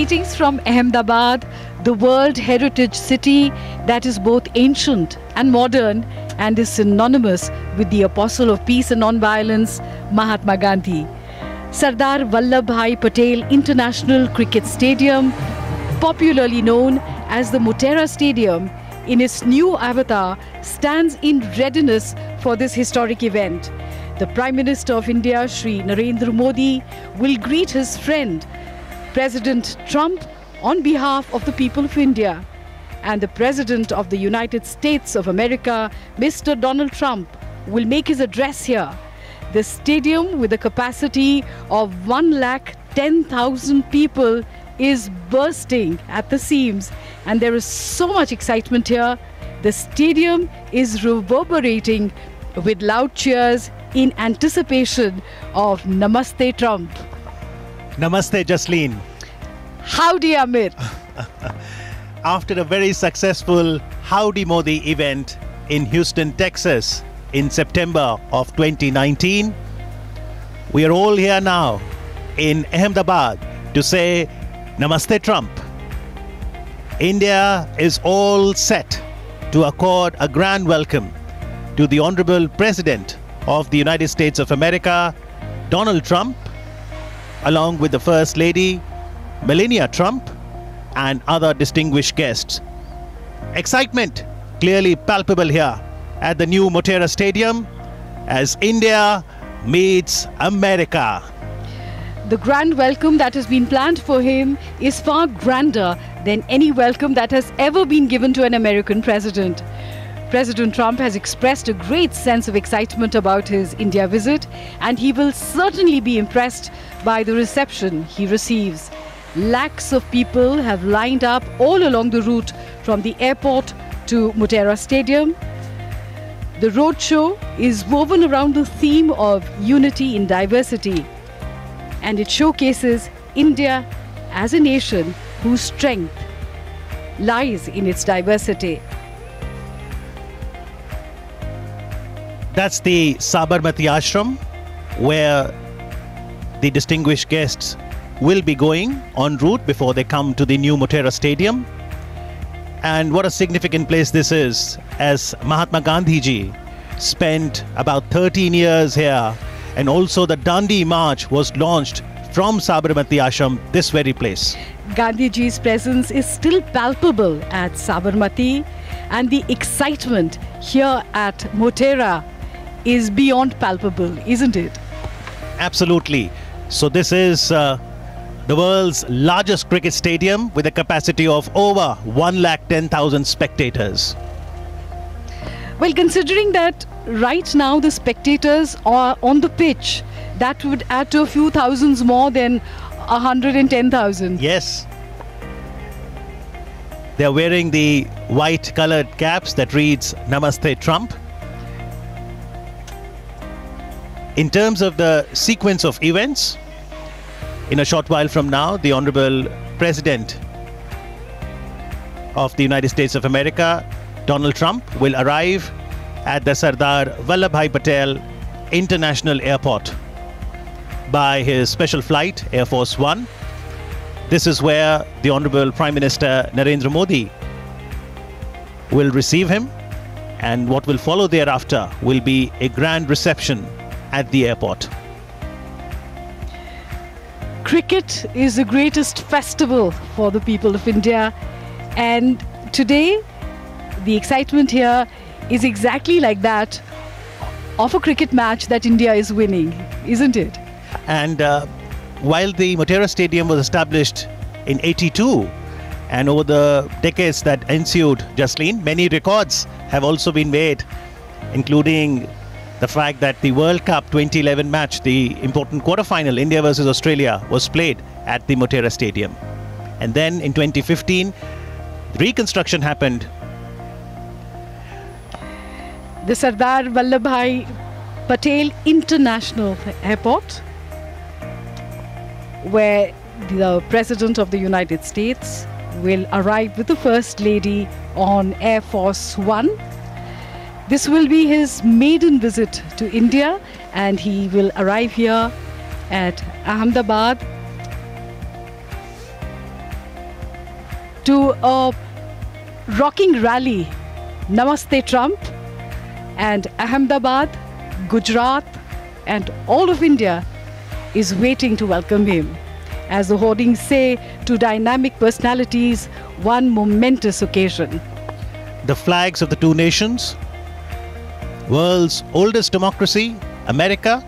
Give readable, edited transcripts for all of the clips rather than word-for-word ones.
Greetings from Ahmedabad, the World Heritage City that is both ancient and modern and is synonymous with the apostle of peace and non-violence, Mahatma Gandhi. Sardar Vallabhbhai Patel International Cricket Stadium, popularly known as the Motera Stadium, in its new avatar, stands in readiness for this historic event. The Prime Minister of India, Shri Narendra Modi, will greet his friend, President Trump, on behalf of the people of India. And the President of the United States of America, Mr. Donald Trump, will make his address here. The stadium, with a capacity of 110,000 people, is bursting at the seams, and there is so much excitement here. The stadium is reverberating with loud cheers in anticipation of Namaste Trump. Namaste, Jasleen. Howdy, Amit. After a very successful Howdy Modi event in Houston, Texas in September of 2019, we are all here now in Ahmedabad to say Namaste Trump. India is all set to accord a grand welcome to the Honorable President of the United States of America, Donald Trump, along with the First Lady, Melania Trump, and other distinguished guests. Excitement clearly palpable here at the new Motera Stadium as India meets America. The grand welcome that has been planned for him is far grander than any welcome that has ever been given to an American president. President Trump has expressed a great sense of excitement about his India visit, and he will certainly be impressed by the reception he receives. Lakhs of people have lined up all along the route from the airport to Motera Stadium. The roadshow is woven around the theme of unity in diversity, and it showcases India as a nation whose strength lies in its diversity. That's the Sabarmati Ashram, where the distinguished guests will be going en route before they come to the new Motera Stadium. And what a significant place this is, as Mahatma Gandhi ji spent about 13 years here, and also the Dandi March was launched from Sabarmati Ashram, this very place. Gandhi ji's presence is still palpable at Sabarmati, and the excitement here at Motera is beyond palpable, isn't it? Absolutely. So this is the world's largest cricket stadium with a capacity of over 110,000 spectators. Well, considering that right now the spectators are on the pitch, that would add to a few thousands more than 110,000. Yes. They're wearing the white colored caps that reads Namaste Trump. In terms of the sequence of events, in a short while from now, the Honorable President of the United States of America, Donald Trump, will arrive at the Sardar Vallabhbhai Patel International Airport by his special flight, Air Force One. This is where the Honorable Prime Minister Narendra Modi will receive him, and what will follow thereafter will be a grand reception at the airport. Cricket is the greatest festival for the people of India, and today the excitement here is exactly like that of a cricket match that India is winning, isn't it? And while the Motera Stadium was established in '82, and over the decades that ensued, Jasleen, many records have also been made, including the fact that the World Cup 2011 match, the important quarterfinal, India versus Australia, was played at the Motera Stadium. And then in 2015, reconstruction happened. The Sardar Vallabhbhai Patel International Airport, where the President of the United States will arrive with the First Lady on Air Force One. This will be his maiden visit to India, and he will arrive here at Ahmedabad to a rocking rally, Namaste Trump, and Ahmedabad, Gujarat, and all of India is waiting to welcome him. As the hoardings say, to dynamic personalities, one momentous occasion. The flags of the two nations, world's oldest democracy, America,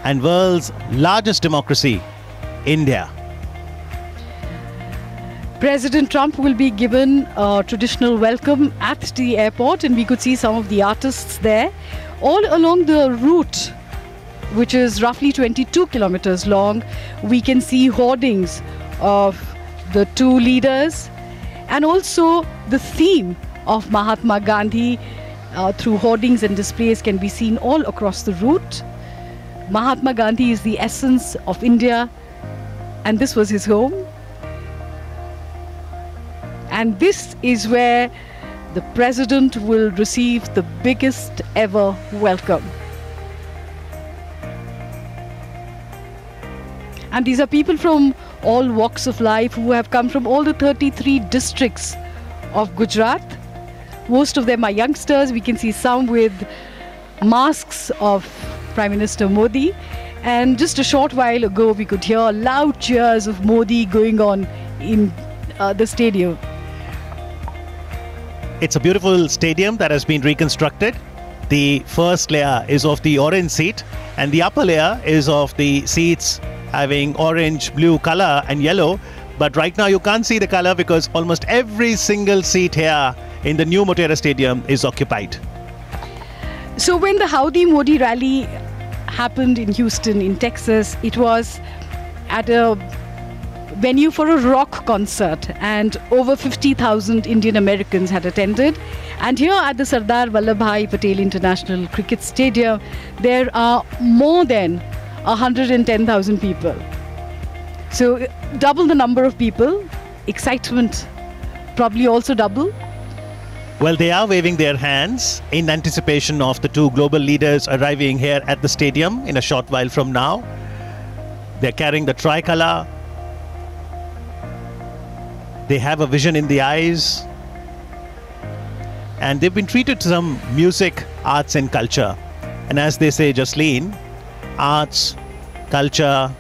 and world's largest democracy, India. President Trump will be given a traditional welcome at the airport, and we could see some of the artists there. All along the route, which is roughly 22 kilometers long, we can see hoardings of the two leaders, and also the theme of Mahatma Gandhi through hoardings and displays can be seen all across the route. Mahatma Gandhi is the essence of India, and this was his home. And this is where the president will receive the biggest ever welcome. And these are people from all walks of life who have come from all the 33 districts of Gujarat. Most of them are youngsters. We can see some with masks of Prime Minister Modi. And just a short while ago, we could hear loud cheers of Modi going on in the stadium. It's a beautiful stadium that has been reconstructed. The first layer is of the orange seat, and the upper layer is of the seats having orange, blue color and yellow. But right now you can't see the color because almost every single seat here in the new Motera Stadium is occupied. So when the Howdy Modi rally happened in Houston, in Texas, it was at a venue for a rock concert, and over 50,000 Indian Americans had attended. And here at the Sardar Vallabhbhai Patel International Cricket Stadium, there are more than 110,000 people. So double the number of people. Excitement probably also double. Well, they are waving their hands in anticipation of the two global leaders arriving here at the stadium in a short while from now. They're carrying the tricolor. They have a vision in the eyes. And they've been treated to some music, arts and culture. And as they say, Jasleen, arts, culture,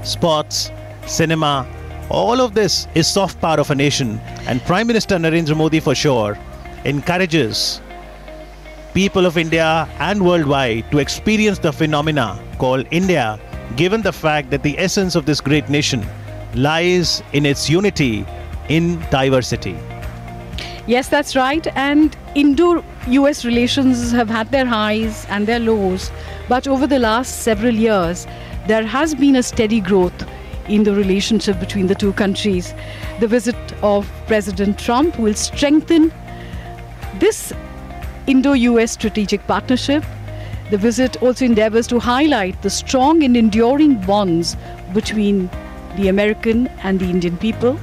sports, cinema, all of this is soft power of a nation. And Prime Minister Narendra Modi, for sure, encourages people of India and worldwide to experience the phenomena called India, given the fact that the essence of this great nation lies in its unity in diversity. Yes, that's right. And Indo-US relations have had their highs and their lows. But over the last several years, there has been a steady growth in the relationship between the two countries. The visit of President Trump will strengthen this Indo-US strategic partnership. The visit also endeavors to highlight the strong and enduring bonds between the American and the Indian people.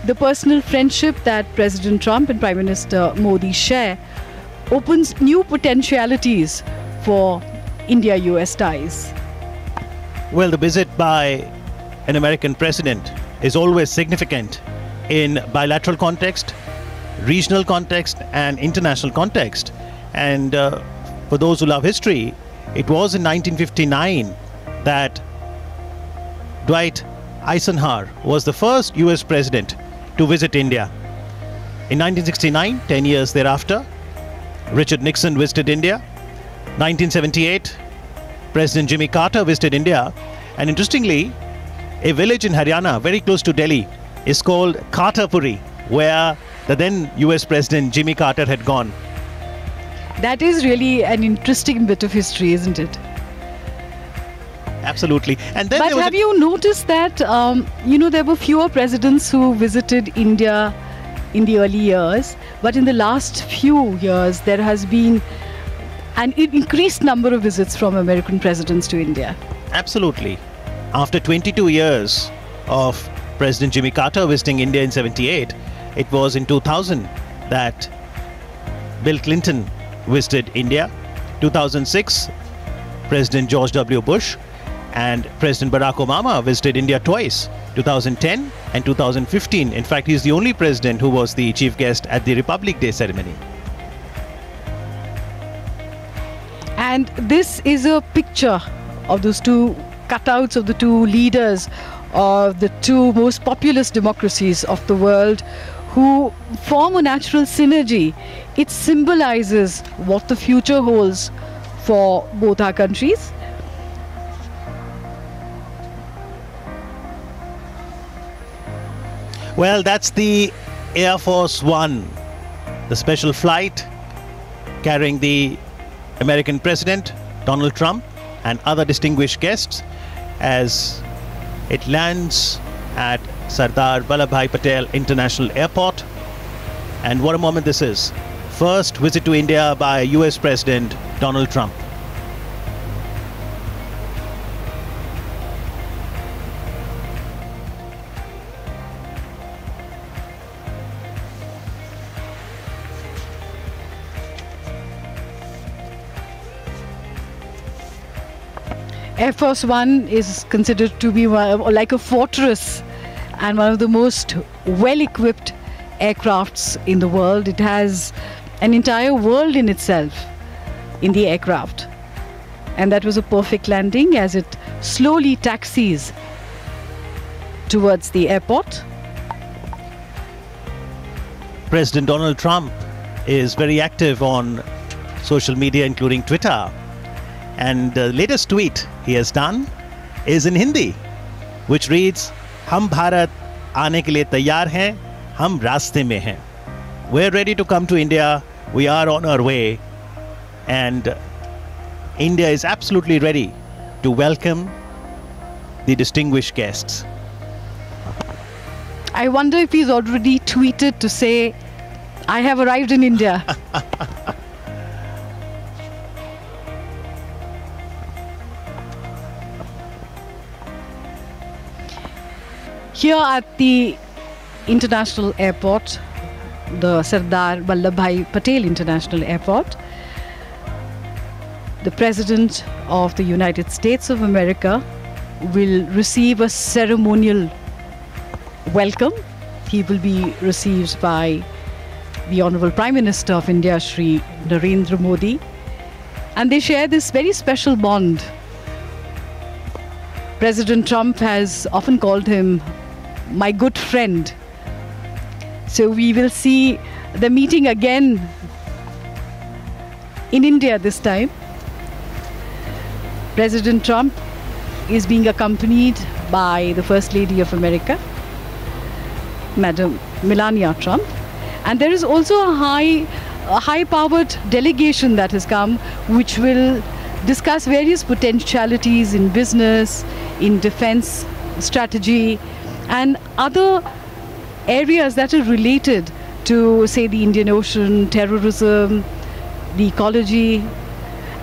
The personal friendship that President Trump and Prime Minister Modi share opens new potentialities for India-US ties. Well, the visit by an American president is always significant in bilateral context, regional context and international context. And for those who love history, it was in 1959 that Dwight Eisenhower was the first US president to visit India. In 1969, 10 years thereafter, Richard Nixon visited India. 1978, President Jimmy Carter visited India. And interestingly, a village in Haryana, very close to Delhi, is called Carterpuri, where the then US President Jimmy Carter had gone. That is really an interesting bit of history, isn't it? Absolutely. And then but have you noticed that, there were fewer presidents who visited India in the early years, but in the last few years, there has been an increased number of visits from American presidents to India. Absolutely. After 22 years of President Jimmy Carter visiting India in 78, it was in 2000 that Bill Clinton visited India. 2006, President George W. Bush. And President Barack Obama visited India twice, 2010 and 2015. In fact, he's the only president who was the chief guest at the Republic Day ceremony. And this is a picture of those two cutouts of the two leaders of the two most populous democracies of the world, who form a natural synergy. It symbolizes what the future holds for both our countries. Well, that's the Air Force One, the special flight carrying the American President Donald Trump and other distinguished guests as it lands at Sardar Vallabhbhai Patel International Airport. And what a moment this is. First visit to India by US President Donald Trump. Air Force One is considered to be like a fortress and one of the most well-equipped aircrafts in the world. It has an entire world in itself in the aircraft. And that was a perfect landing as it slowly taxis towards the airport. President Donald Trump is very active on social media, including Twitter. And the latest tweet he has done is in Hindi, which reads, "Hum Bharat aane ke liye taiyar hain, hum raaste mein hain." We're ready to come to India. We are on our way. And India is absolutely ready to welcome the distinguished guests. I wonder if he's already tweeted to say, "I have arrived in India." Here at the International Airport, the Sardar Vallabhbhai Patel International Airport, the President of the United States of America will receive a ceremonial welcome. He will be received by the Honorable Prime Minister of India, Shri Narendra Modi, and they share this very special bond. President Trump has often called him my good friend. So we will see the meeting again in India this time. President Trump is being accompanied by the First Lady of America, Madam Melania Trump. And there is also a high-powered delegation that has come, which will discuss various potentialities in business, in defense strategy, and other areas that are related to, say, the Indian Ocean, terrorism, the ecology,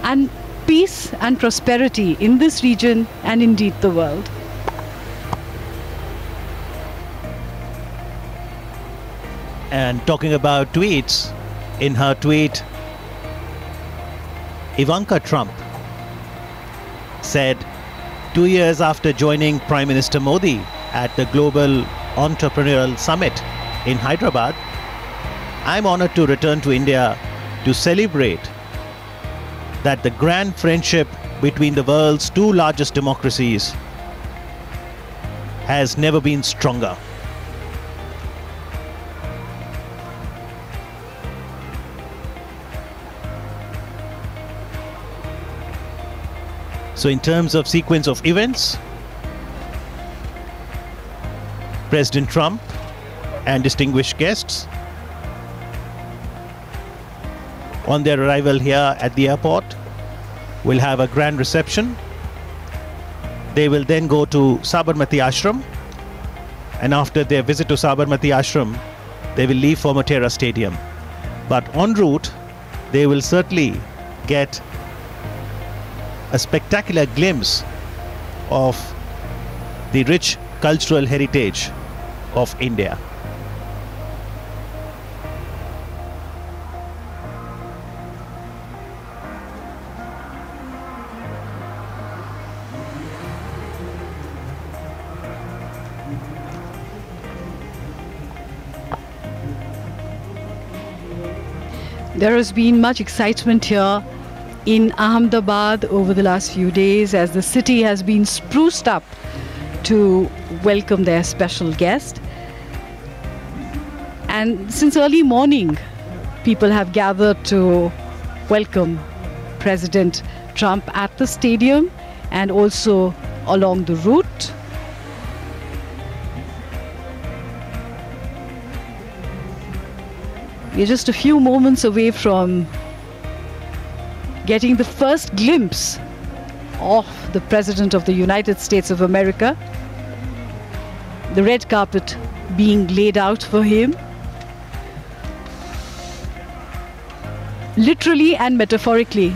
and peace and prosperity in this region and indeed the world. And talking about tweets, in her tweet, Ivanka Trump said, 2 years after joining Prime Minister Modi at the Global Entrepreneurial Summit in Hyderabad, I'm honored to return to India to celebrate that the grand friendship between the world's two largest democracies has never been stronger. So in terms of sequence of events, President Trump and distinguished guests, on their arrival here at the airport, will have a grand reception. They will then go to Sabarmati Ashram, and after their visit to Sabarmati Ashram, they will leave for Motera Stadium. But en route, they will certainly get a spectacular glimpse of the rich cultural heritage of India. There has been much excitement here in Ahmedabad over the last few days as the city has been spruced up to welcome their special guest. And since early morning, people have gathered to welcome President Trump at the stadium and also along the route. We're just a few moments away from getting the first glimpse of the President of the United States of America. The red carpet being laid out for him, literally and metaphorically,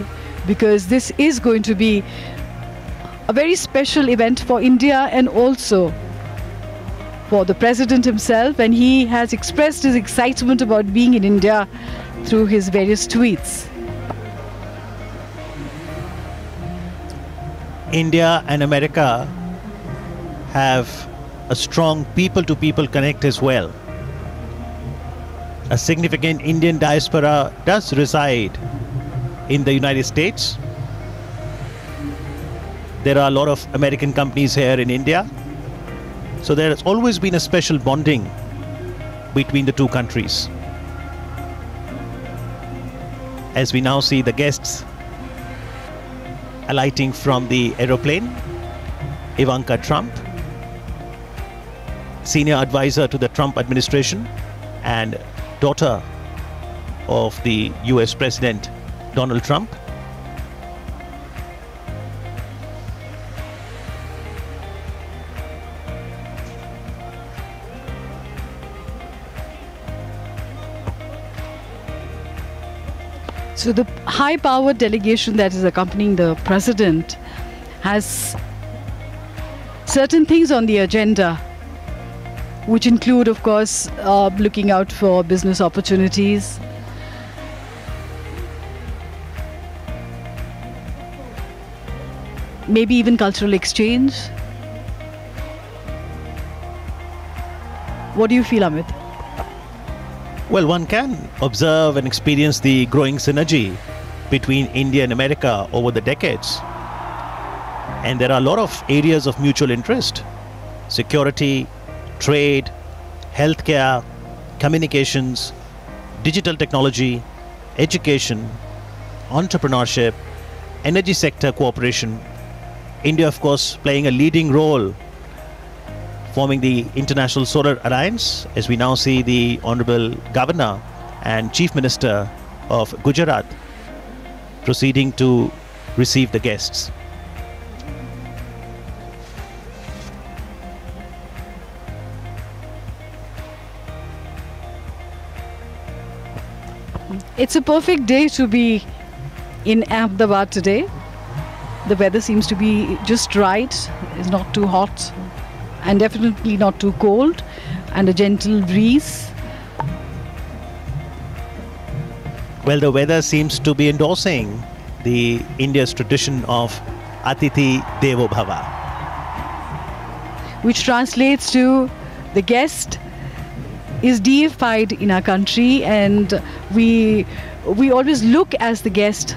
because this is going to be a very special event for India and also for the President himself, and he has expressed his excitement about being in India through his various tweets. India and America have a strong people-to-people connect as well. A significant Indian diaspora does reside in the United States. There are a lot of American companies here in India. So there has always been a special bonding between the two countries. As we now see the guests alighting from the aeroplane, Ivanka Trump, senior advisor to the Trump administration and daughter of the US President Donald Trump. So the high-powered delegation that is accompanying the president has certain things on the agenda, which include, of course, looking out for business opportunities, maybe even cultural exchange. What do you feel, Amit? Well, one can observe and experience the growing synergy between India and America over the decades. And there are a lot of areas of mutual interest: security, trade, healthcare, communications, digital technology, education, entrepreneurship, energy sector cooperation. India, of course, playing a leading role, forming the International Solar Alliance, as we now see the Honorable Governor and Chief Minister of Gujarat proceeding to receive the guests. It's a perfect day to be in Ahmedabad today. The weather seems to be just right. It's not too hot and definitely not too cold, and a gentle breeze. Well, the weather seems to be endorsing the India's tradition of Atithi Devo Bhava, which translates to the guest is deified in our country, and we always look as the guest,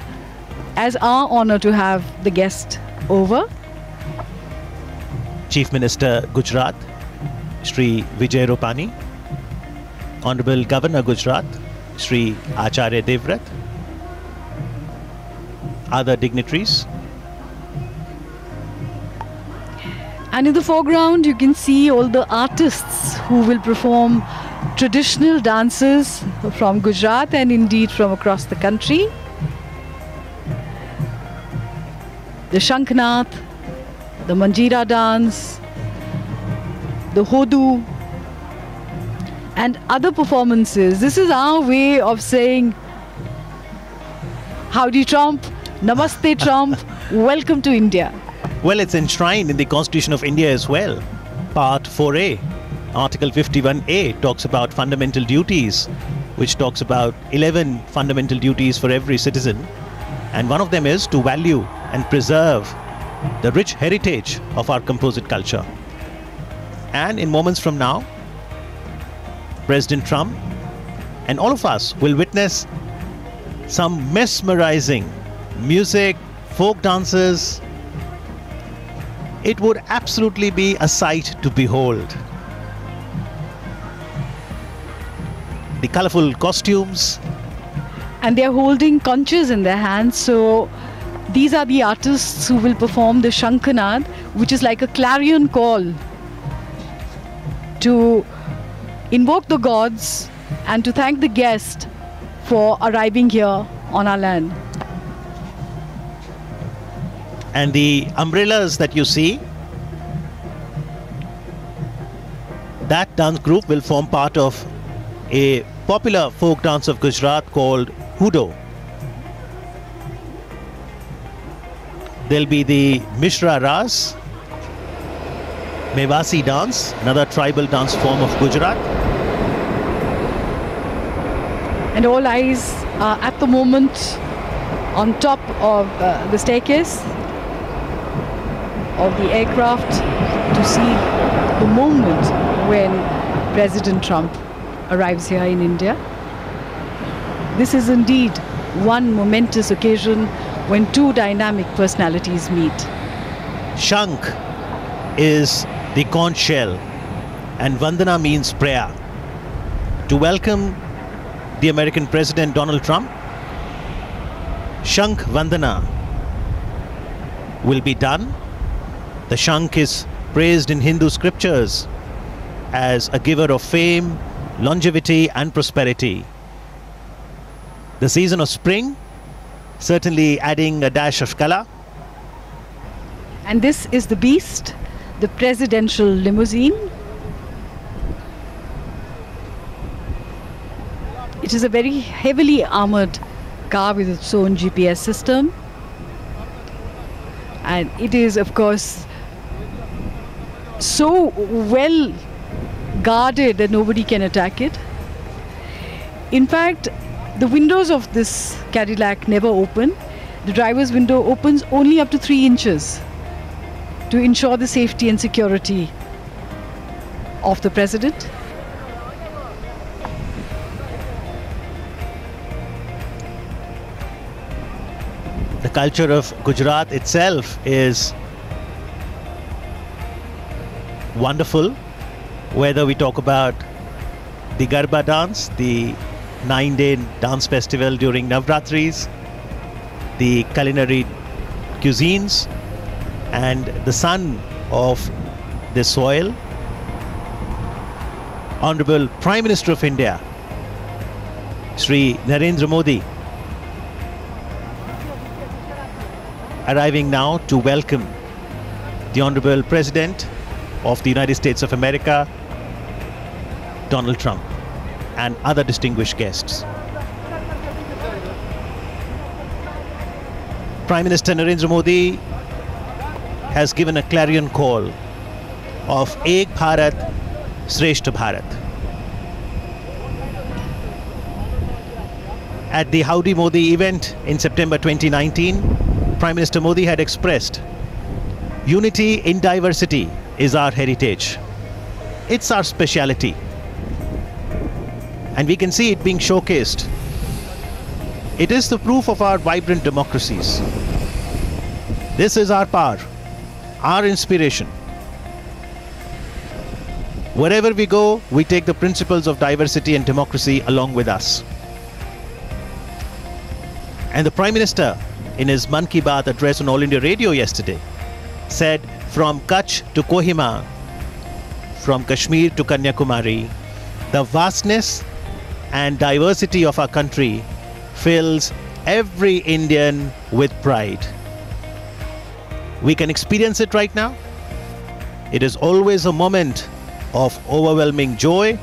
as our honor to have the guest over. Chief Minister Gujarat, Shri Vijay Rupani, Honorable Governor Gujarat, Shri Acharya Devrat, other dignitaries. And in the foreground you can see all the artists who will perform traditional dances from Gujarat and indeed from across the country. The Shanknath, the Manjira dance, the Hodu, and other performances. This is our way of saying, howdy Trump, namaste Trump, welcome to India. Well, it's enshrined in the Constitution of India as well. Part 4A, Article 51A talks about fundamental duties, which talks about 11 fundamental duties for every citizen. And one of them is to value and preserve the rich heritage of our composite culture. And in moments from now, President Trump and all of us will witness some mesmerizing music, folk dances. It would absolutely be a sight to behold. The colorful costumes. And they're holding conches in their hands. So these are the artists who will perform the Shankanad, which is like a clarion call to invoke the gods and to thank the guest for arriving here on our land. And the umbrellas that you see, that dance group will form part of a popular folk dance of Gujarat called Hudo. There'll be the Mishra Ras, Mewasi dance, another tribal dance form of Gujarat. And all eyes are at the moment on top of the staircase of the aircraft to see the moment when President Trump arrives here in India. This is indeed one momentous occasion when two dynamic personalities meet. Shankh is the conch shell and Vandana means prayer. To welcome the American President Donald Trump, Shankh Vandana will be done. The Shankh is praised in Hindu scriptures as a giver of fame, longevity and prosperity. The season of spring, certainly adding a dash of color. And this is the beast, the presidential limousine. It is a very heavily armored car with its own GPS system. And it is, of course, so well guarded that nobody can attack it. In fact, the windows of this Cadillac never open. The driver's window opens only up to 3 inches to ensure the safety and security of the president. The culture of Gujarat itself is wonderful, whether we talk about the Garba dance, the 9-day dance festival during Navratris, the culinary cuisines, and the son of the soil, Honorable Prime Minister of India, Shri Narendra Modi, arriving now to welcome the Honorable President of the United States of America, Donald Trump, and other distinguished guests. Prime Minister Narendra Modi has given a clarion call of Ek Bharat, Shreshth Bharat. At the Howdy Modi event in September 2019, Prime Minister Modi had expressed, "Unity in diversity is our heritage. It's our speciality." And we can see it being showcased. It is the proof of our vibrant democracies. This is our power, our inspiration. Wherever we go, we take the principles of diversity and democracy along with us. And the Prime Minister, in his Mann Ki Baat address on All India Radio yesterday, said, from Kutch to Kohima, from Kashmir to Kanyakumari, the vastness and diversity of our country fills every Indian with pride. We can experience it right now. It is always a moment of overwhelming joy.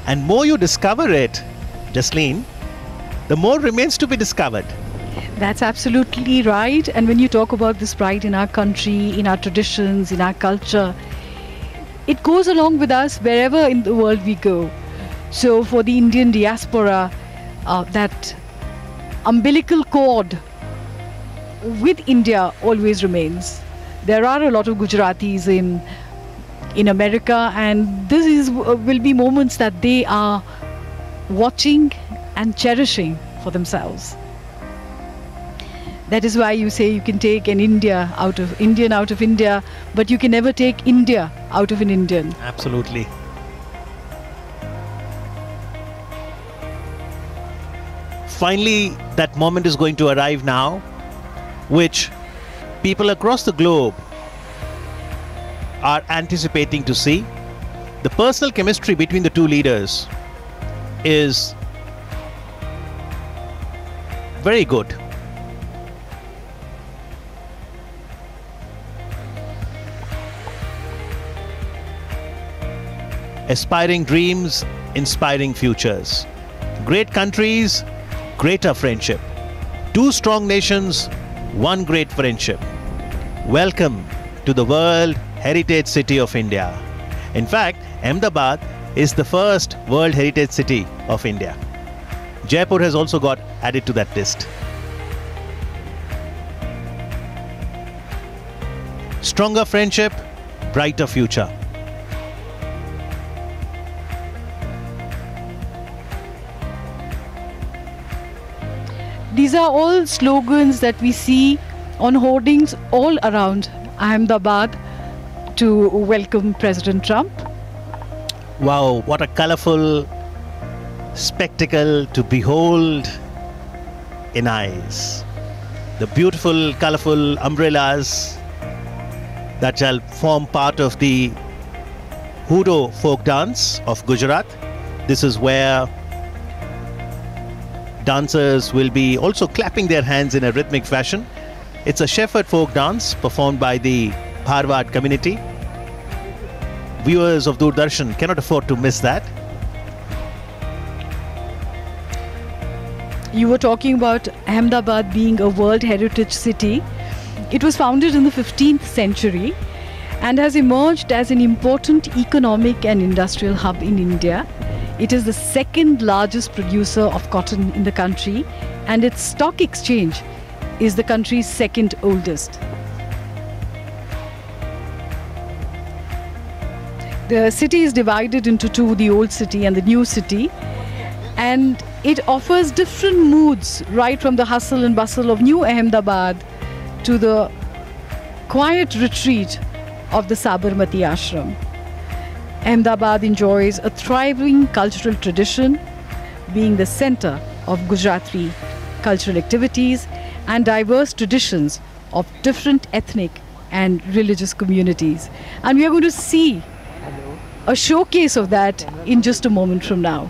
And more you discover it, Jasleen, the more remains to be discovered. That's absolutely right. And when you talk about this pride in our country, in our traditions, in our culture, it goes along with us wherever in the world we go. So for the Indian diaspora, that umbilical cord with India always remains. There are a lot of Gujaratis in America, and this will be moments that they are watching and cherishing for themselves. That is why you say you can take an Indian out of India, but you can never take India out of an Indian. Absolutely. Finally, that moment is going to arrive now, which people across the globe are anticipating to see. The personal chemistry between the two leaders is very good. Aspiring dreams, inspiring futures. Great countries, greater friendship. Two strong nations, one great friendship. Welcome to the World Heritage City of India. In fact, Ahmedabad is the first World Heritage City of India. Jaipur has also got added to that list. Stronger friendship, brighter future. These are all slogans that we see on hoardings all around Ahmedabad to welcome President Trump. Wow, what a colorful spectacle to behold in eyes. The beautiful, colorful umbrellas that shall form part of the Hudo folk dance of Gujarat. This is where dancers will be also clapping their hands in a rhythmic fashion. It's a shepherd folk dance performed by the Bharwad community. Viewers of Doordarshan cannot afford to miss that. You were talking about Ahmedabad being a World Heritage City. It was founded in the 15th century and has emerged as an important economic and industrial hub in India. It is the second largest producer of cotton in the country, and its stock exchange is the country's second oldest. The city is divided into two, the old city and the new city, and it offers different moods, right from the hustle and bustle of New Ahmedabad to the quiet retreat of the Sabarmati Ashram. Ahmedabad enjoys a thriving cultural tradition, being the center of Gujarati cultural activities and diverse traditions of different ethnic and religious communities. And we are going to see a showcase of that in just a moment from now.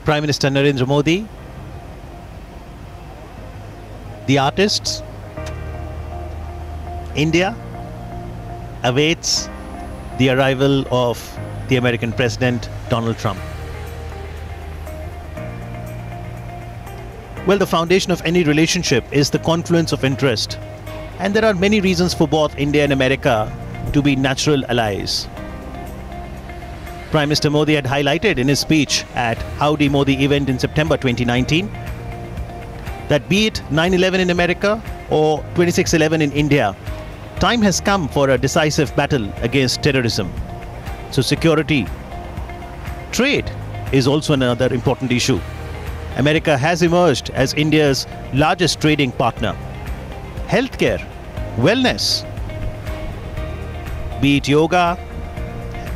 Prime Minister Narendra Modi, the artists, India awaits the arrival of the American President Donald Trump. Well, the foundation of any relationship is the confluence of interest, and there are many reasons for both India and America to be natural allies. Prime Minister Modi had highlighted in his speech at Howdy Modi event in September 2019 that be it 9/11 in America or 26/11 in India, time has come for a decisive battle against terrorism. So security, trade is also another important issue. America has emerged as India's largest trading partner. Healthcare, wellness, be it yoga,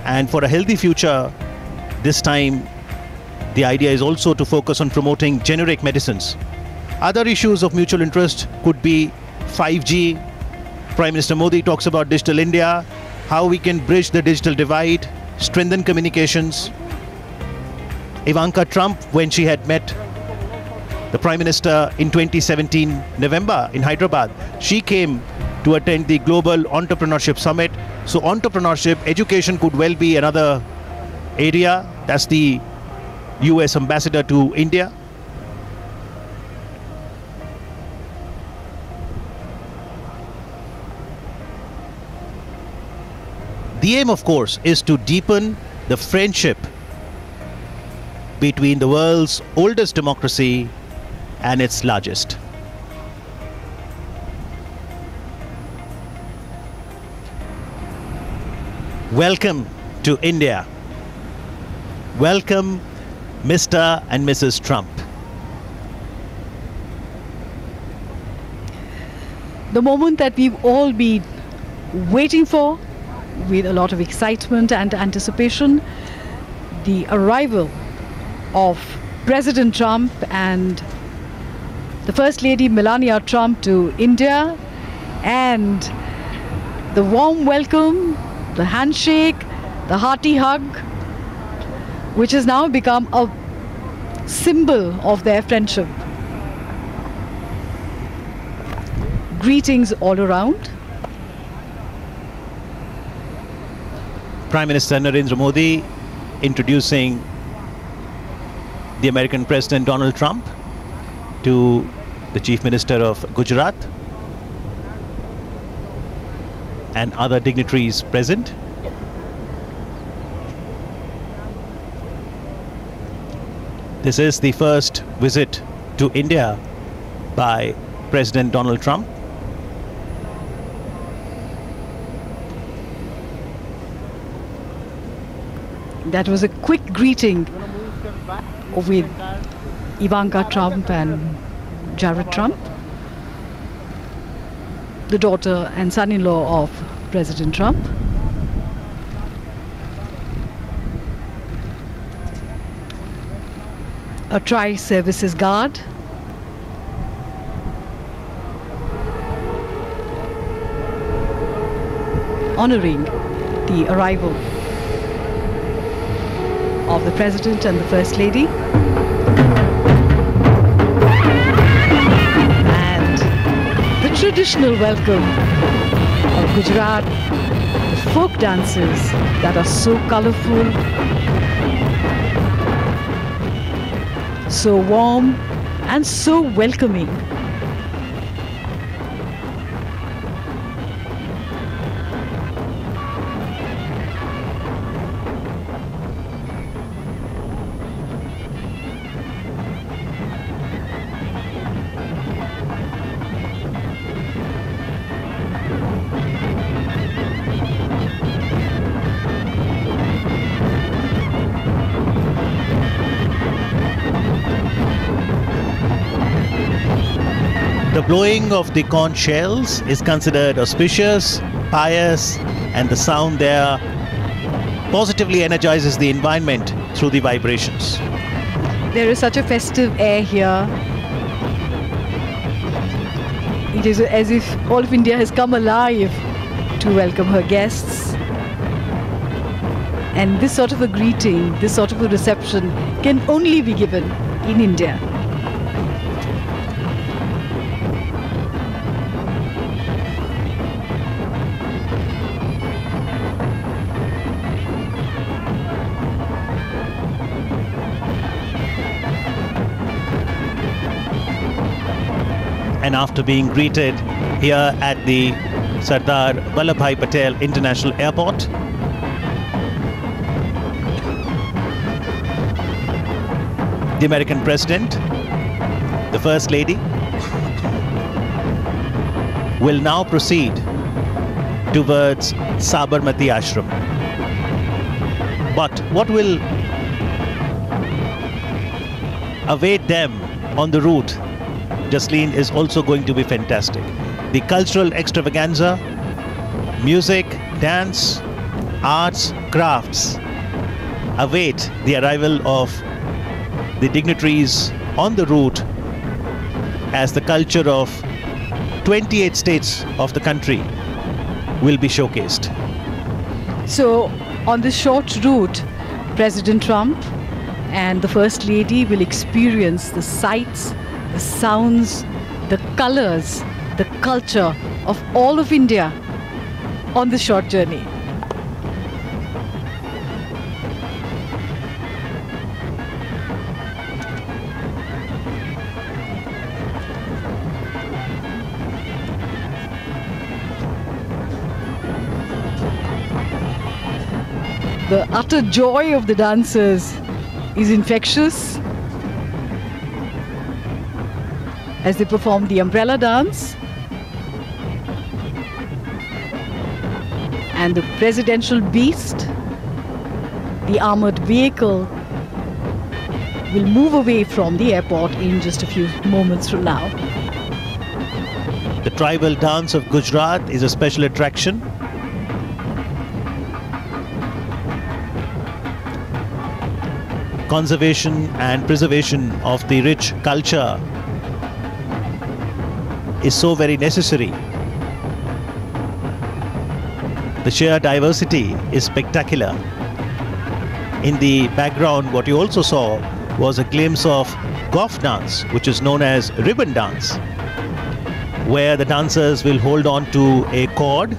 and for a healthy future, this time the idea is also to focus on promoting generic medicines. Other issues of mutual interest could be 5G. Prime Minister Modi talks about Digital India, how we can bridge the digital divide, strengthen communications. Ivanka Trump, when she had met the Prime Minister in 2017 November in Hyderabad, she came to attend the Global Entrepreneurship Summit. So entrepreneurship, education could well be another area. That's the US ambassador to India. The aim, of course, is to deepen the friendship between the world's oldest democracy and its largest. Welcome to India. Welcome, Mr. and Mrs. Trump. The moment that we've all been waiting for with a lot of excitement and anticipation, the arrival of President Trump and the First Lady Melania Trump to India, and the warm welcome, the handshake, the hearty hug, which has now become a symbol of their friendship. Greetings all around. Prime Minister Narendra Modi introducing the American President Donald Trump to the Chief Minister of Gujarat and other dignitaries present. This is the first visit to India by President Donald Trump. That was a quick greeting with Ivanka Trump and Jared Trump, the daughter and son-in-law of President Trump. A tri-services guard. Honoring the arrival of the President and the First Lady. And the traditional welcome of Gujarat, the folk dances that are so colorful, so warm and so welcoming. The blowing of the conch shells is considered auspicious, pious, and the sound there positively energizes the environment through the vibrations. There is such a festive air here. It is as if all of India has come alive to welcome her guests. And this sort of a greeting, this sort of a reception can only be given in India. And after being greeted here at the Sardar Vallabhbhai Patel International Airport, the American President, the First Lady, will now proceed towards Sabarmati Ashram. But what will await them on the route, Jasleen, is also going to be fantastic. The cultural extravaganza, music, dance, arts, crafts await the arrival of the dignitaries on the route as the culture of 28 states of the country will be showcased. So on this short route, President Trump and the First Lady will experience the sights, the sounds, the colors, the culture of all of India on this short journey. The utter joy of the dancers is infectious as they perform the umbrella dance. And the presidential beast, the armored vehicle, will move away from the airport in just a few moments from now. The tribal dance of Gujarat is a special attraction. Conservation and preservation of the rich culture is so very necessary. The sheer diversity is spectacular. In the background, what you also saw was a glimpse of Goff dance, which is known as ribbon dance, where the dancers will hold on to a cord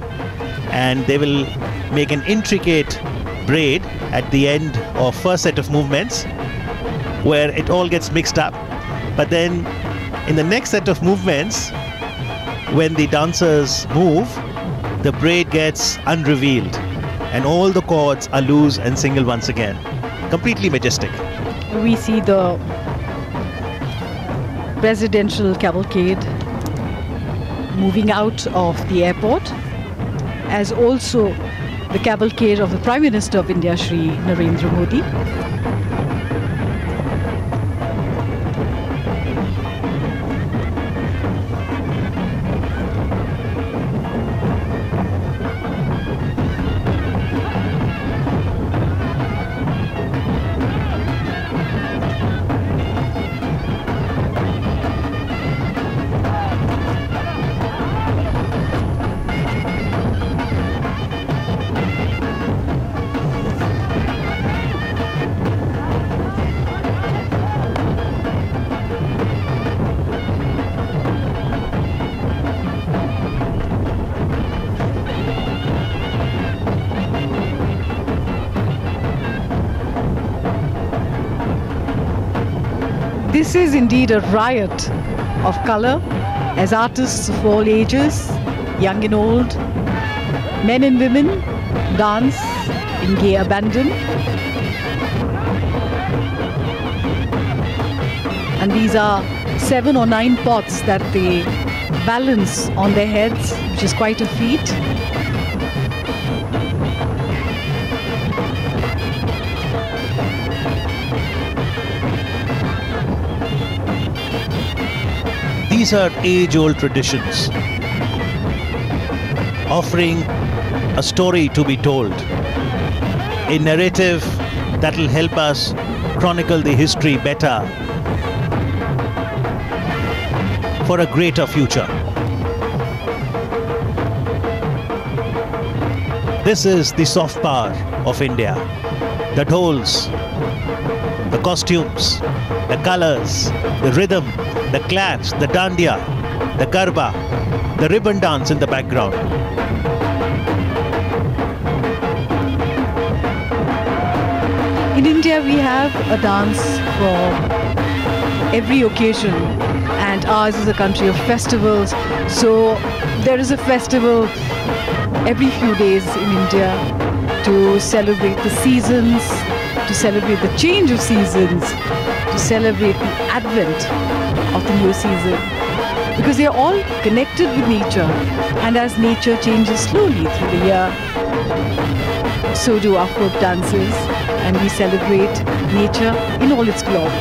and they will make an intricate braid at the end of first set of movements, where it all gets mixed up. But then in the next set of movements, when the dancers move, the braid gets unrevealed and all the cords are loose and single once again. Completely majestic. We see the presidential cavalcade moving out of the airport, as also the cavalcade of the Prime Minister of India, Shri Narendra Modi. This is indeed a riot of color, as artists of all ages, young and old, men and women, dance in gay abandon. And these are 7 or 9 pots that they balance on their heads, which is quite a feat. These are age-old traditions, offering a story to be told, a narrative that will help us chronicle the history better for a greater future. This is the soft power of India that holds the costumes, the colors, the rhythm, the claps, the dandiya, the garba, the ribbon dance in the background. In India, we have a dance for every occasion, and ours is a country of festivals. So there is a festival every few days in India to celebrate the seasons, to celebrate the change of seasons, to celebrate the advent of the new season, because they are all connected with nature, and as nature changes slowly through the year, so do our folk dances, and we celebrate nature in all its glory.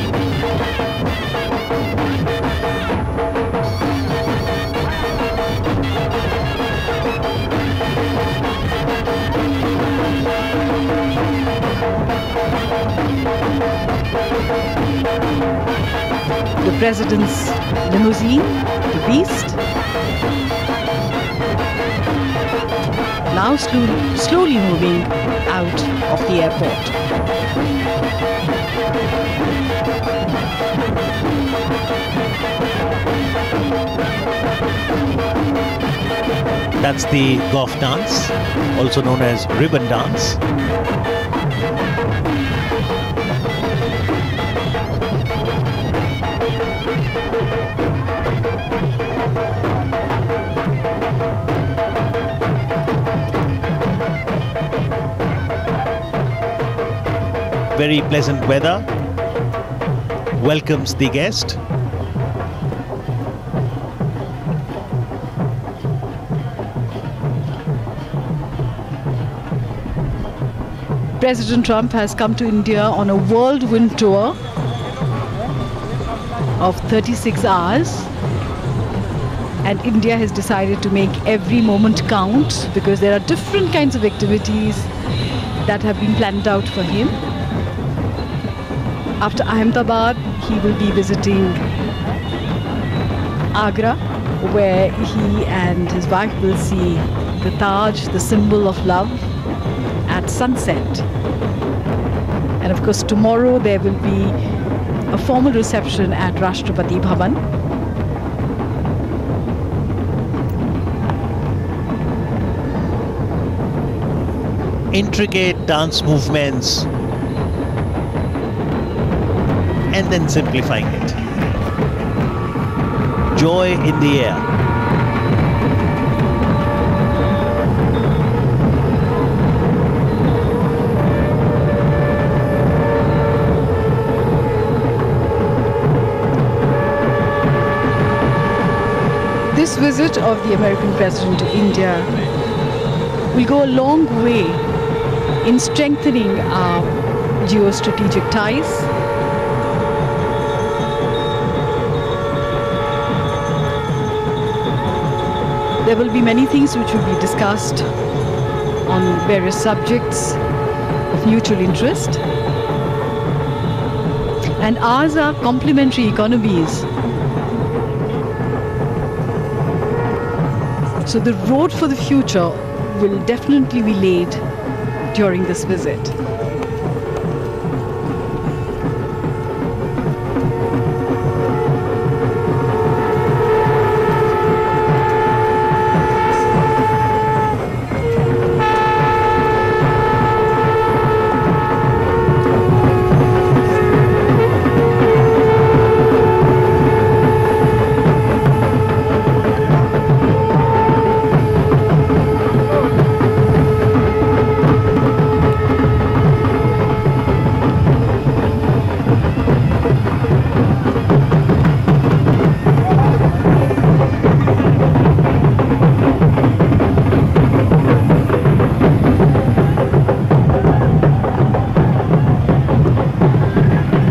The President's limousine, the Beast, now slowly moving out of the airport. That's the Goff dance, also known as ribbon dance. Very pleasant weather welcomes the guest. President Trump has come to India on a whirlwind tour of 36 hours, and India has decided to make every moment count because there are different kinds of activities that have been planned out for him. After Ahmedabad, he will be visiting Agra, where he and his wife will see the Taj, the symbol of love, at sunset. And of course, tomorrow there will be a formal reception at Rashtrapati Bhavan. Intricate dance movements and then simplifying it. Joy in the air. This visit of the American President to India will go a long way in strengthening our geostrategic ties. There will be many things which will be discussed on various subjects of mutual interest. And ours are complementary economies. So the road for the future will definitely be laid during this visit.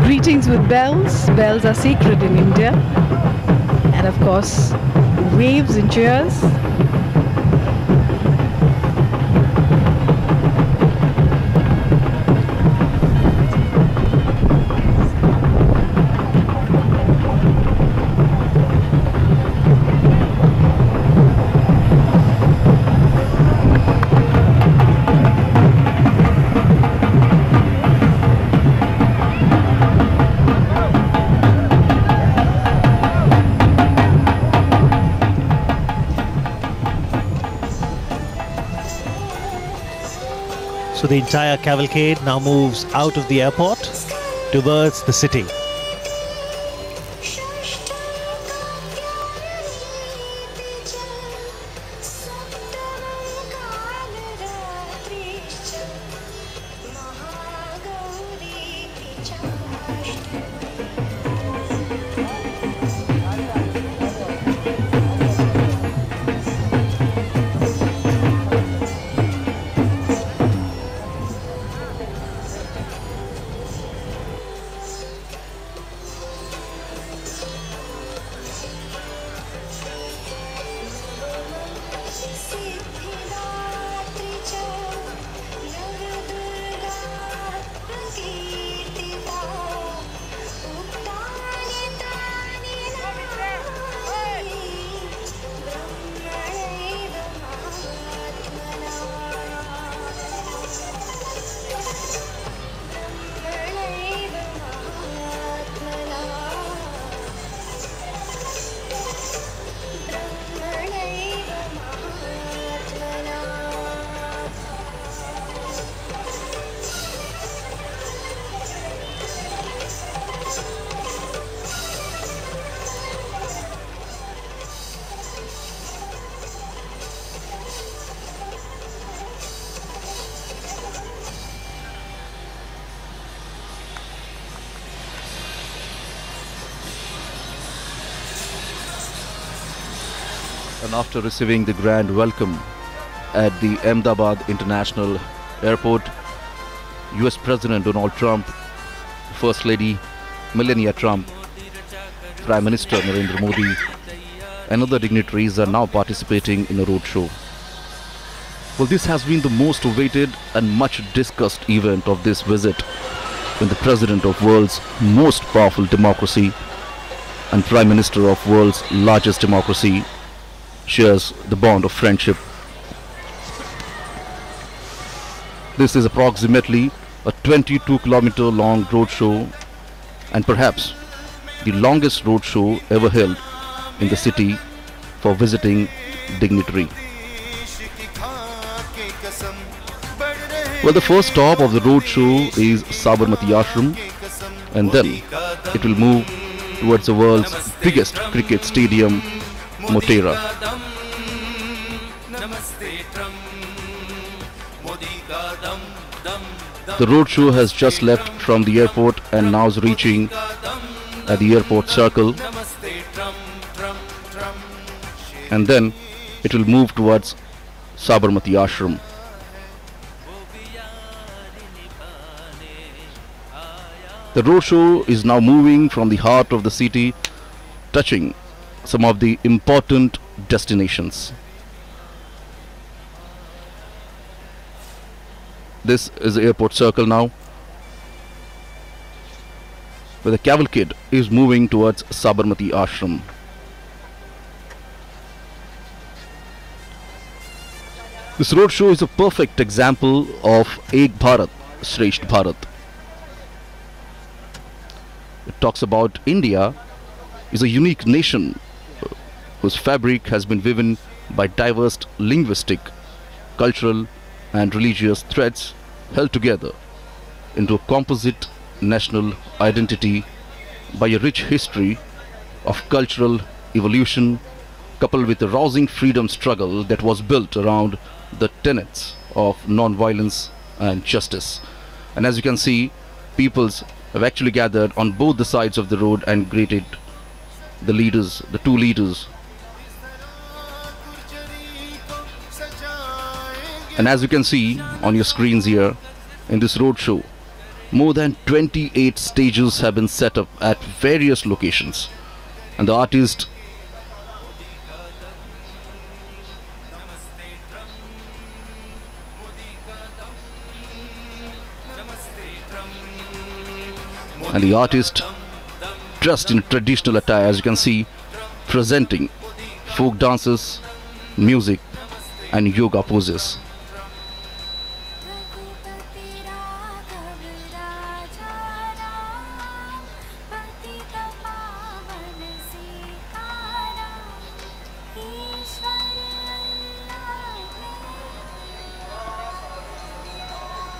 Greetings with bells. Bells are sacred in India. And of course, waves and cheers. So the entire cavalcade now moves out of the airport towards the city. And after receiving the grand welcome at the Ahmedabad International Airport, US President Donald Trump, First Lady Melania Trump, Prime Minister Narendra Modi, and other dignitaries are now participating in a roadshow. Well, this has been the most awaited and much discussed event of this visit, when the President of world's most powerful democracy and Prime Minister of world's largest democracy shares the bond of friendship. This is approximately a 22-kilometer long roadshow, and perhaps the longest roadshow ever held in the city for visiting dignitary. Well, the first stop of the roadshow is Sabarmati Ashram, and then it will move towards the world's biggest cricket stadium, Motera. The roadshow has just left from the airport and now is reaching at the airport circle, and then it will move towards Sabarmati Ashram. The roadshow is now moving from the heart of the city, touching some of the important destinations. This is the airport circle now, where the cavalcade is moving towards Sabarmati Ashram. This roadshow is a perfect example of Ek Bharat, Shresth Bharat. It talks about India is a unique nation whose fabric has been woven by diverse linguistic, cultural and religious threads held together into a composite national identity by a rich history of cultural evolution, coupled with a rousing freedom struggle that was built around the tenets of non-violence and justice. And as you can see, peoples have actually gathered on both the sides of the road and greeted the leaders, the two leaders. And as you can see on your screens here, in this roadshow, more than 28 stages have been set up at various locations, and the artist dressed in traditional attire, as you can see, presenting folk dances, music and yoga poses.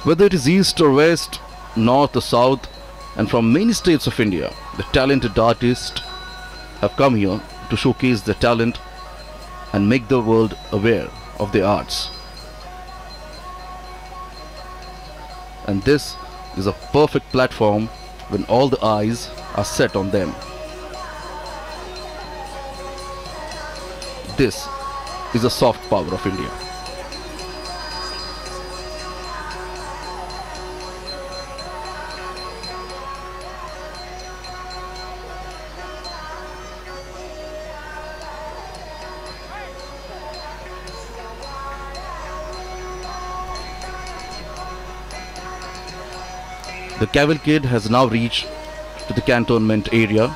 Whether it is east or west, north or south, and from many states of India, the talented artists have come here to showcase their talent and make the world aware of their arts. And this is a perfect platform when all the eyes are set on them. This is the soft power of India. The cavalcade has now reached to the cantonment area.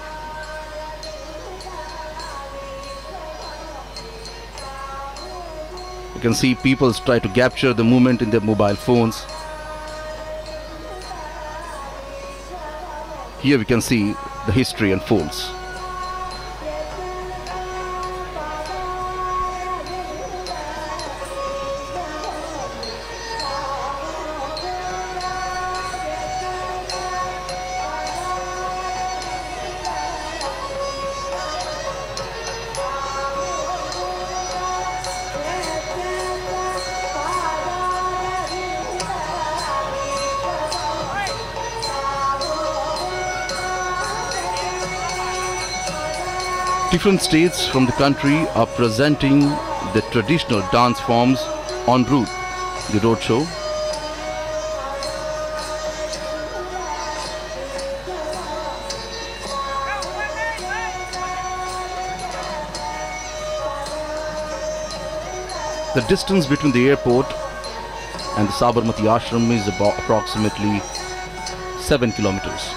You can see people try to capture the movement in their mobile phones. Here we can see the history unfolds. Different states from the country are presenting the traditional dance forms en route the roadshow. The distance between the airport and the Sabarmati ashram is about approximately 7 kilometers.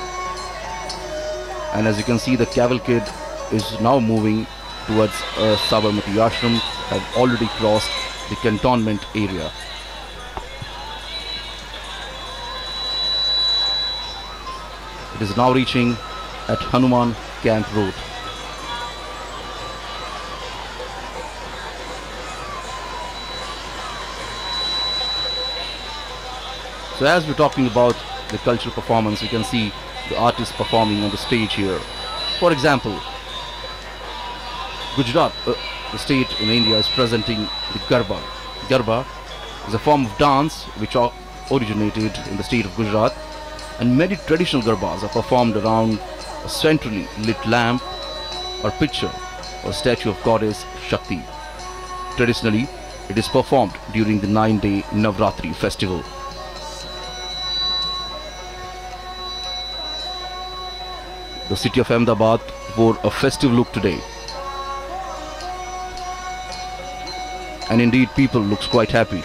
And as you can see, the cavalcade is now moving towards Sabarmati ashram, have already crossed the cantonment area. It is now reaching at Hanuman Camp Road. So as we're talking about the cultural performance, you can see the artists performing on the stage here. For example, Gujarat, the state in India, is presenting the Garba. Garba is a form of dance which originated in the state of Gujarat, and many traditional Garbas are performed around a centrally lit lamp or picture or statue of goddess Shakti. Traditionally, it is performed during the 9-day Navratri festival. The city of Ahmedabad wore a festive look today. And indeed, people looks quite happy.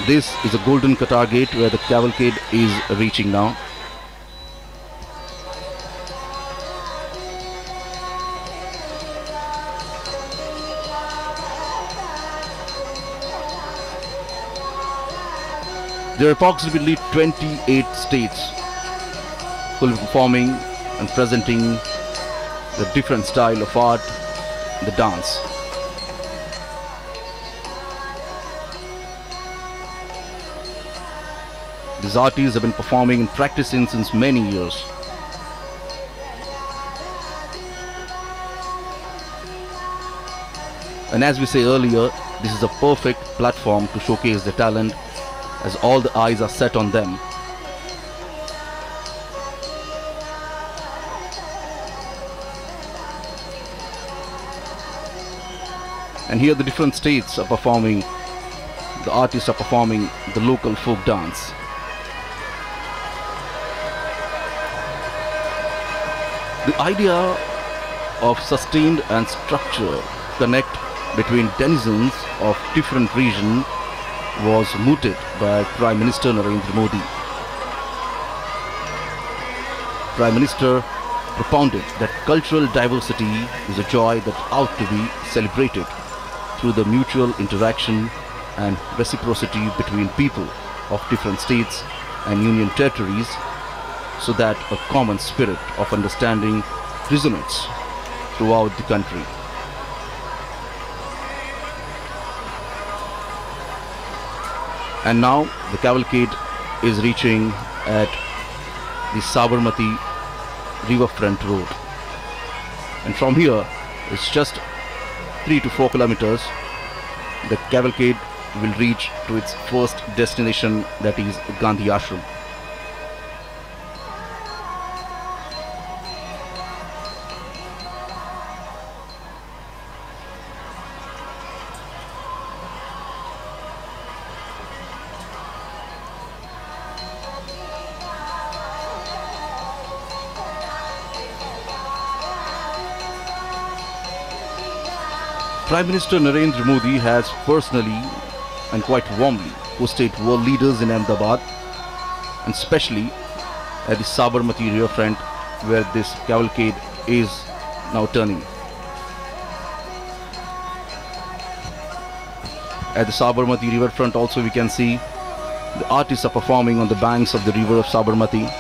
This is the Golden Qatar Gate where the cavalcade is reaching now. There are approximately 28 states who will be performing and presenting the different style of art, the dance. These artists have been performing and practicing since many years. And as we say earlier, this is a perfect platform to showcase their talent, as all the eyes are set on them. And here the different states are performing, the artists are performing the local folk dance. The idea of sustained and structured connect between denizens of different regions was mooted by Prime Minister Narendra Modi. Prime Minister propounded that cultural diversity is a joy that ought to be celebrated through the mutual interaction and reciprocity between people of different states and union territories, so that a common spirit of understanding resonates throughout the country. And now the cavalcade is reaching at the Sabarmati riverfront road, and from here it's just 3 to 4 kilometers. The cavalcade will reach to its first destination, that is Gandhi Ashram. Prime Minister Narendra Modi has personally and quite warmly hosted world leaders in Ahmedabad, and especially at the Sabarmati riverfront where this cavalcade is now turning. At the Sabarmati riverfront also we can see the artists are performing on the banks of the river of Sabarmati.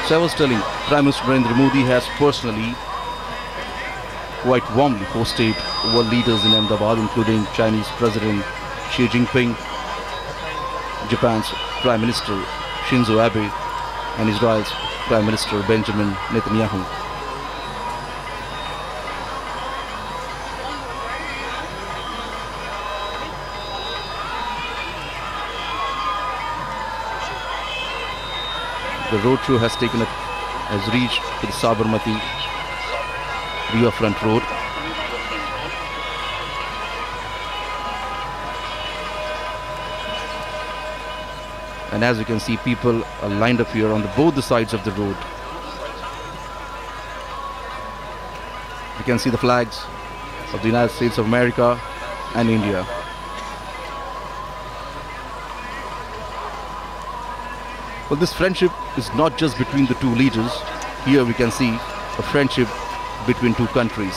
So I was telling, Prime Minister Narendra Modi has personally quite warmly hosted world leaders in Ahmedabad, including Chinese President Xi Jinping, Japan's Prime Minister Shinzo Abe, and Israel's Prime Minister Benjamin Netanyahu. The roadshow has reached to the Sabarmati Riverfront Road. And as you can see, people are lined up here on both the sides of the road. You can see the flags of the United States of America and India. Well, this friendship is not just between the two leaders. Here we can see a friendship between two countries.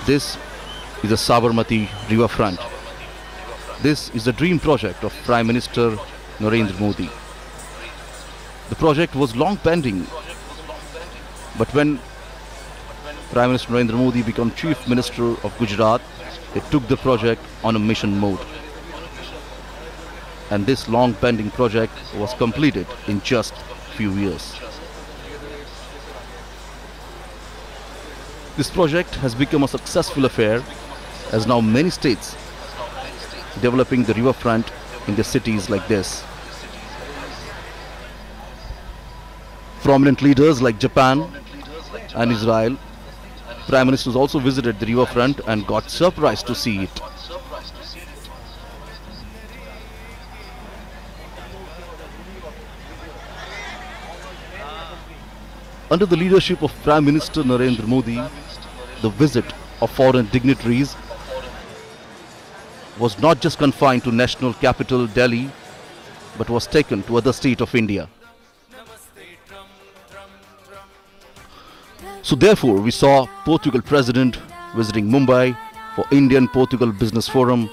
This is the Sabarmati Riverfront. This is the dream project of Prime Minister Narendra Modi. The project was long pending, but when Prime Minister Narendra Modi became Chief Minister of Gujarat, they took the project on a mission mode. And this long pending project was completed in just a few years. This project has become a successful affair, as now many states developing the riverfront in their cities like this. Prominent leaders like Japan and Israel, Prime Ministers also visited the riverfront and got surprised to see it. Under the leadership of Prime Minister Narendra Modi, the visit of foreign dignitaries was not just confined to national capital Delhi, but was taken to other states of India. So therefore, we saw Portugal President visiting Mumbai for Indian-Portugal Business Forum,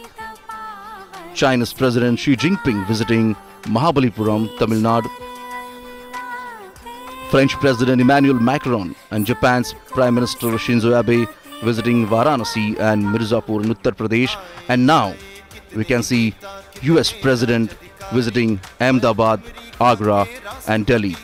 China's President Xi Jinping visiting Mahabalipuram, Tamil Nadu, French President Emmanuel Macron and Japan's Prime Minister Shinzo Abe visiting Varanasi and Mirzapur in Uttar Pradesh, and now we can see US President visiting Ahmedabad, Agra and Delhi.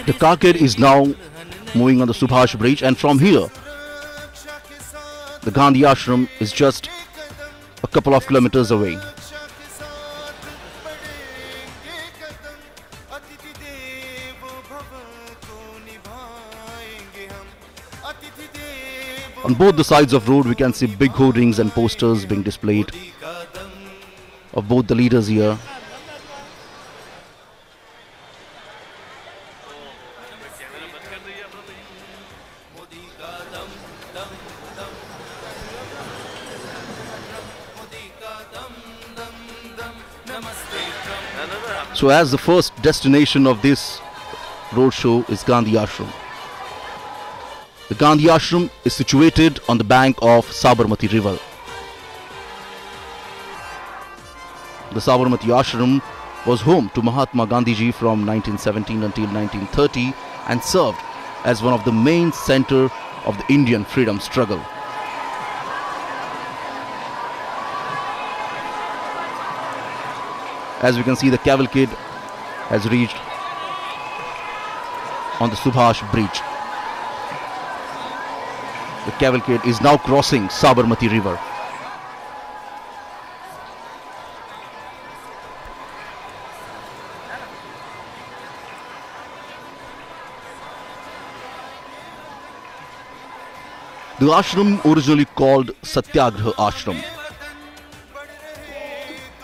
The carcade is now moving on the Subhash Bridge, and from here the Gandhi Ashram is just a couple of kilometers away. On both the sides of the road we can see big hoardings and posters being displayed of both the leaders here. So as the first destination of this roadshow is Gandhi Ashram. The Gandhi Ashram is situated on the bank of Sabarmati River. The Sabarmati Ashram was home to Mahatma Gandhiji from 1917 until 1930 and served as one of the main centers of the Indian freedom struggle. As we can see, the cavalcade has reached on the Subhash Bridge. The cavalcade is now crossing Sabarmati River. The ashram originally called Satyagraha Ashram,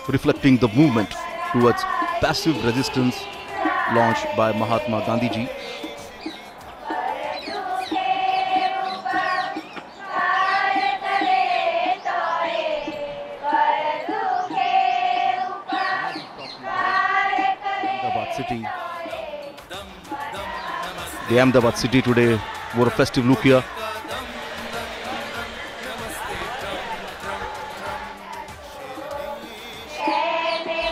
reflecting the movement towards passive resistance launched by Mahatma Gandhiji. The Ahmedabad city today wore a festive look here.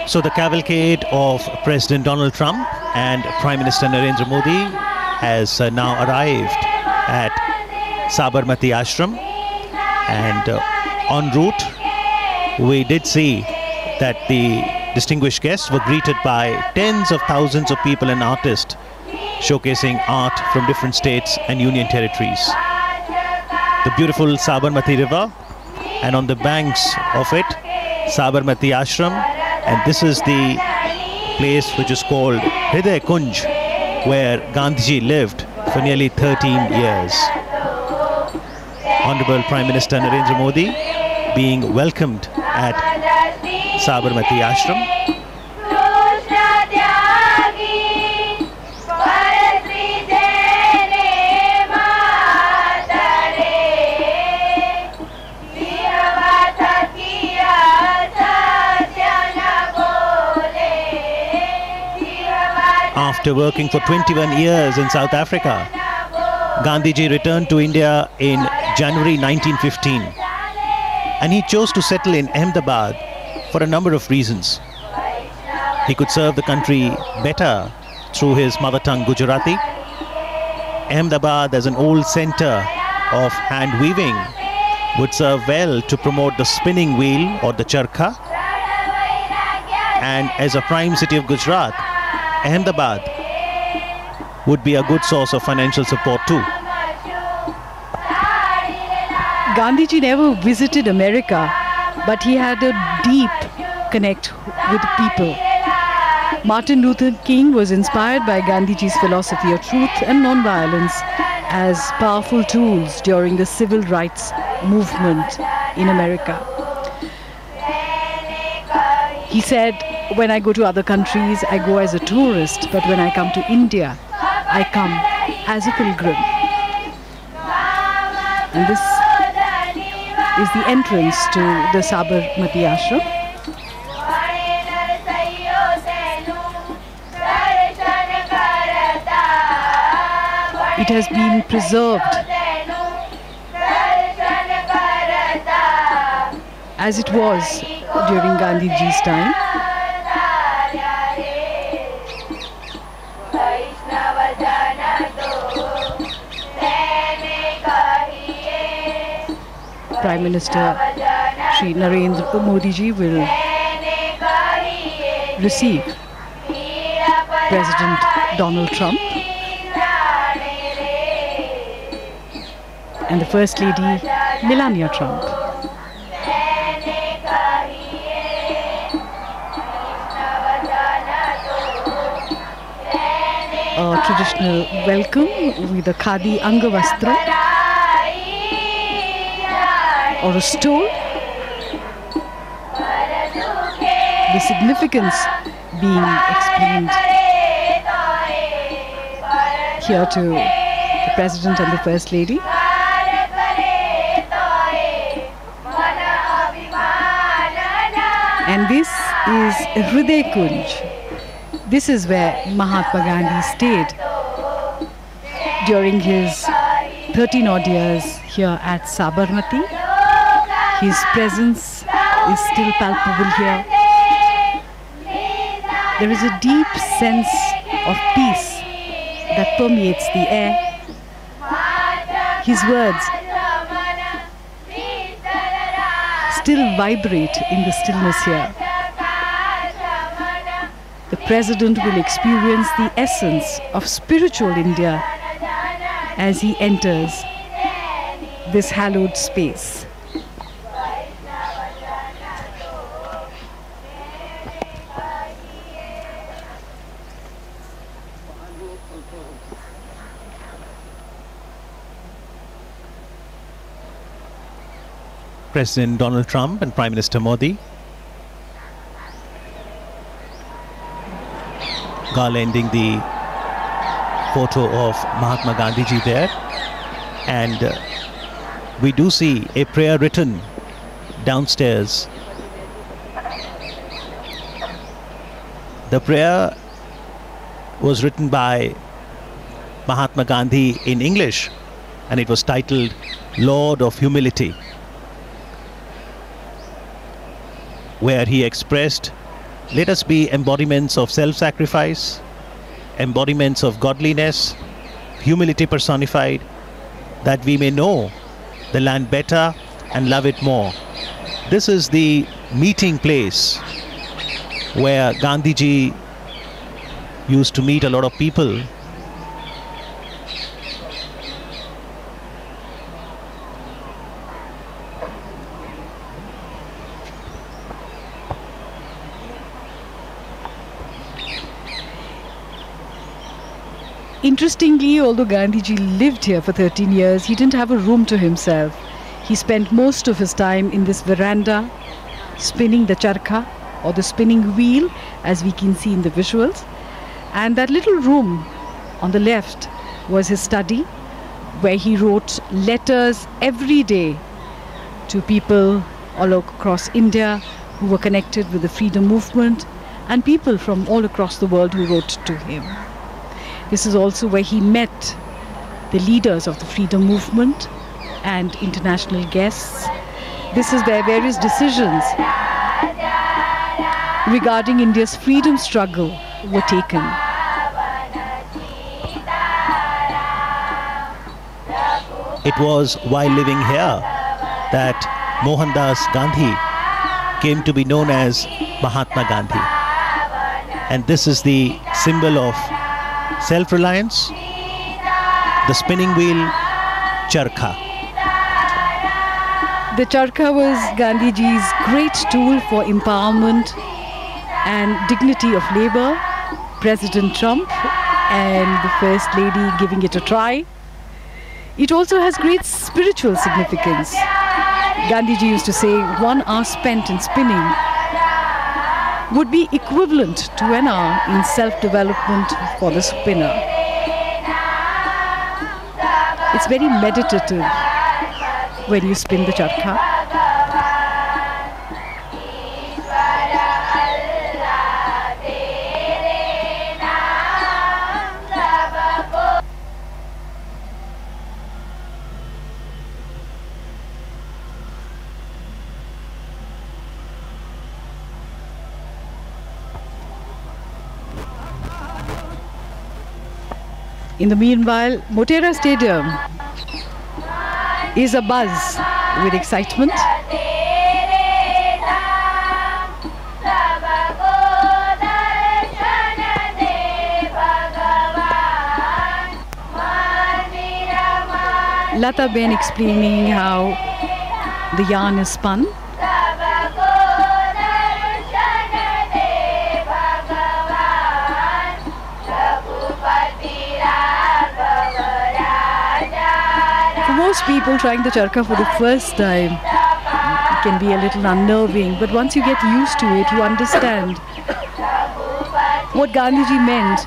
So the cavalcade of President Donald Trump and Prime Minister Narendra Modi has now arrived at Sabarmati Ashram, and en route we did see that the distinguished guests were greeted by tens of thousands of people and artists showcasing art from different states and union territories. The beautiful Sabarmati river, and on the banks of it, Sabarmati Ashram, and this is the place which is called Hriday Kunj, where Gandhiji lived for nearly 13 years. Honorable Prime Minister Narendra Modi being welcomed at Sabarmati Ashram. After working for 21 years in South Africa, Gandhiji returned to India in January 1915, and he chose to settle in Ahmedabad for a number of reasons. He could serve the country better through his mother tongue Gujarati. Ahmedabad, as an old center of hand weaving, would serve well to promote the spinning wheel or the charkha. And as a prime city of Gujarat, Ahmedabad would be a good source of financial support too. Gandhiji never visited America, but he had a deep connect with people. Martin Luther King was inspired by Gandhiji's philosophy of truth and non-violence as powerful tools during the civil rights movement in America. He said, when I go to other countries, I go as a tourist, but when I come to India, I come as a pilgrim. And this is the entrance to the Sabarmati Ashram. It has been preserved as it was during Gandhiji's time. Prime Minister Shri Narendra Modi ji will receive President Donald Trump and the First Lady Melania Trump. A traditional welcome with a khadi angavastra or a stole. The significance being explained here to the President and the First Lady. And this is Hriday Kunj. This is where Mahatma Gandhi stayed during his 13 odd years here at Sabarmati. His presence is still palpable here. There is a deep sense of peace that permeates the air. His words still vibrate in the stillness here. The President will experience the essence of spiritual India as he enters this hallowed space. President Donald Trump and Prime Minister Modi garlanding the photo of Mahatma Gandhi ji there, and we do see a prayer written downstairs. The prayer was written by Mahatma Gandhi in English, and it was titled Lord of Humility, where he expressed let us be embodiments of self-sacrifice, embodiments of godliness, humility personified, that we may know the land better and love it more. This is the meeting place where Gandhiji used to meet a lot of people. Interestingly, although Gandhiji lived here for 13 years, he didn't have a room to himself. He spent most of his time in this veranda, spinning the charkha, or the spinning wheel, as we can see in the visuals. And that little room on the left was his study, where he wrote letters every day to people all across India who were connected with the freedom movement, and people from all across the world who wrote to him. This is also where he met the leaders of the freedom movement and international guests. This is where various decisions regarding India's freedom struggle were taken. It was while living here that Mohandas Gandhi came to be known as Mahatma Gandhi. And this is the symbol of self-reliance, the spinning wheel, charkha. The charkha was Gandhiji's great tool for empowerment and dignity of labor. President Trump and the First Lady giving it a try. It also has great spiritual significance. Gandhiji used to say 1 hour spent in spinning would be equivalent to an hour in self-development for the spinner. It's very meditative when you spin the charkha. In the meanwhile, Motera Stadium is abuzz with excitement. Lata Ben explaining how the yarn is spun. Most people trying the charkha for the first time can be a little unnerving, but once you get used to it, you understand what Gandhiji meant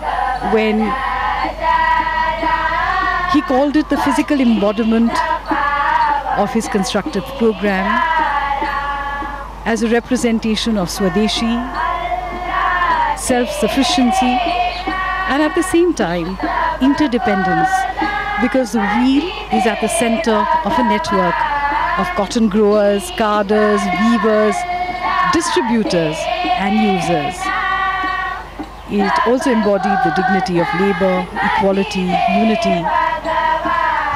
when he called it the physical embodiment of his constructive program as a representation of Swadeshi, self-sufficiency, and at the same time, interdependence. Because the wheel is at the center of a network of cotton growers, carders, weavers, distributors and users. It also embodied the dignity of labor, equality, unity,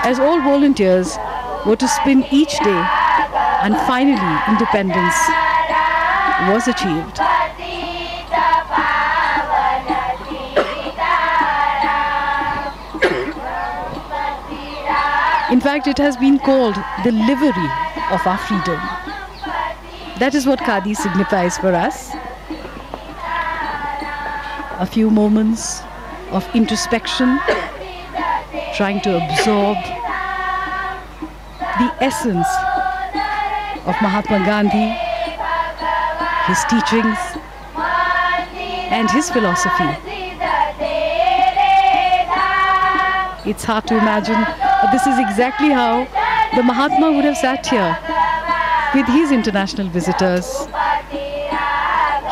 as all volunteers were to spin each day, and finally independence was achieved. In fact, it has been called the livery of our freedom. That is what Khadi signifies for us. A few moments of introspection, trying to absorb the essence of Mahatma Gandhi, his teachings, and his philosophy. It's hard to imagine. This is exactly how the Mahatma would have sat here with his international visitors.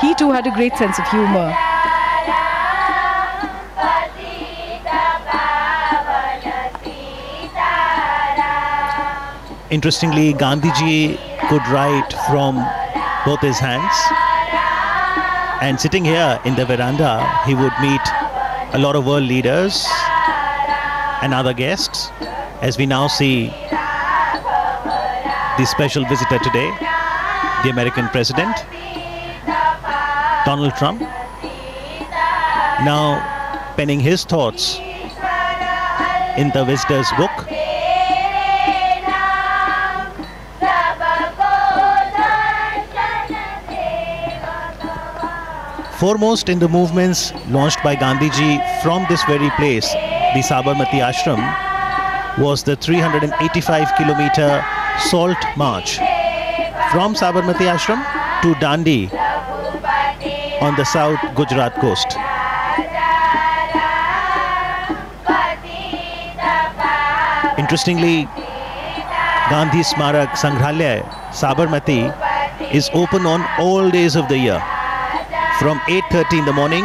He too had a great sense of humor. Interestingly, Gandhiji could write from both his hands, And sitting here in the veranda, he would meet a lot of world leaders and other guests, as we now see the special visitor today, the American President, Donald Trump, now penning his thoughts in the visitor's book. Foremost in the movements launched by Gandhiji from this very place, the Sabarmati Ashram, was the 385-kilometer Salt March from Sabarmati Ashram to Dandi on the South Gujarat coast. Interestingly, Gandhi Smarak Sangrahalaya, Sabarmati, is open on all days of the year, from 8:30 in the morning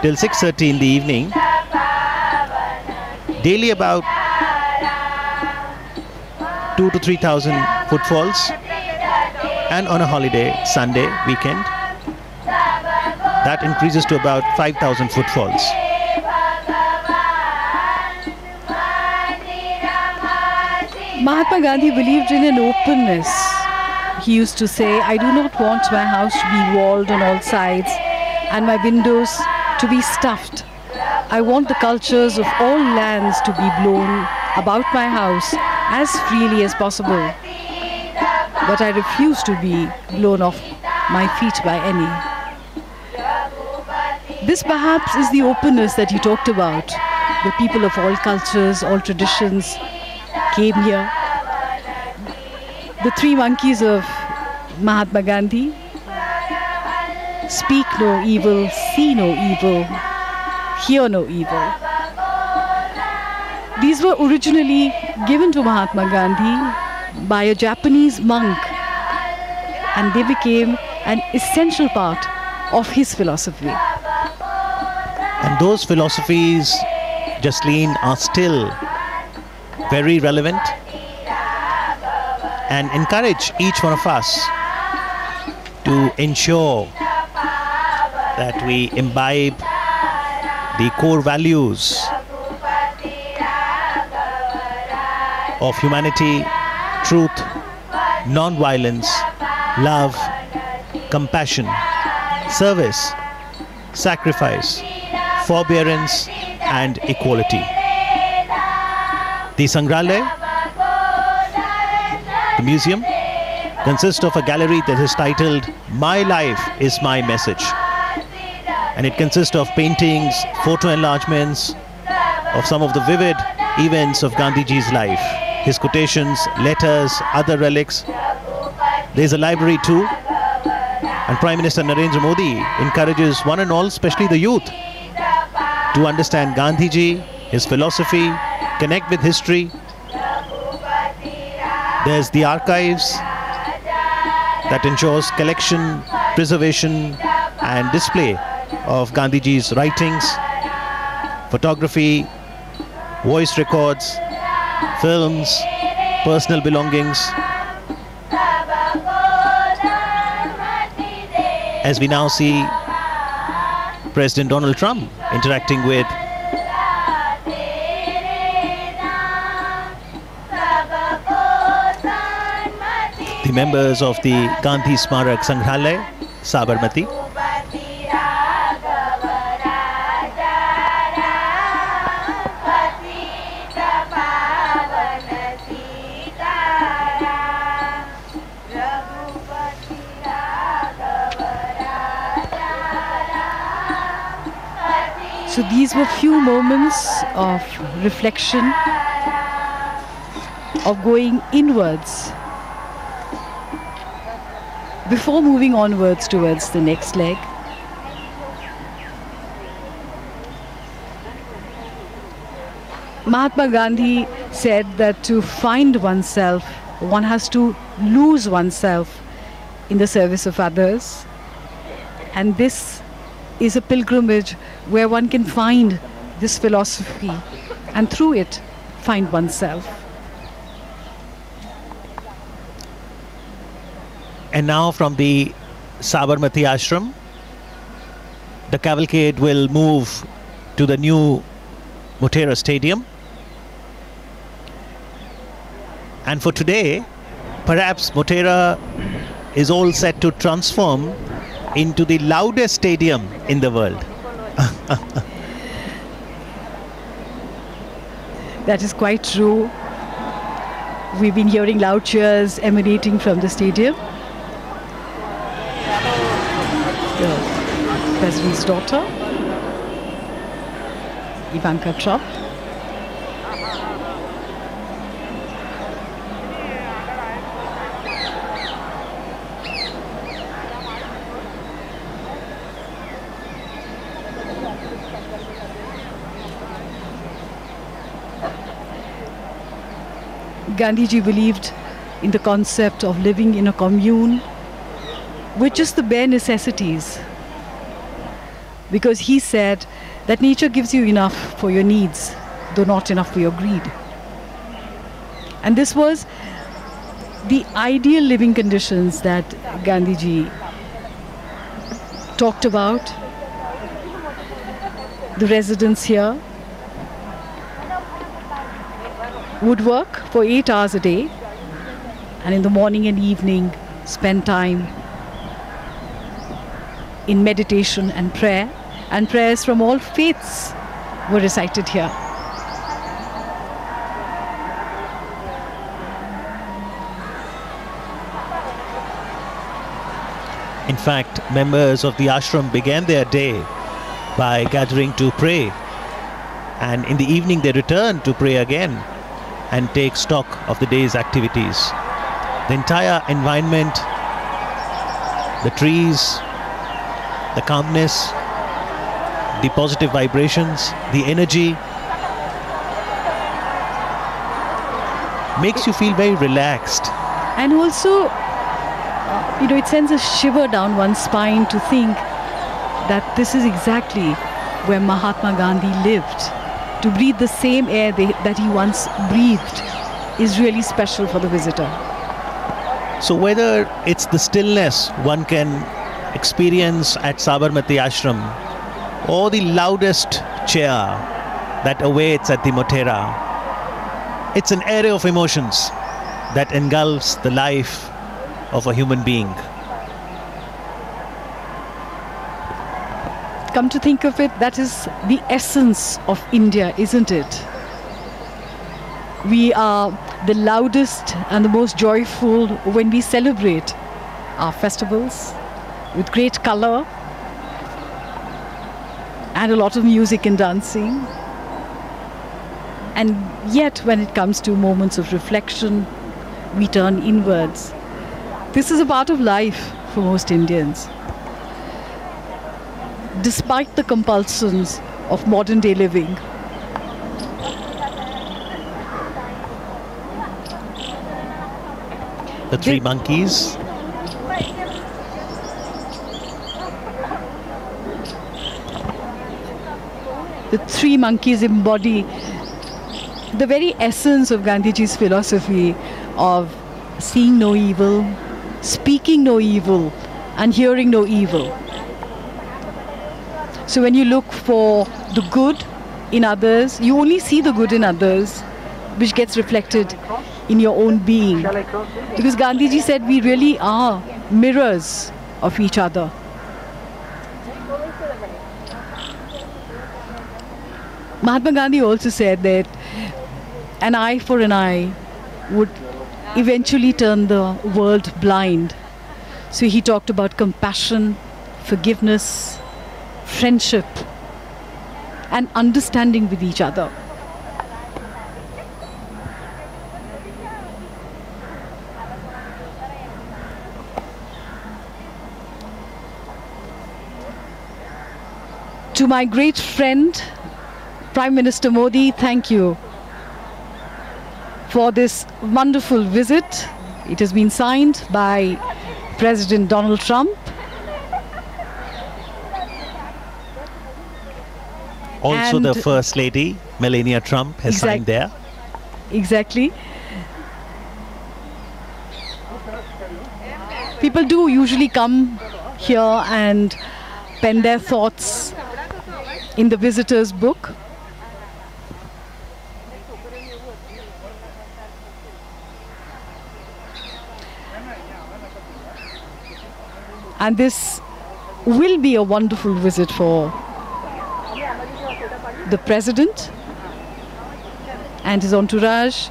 till 6:30 in the evening. Daily about 2,000 to 3,000 footfalls, and on a holiday, Sunday, weekend, that increases to about 5,000 footfalls. Mahatma Gandhi believed in an openness. He used to say, I do not want my house to be walled on all sides and my windows to be stuffed. I want the cultures of all lands to be blown about my house as freely as possible. But I refuse to be blown off my feet by any. This perhaps is the openness that he talked about. The people of all cultures, all traditions came here. The three monkeys of Mahatma Gandhi: speak no evil, see no evil, hear no evil. These were originally given to Mahatma Gandhi by a Japanese monk, and they became an essential part of his philosophy. And those philosophies, Jasleen, are still very relevant and encourage each one of us to ensure that we imbibe the core values of humanity, truth, non-violence, love, compassion, service, sacrifice, forbearance, and equality. The Sangrahalaya, the museum, consists of a gallery that is titled My Life is My Message. And it consists of paintings, photo enlargements of some of the vivid events of Gandhiji's life, his quotations, letters, other relics. There is a library too. And Prime Minister Narendra Modi encourages one and all, especially the youth, to understand Gandhiji, his philosophy, connect with history. There's the archives that ensures collection, preservation, and display of Gandhiji's writings, photography, voice records, films, personal belongings. As we now see President Donald Trump interacting with the members of the Gandhi Smarak Sangrahalaya, Sabarmati. So these were few moments of reflection, of going inwards before moving onwards towards the next leg. Mahatma Gandhi said that to find oneself, one has to lose oneself in the service of others. And this is a pilgrimage where one can find this philosophy and through it find oneself. And now from the Sabarmati Ashram, the cavalcade will move to the new Motera Stadium. And for today, perhaps Motera is all set to transform into the loudest stadium in the world. That is quite true. We've been hearing loud cheers emanating from the stadium. The President's daughter, Ivanka Trump. Gandhiji believed in the concept of living in a commune with just the bare necessities, because he said that nature gives you enough for your needs, though not enough for your greed. And this was the ideal living conditions that Gandhiji talked about. The residents here would work for 8 hours a day, and in the morning and evening spend time in meditation and prayer, and prayers from all faiths were recited here. In fact, members of the ashram began their day by gathering to pray, and in the evening they returned to pray again and take stock of the day's activities. The entire environment, the trees, the calmness, the positive vibrations, the energy makes you feel very relaxed. And also, it sends a shiver down one's spine to think that this is exactly where Mahatma Gandhi lived. To breathe the same air that he once breathed is really special for the visitor. So whether it's the stillness one can experience at Sabarmati Ashram, or the loudest cheer that awaits at the Motera, it's an array of emotions that engulfs the life of a human being. Come to think of it, that is the essence of India, isn't it? We are the loudest and the most joyful when we celebrate our festivals with great color and a lot of music and dancing. And yet, when it comes to moments of reflection, we turn inwards. This is a part of life for most Indians. Despite the compulsions of modern day living, the three monkeys. The three monkeys embody the very essence of Gandhiji's philosophy of seeing no evil, speaking no evil, and hearing no evil. So when you look for the good in others, you only see the good in others, which gets reflected in your own being. Because Gandhiji said we really are mirrors of each other. Mahatma Gandhi also said that an eye for an eye would eventually turn the world blind. So he talked about compassion, forgiveness, friendship, and understanding with each other. To my great friend, Prime Minister Modi, thank you for this wonderful visit. It has been signed by President Donald Trump. Also And the First Lady, Melania Trump, has signed there. Exactly. People do usually come here and pen their thoughts in the visitors' book. And this will be a wonderful visit for the President and his entourage.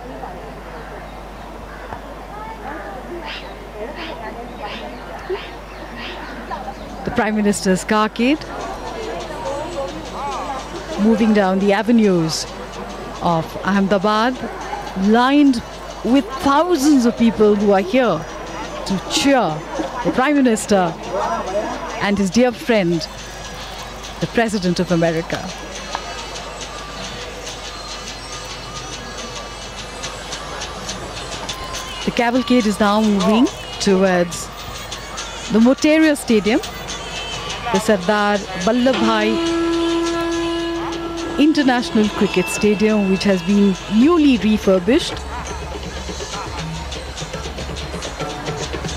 The Prime Minister's carcade moving down the avenues of Ahmedabad, lined with thousands of people who are here to cheer the Prime Minister and his dear friend, the President of America. The cavalcade is now moving towards the Motera Stadium, the Sardar Vallabhbhai International Cricket Stadium, which has been newly refurbished.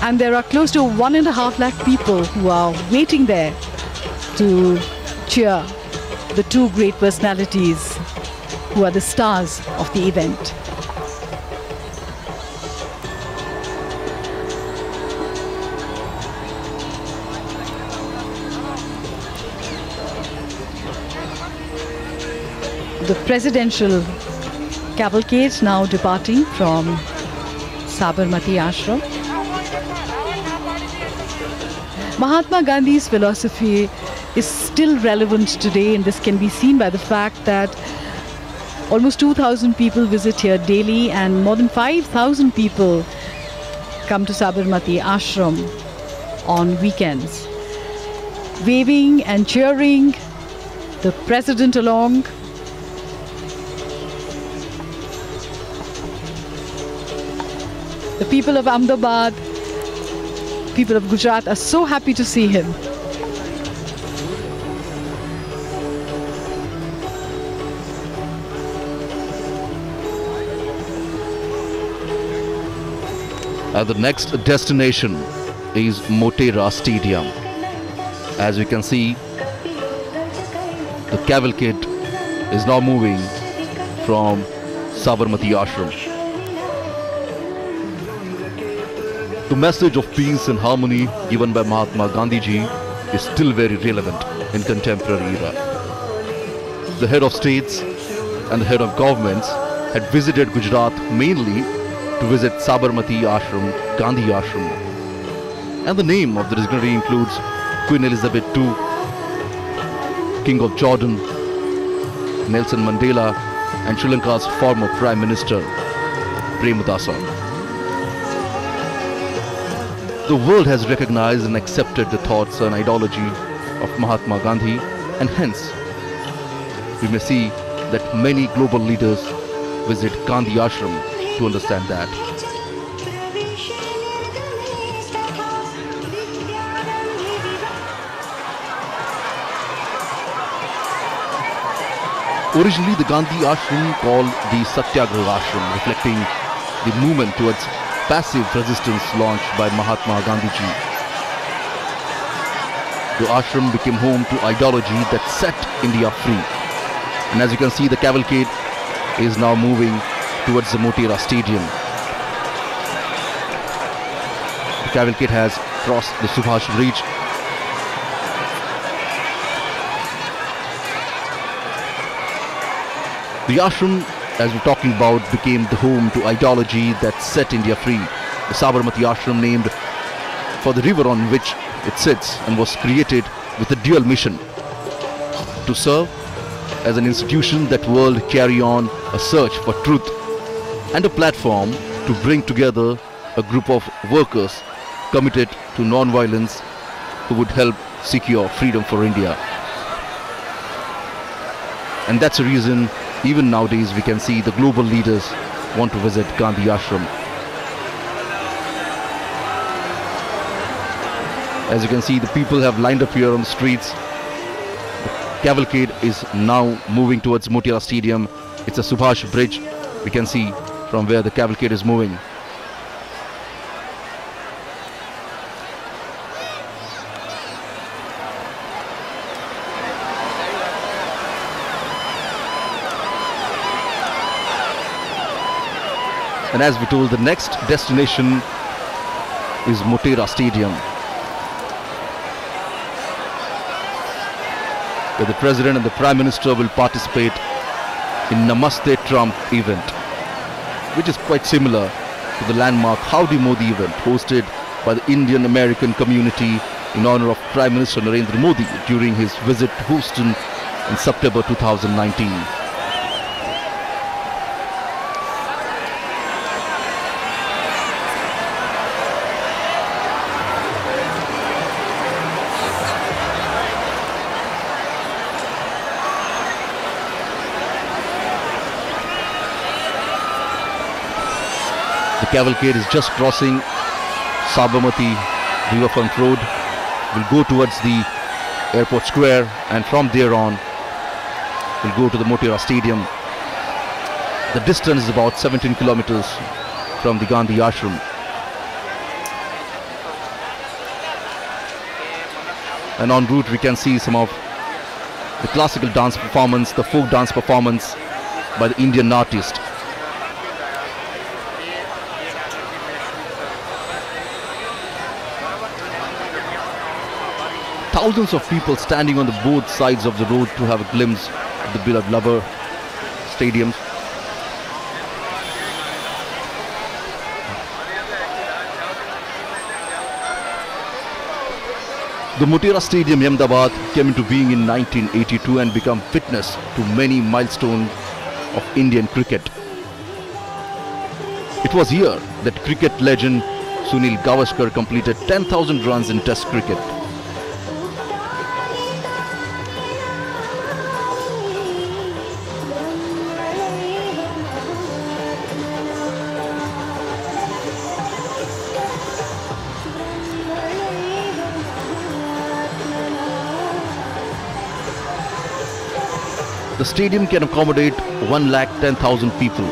And there are close to 1.5 lakh people who are waiting there to cheer the two great personalities who are the stars of the event. The presidential cavalcade now departing from Sabarmati Ashram. Mahatma Gandhi's philosophy is still relevant today, and this can be seen by the fact that almost 2,000 people visit here daily and more than 5,000 people come to Sabarmati Ashram on weekends, waving and cheering the President along. The people of Ahmedabad, people of Gujarat are so happy to see him. The next destination is Motera Stadium. As we can see, the cavalcade is now moving from Sabarmati Ashram. The message of peace and harmony given by Mahatma Gandhi ji is still very relevant in contemporary era. The head of states and the head of governments had visited Gujarat mainly to visit Sabarmati Ashram, Gandhi Ashram. And the name of the dignitary includes Queen Elizabeth II, King of Jordan, Nelson Mandela, and Sri Lanka's former Prime Minister, Premadasa. The world has recognized and accepted the thoughts and ideology of Mahatma Gandhi, and hence we may see that many global leaders visit Gandhi Ashram to understand that. Originally, the Gandhi Ashram called the Satyagraha Ashram, reflecting the movement towards passive resistance launched by Mahatma Gandhi ji. The ashram became home to ideology that set India free. And as you can see, the cavalcade is now moving towards the Motera Stadium. The cavalcade has crossed the Subhash Bridge. The ashram, as we're talking about, became the home to ideology that set India free. The Sabarmati Ashram, named for the river on which it sits, and was created with a dual mission: to serve as an institution that will carry on a search for truth, and a platform to bring together a group of workers committed to non-violence who would help secure freedom for India. And that's the reason even nowadays we can see the global leaders want to visit Gandhi Ashram. As you can see, the people have lined up here on the streets. The cavalcade is now moving towards Motera Stadium. It's a Subhash Bridge. We can see from where the cavalcade is moving. And as we told, the next destination is Motera Stadium, where the President and the Prime Minister will participate in Namaste Trump event, which is quite similar to the landmark Howdy Modi event hosted by the Indian American community in honor of Prime Minister Narendra Modi during his visit to Houston in September 2019. The cavalcade is just crossing Sabarmati Riverfront Road, will go towards the airport square, and from there on will go to the Motera Stadium. The distance is about 17 kilometers from the Gandhi Ashram. And en route we can see some of the classical dance performance, the folk dance performance by the Indian artist. Thousands of people standing on the both sides of the road to have a glimpse of the beloved lover stadium. The Motera Stadium in Ahmedabad came into being in 1982 and became witness to many milestones of Indian cricket. It was here that cricket legend Sunil Gavaskar completed 10,000 runs in Test cricket. The stadium can accommodate 110,000 people.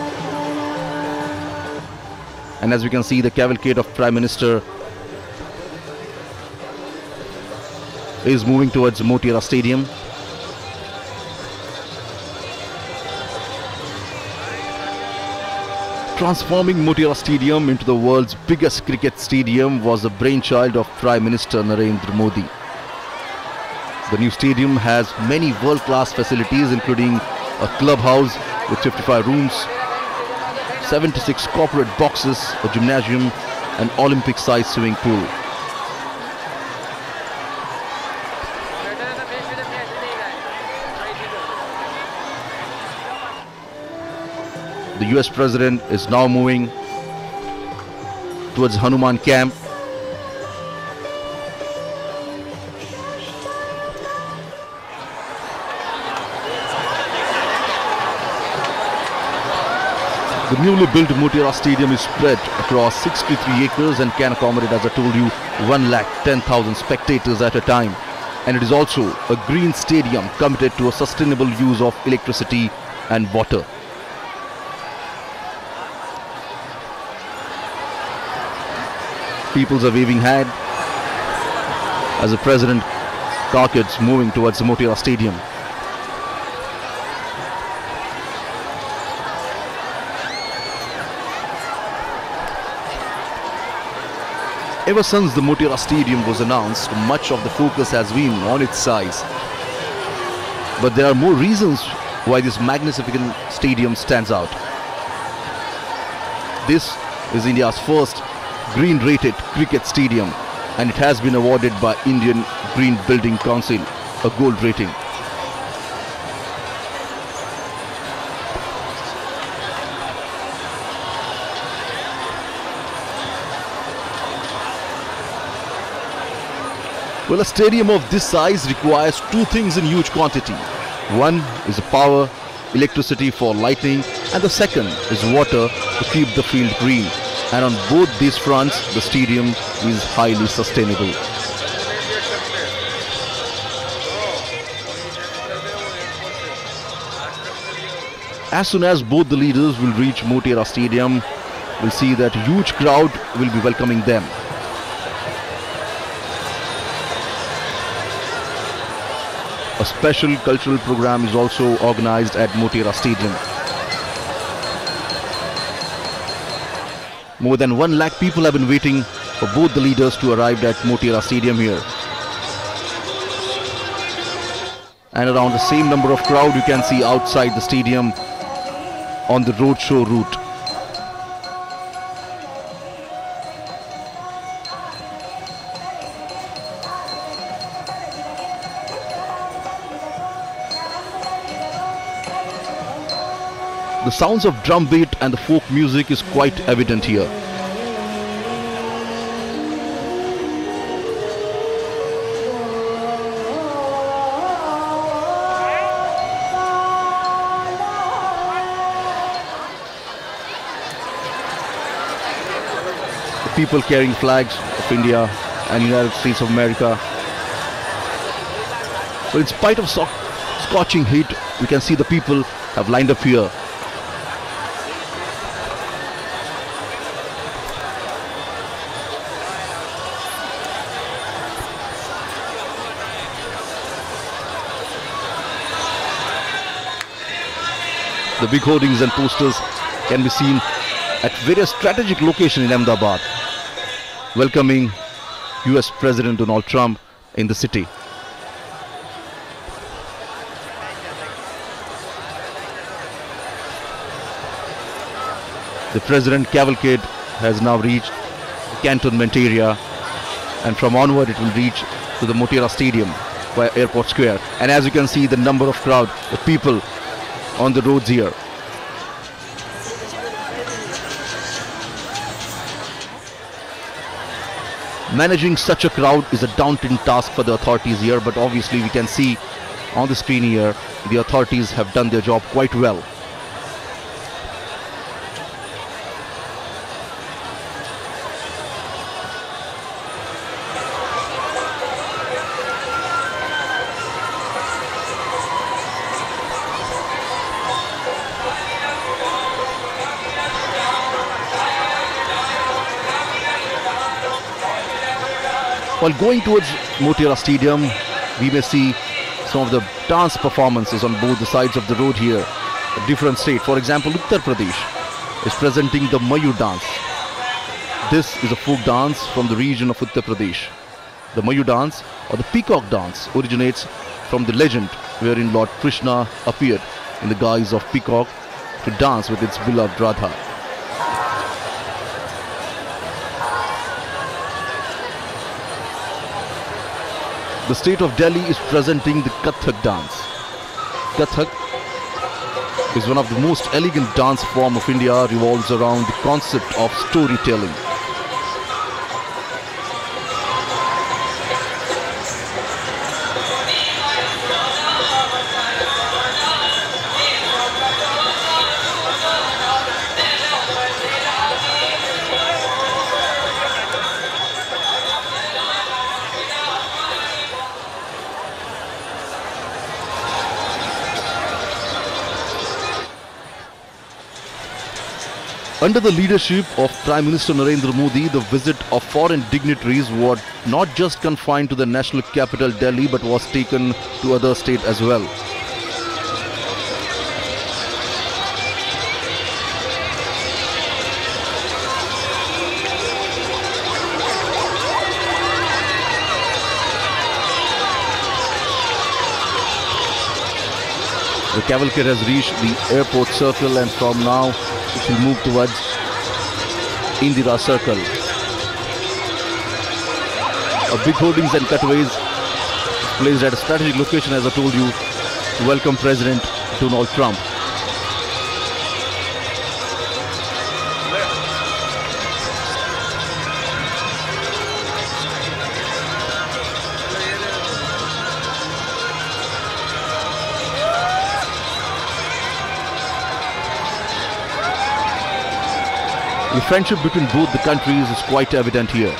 And as we can see, the cavalcade of Prime Minister is moving towards Motera Stadium. Transforming Motera Stadium into the world's biggest cricket stadium was the brainchild of Prime Minister Narendra Modi. The new stadium has many world-class facilities, including a clubhouse with 55 rooms, 76 corporate boxes, a gymnasium, and Olympic-sized swimming pool. The US President is now moving towards Hanuman Camp. The newly built Motera Stadium is spread across 63 acres and can accommodate, as I told you, 110,000 spectators at a time. And it is also a green stadium committed to a sustainable use of electricity and water. Peoples are waving hand as the President carcass moving towards the Motera Stadium. Ever since the Motera Stadium was announced, much of the focus has been on its size. But there are more reasons why this magnificent stadium stands out. This is India's first green-rated cricket stadium, and it has been awarded by Indian Green Building Council a gold rating. Well, a stadium of this size requires two things in huge quantity. One is the power, electricity for lighting, and the second is water to keep the field green. And on both these fronts, the stadium is highly sustainable. As soon as both the leaders will reach Motera Stadium, we'll see that a huge crowd will be welcoming them. A special cultural program is also organized at Motera Stadium. More than 1 lakh people have been waiting for both the leaders to arrive at Motera Stadium here. And around the same number of crowd you can see outside the stadium on the roadshow route. The sounds of drum beat and the folk music is quite evident here. The people carrying flags of India and United States of America. But in spite of scorching heat, we can see the people have lined up here. The big hoardings and posters can be seen at various strategic locations in Ahmedabad, welcoming US President Donald Trump in the city. The President cavalcade has now reached the cantonment area, and from onward it will reach to the Motera Stadium via Airport Square. And as you can see, the number of crowd, the people on the roads here. Managing such a crowd is a daunting task for the authorities here, but obviously we can see on the screen here the authorities have done their job quite well. While going towards Motera Stadium, we may see some of the dance performances on both the sides of the road here. A different state, for example, Uttar Pradesh is presenting the Mayu dance. This is a folk dance from the region of Uttar Pradesh. The Mayu dance, or the peacock dance, originates from the legend wherein Lord Krishna appeared in the guise of peacock to dance with its beloved Radha. The state of Delhi is presenting the Kathak dance. Kathak is one of the most elegant dance form of India, revolves around the concept of storytelling. Under the leadership of Prime Minister Narendra Modi, the visit of foreign dignitaries was not just confined to the national capital Delhi but was taken to other states as well. The cavalcade has reached the airport circle, and from now it will move towards Indira Circle. Big hoardings and cutaways placed at a strategic location, as I told you, to welcome President Donald Trump. The friendship between both the countries is quite evident here.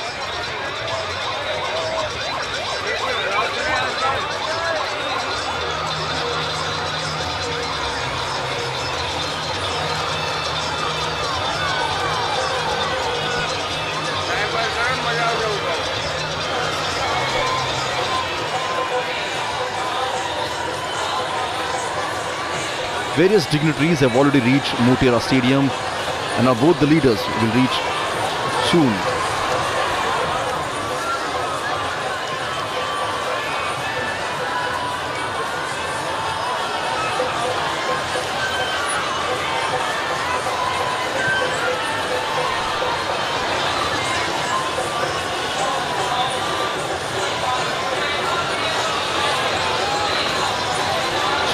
Various dignitaries have already reached Motera Stadium, and now both the leaders will reach soon.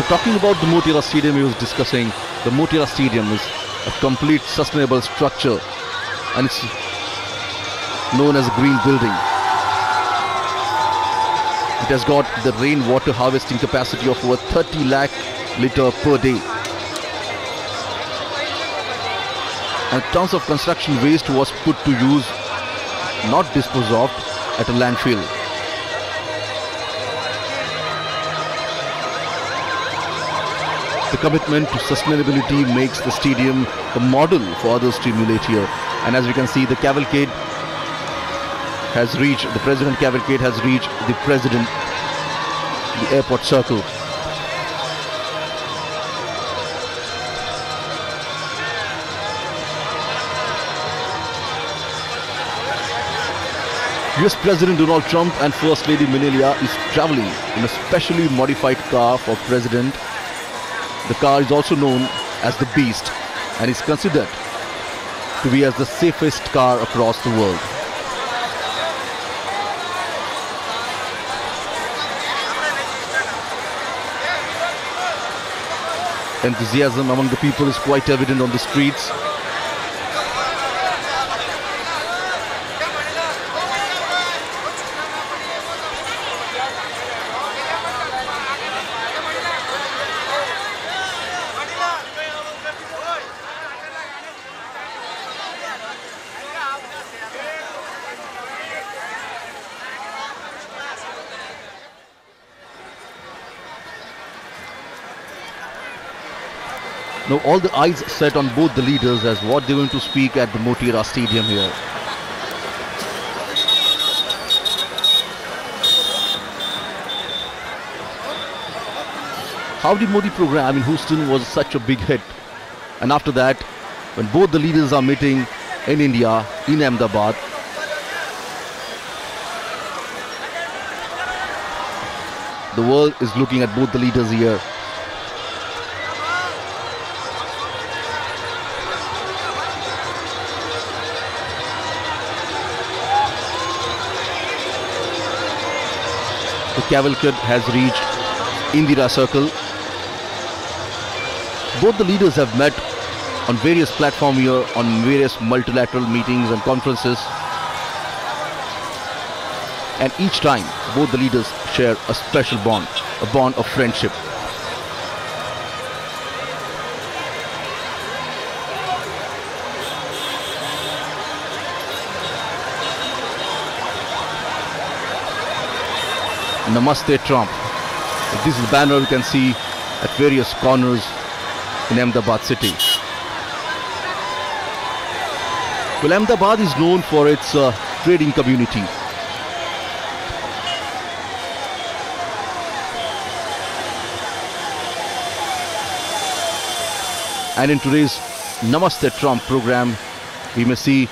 Talking about the Motira Stadium, he was discussing the Motira Stadium is a complete sustainable structure and it's known as a green building. It has got the rainwater harvesting capacity of over 30 lakh litre per day. And tons of construction waste was put to use, not disposed of, at a landfill. The commitment to sustainability makes the stadium the model for others to emulate here. And as we can see, the cavalcade has reached, the President cavalcade has reached the President, the airport circle. US President Donald Trump and First Lady Melania is traveling in a specially modified car for President. The car is also known as the Beast and is considered to be as the safest car across the world. Enthusiasm among the people is quite evident on the streets. Now all the eyes set on both the leaders as what they're going to speak at the Motira Stadium here. Howdy Modi program in Houston was such a big hit. And after that, when both the leaders are meeting in India, in Ahmedabad, the world is looking at both the leaders here. The cavalcade has reached Indira Circle. Both the leaders have met on various platforms here, on various multilateral meetings and conferences. And each time, both the leaders share a special bond, a bond of friendship. Namaste Trump. This is the banner we can see at various corners in Ahmedabad city. Well, Ahmedabad is known for its trading community. And in today's Namaste Trump program, we may see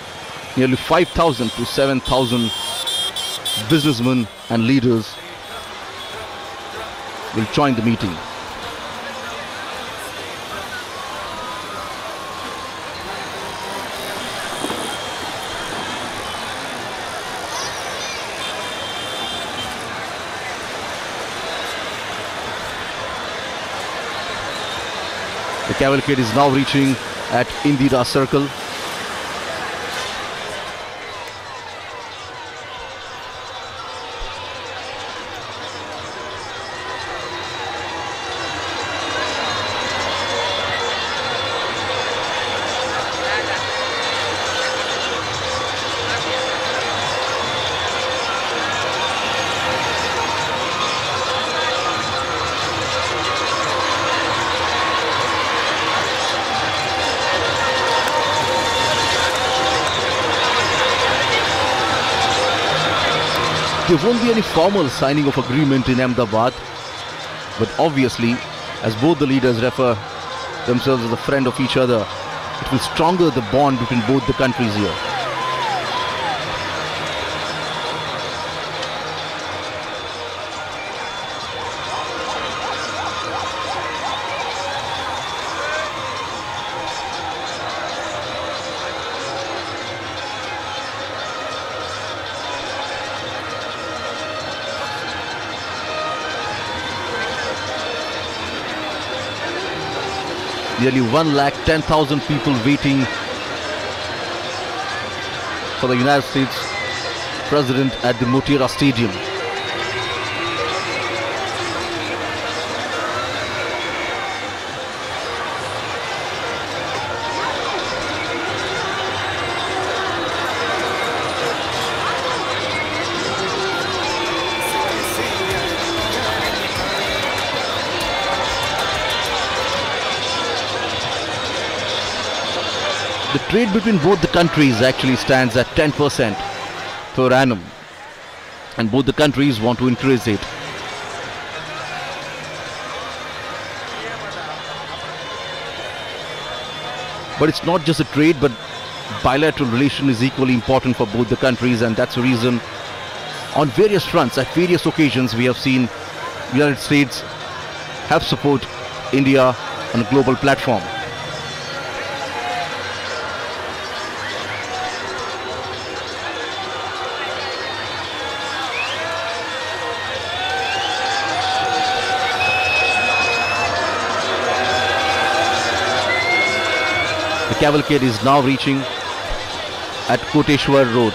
nearly 5,000 to 7,000 businessmen and leaders will join the meeting. The cavalcade is now reaching at Indira Circle. There won't be any formal signing of agreement in Ahmedabad, but obviously, as both the leaders refer themselves as a friend of each other, it will stronger the bond between both the countries here. Nearly 110,000 people waiting for the United States President at the Motera Stadium. The trade between both the countries actually stands at 10% per annum, and both the countries want to increase it. But it's not just a trade, but bilateral relation is equally important for both the countries, and that's the reason on various fronts, at various occasions, we have seen the United States help support India on a global platform. The cavalcade is now reaching at Koteshwar Road.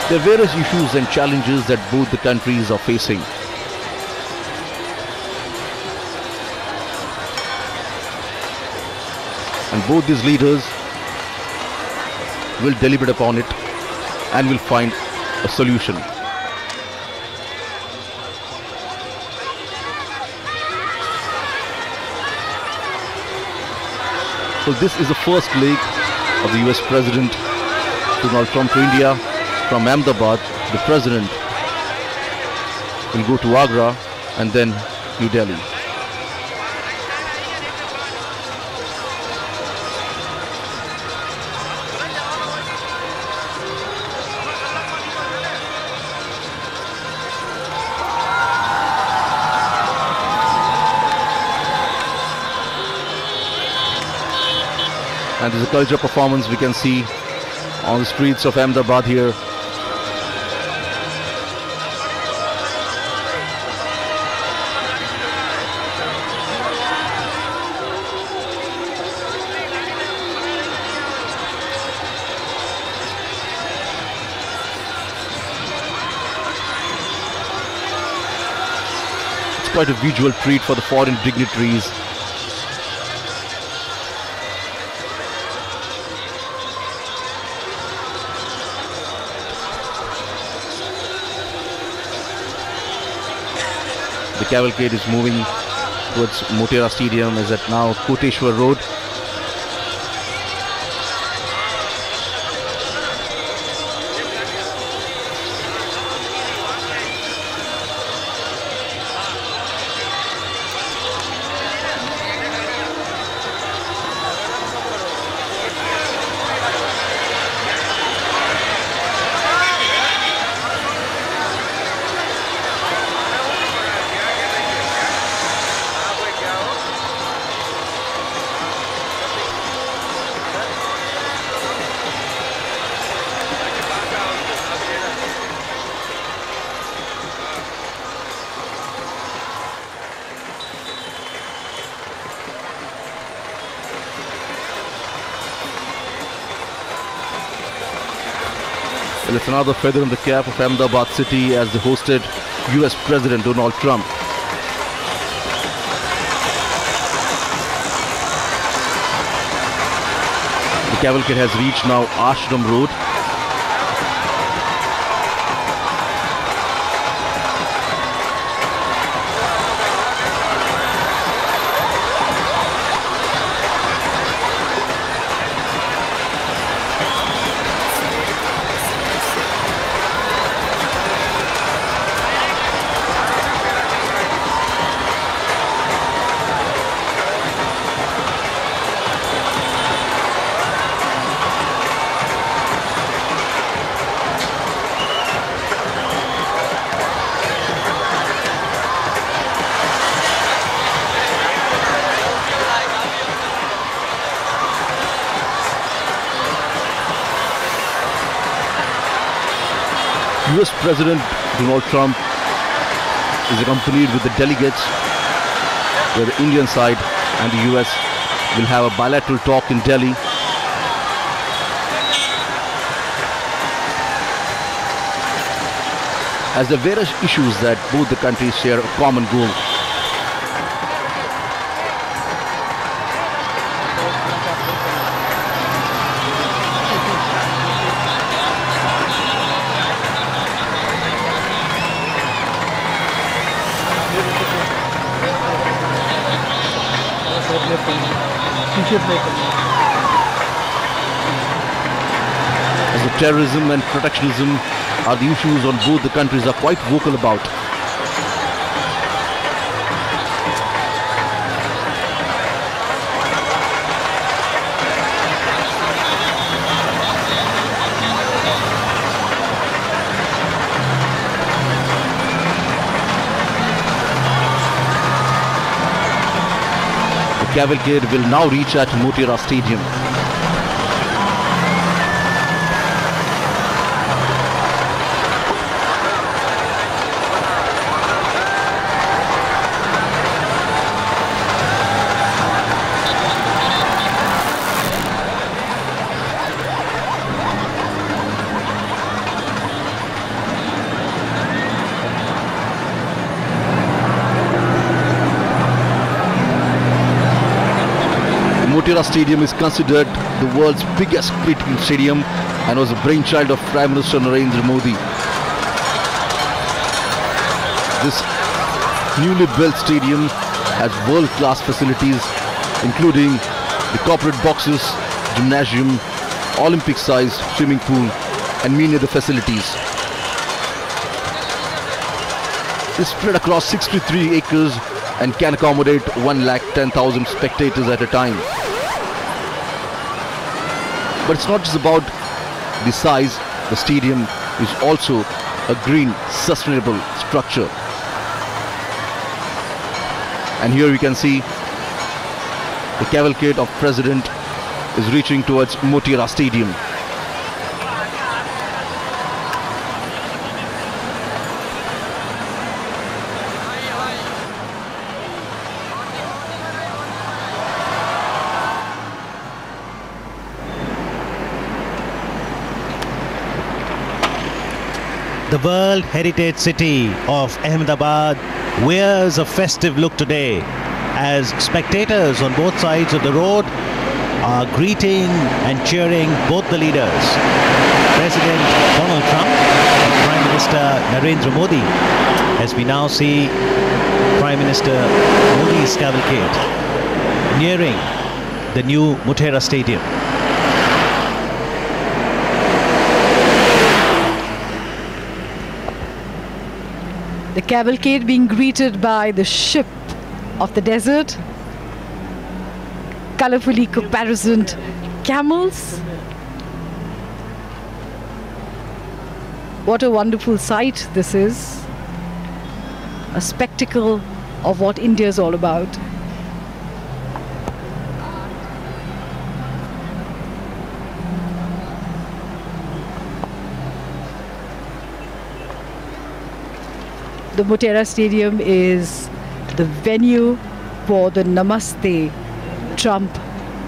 There are various issues and challenges that both the countries are facing. And both these leaders will deliberate upon it and will find a solution. So this is the first leg of the US President Donald Trump to India. From Ahmedabad, the President will go to Agra and then New Delhi. And there's a culture performance we can see on the streets of Ahmedabad here. Quite a visual treat for the foreign dignitaries. The cavalcade is moving towards Motera Stadium, is at now Koteshwar Road. Well, it's another feather in the cap of Ahmedabad city as they hosted US President Donald Trump. The cavalcade has reached now Ashram Road. US President Donald Trump is accompanied with the delegates, where the Indian side and the US will have a bilateral talk in Delhi. As there are various issues that both the countries share a common goal. As the terrorism and protectionism are the issues on both the countries are quite vocal about. The cavalcade will now reach at Motera Stadium. Motera Stadium is considered the world's biggest cricketing stadium and was a brainchild of Prime Minister Narendra Modi. This newly built stadium has world-class facilities including the corporate boxes, gymnasium, Olympic-sized swimming pool and many other facilities. It's spread across 63 acres and can accommodate 110,000 spectators at a time. But it's not just about the size, the stadium is also a green, sustainable structure. And here you can see the cavalcade of President is reaching towards Motera Stadium. The World Heritage City of Ahmedabad wears a festive look today as spectators on both sides of the road are greeting and cheering both the leaders. President Donald Trump and Prime Minister Narendra Modi, as we now see Prime Minister Modi's cavalcade nearing the new Motera Stadium. The cavalcade being greeted by the ship of the desert, colorfully caparisoned camels. What a wonderful sight this is. A spectacle of what India is all about. The Motera Stadium is the venue for the Namaste Trump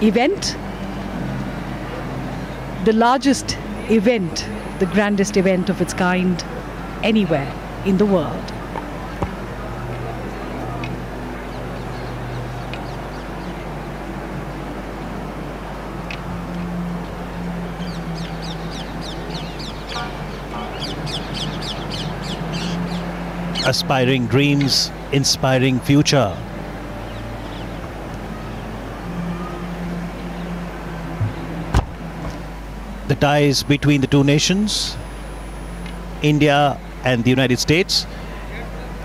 event. The largest event, the grandest event of its kind anywhere in the world. Aspiring dreams, inspiring future. The ties between the two nations, India and the United States,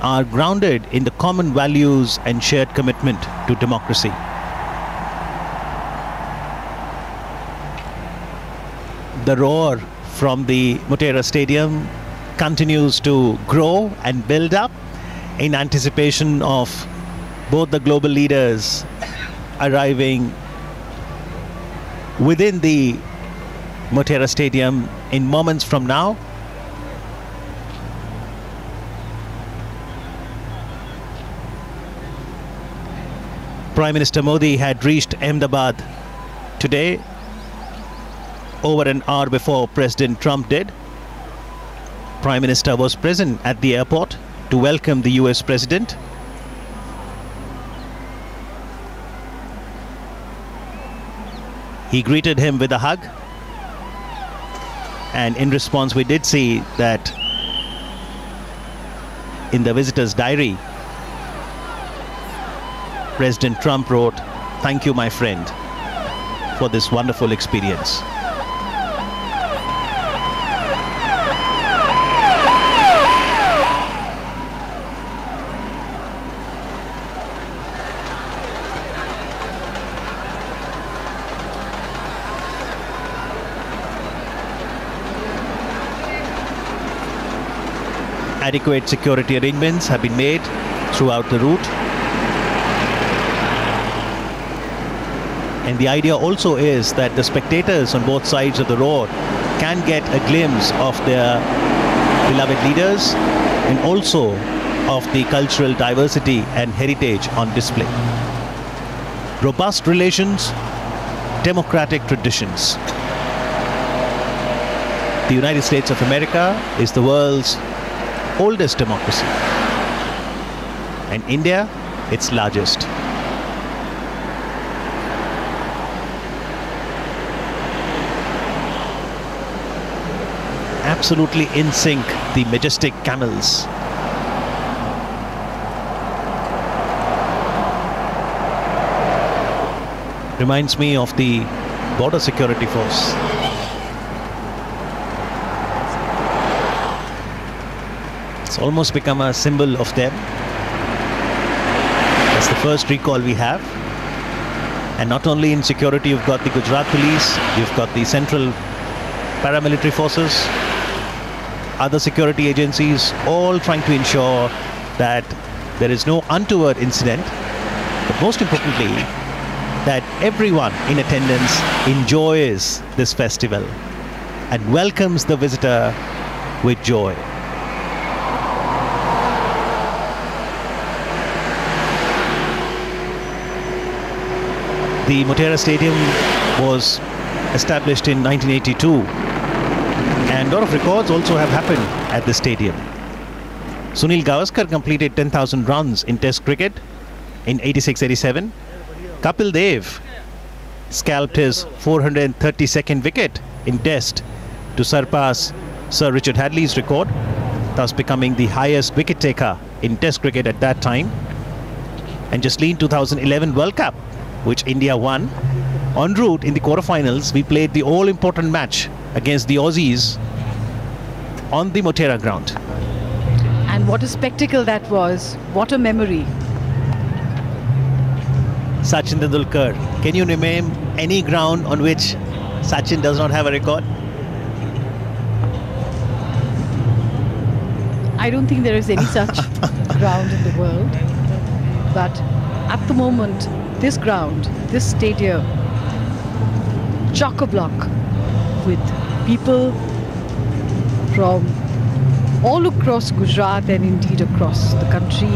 are grounded in the common values and shared commitment to democracy. The roar from the Motera Stadium continues to grow and build up in anticipation of both the global leaders arriving within the Motera Stadium in moments from now. Prime Minister Modi had reached Ahmedabad today, over an hour before President Trump did. Prime Minister was present at the airport to welcome the US President. He greeted him with a hug, and in response we did see that in the visitor's diary, President Trump wrote, "Thank you, my friend, for this wonderful experience." Adequate security arrangements have been made throughout the route. And the idea also is that the spectators on both sides of the road can get a glimpse of their beloved leaders and also of the cultural diversity and heritage on display. Robust relations, democratic traditions. The United States of America is the world's oldest democracy, and India its largest. Absolutely in sync, the majestic camels. Reminds me of the border security force. It's almost become a symbol of them. That's the first recall we have. And not only in security, you've got the Gujarat police, you've got the central paramilitary forces, other security agencies, all trying to ensure that there is no untoward incident, but most importantly, that everyone in attendance enjoys this festival and welcomes the visitor with joy. The Motera Stadium was established in 1982, and a lot of records also have happened at the stadium. Sunil Gavaskar completed 10,000 runs in Test cricket in 86-87. Kapil Dev scalped his 432nd wicket in Test to surpass Sir Richard Hadley's record, thus becoming the highest wicket taker in Test cricket at that time. And Jasleen 2011 World Cup, which India won. En route in the quarterfinals, we played the all-important match against the Aussies on the Motera ground. And what a spectacle that was. What a memory. Sachin Tendulkar. Can you name any ground on which Sachin does not have a record? I don't think there is any such ground in the world. But at the moment, this ground, this stadium, chock-a-block with people from all across Gujarat and indeed across the country.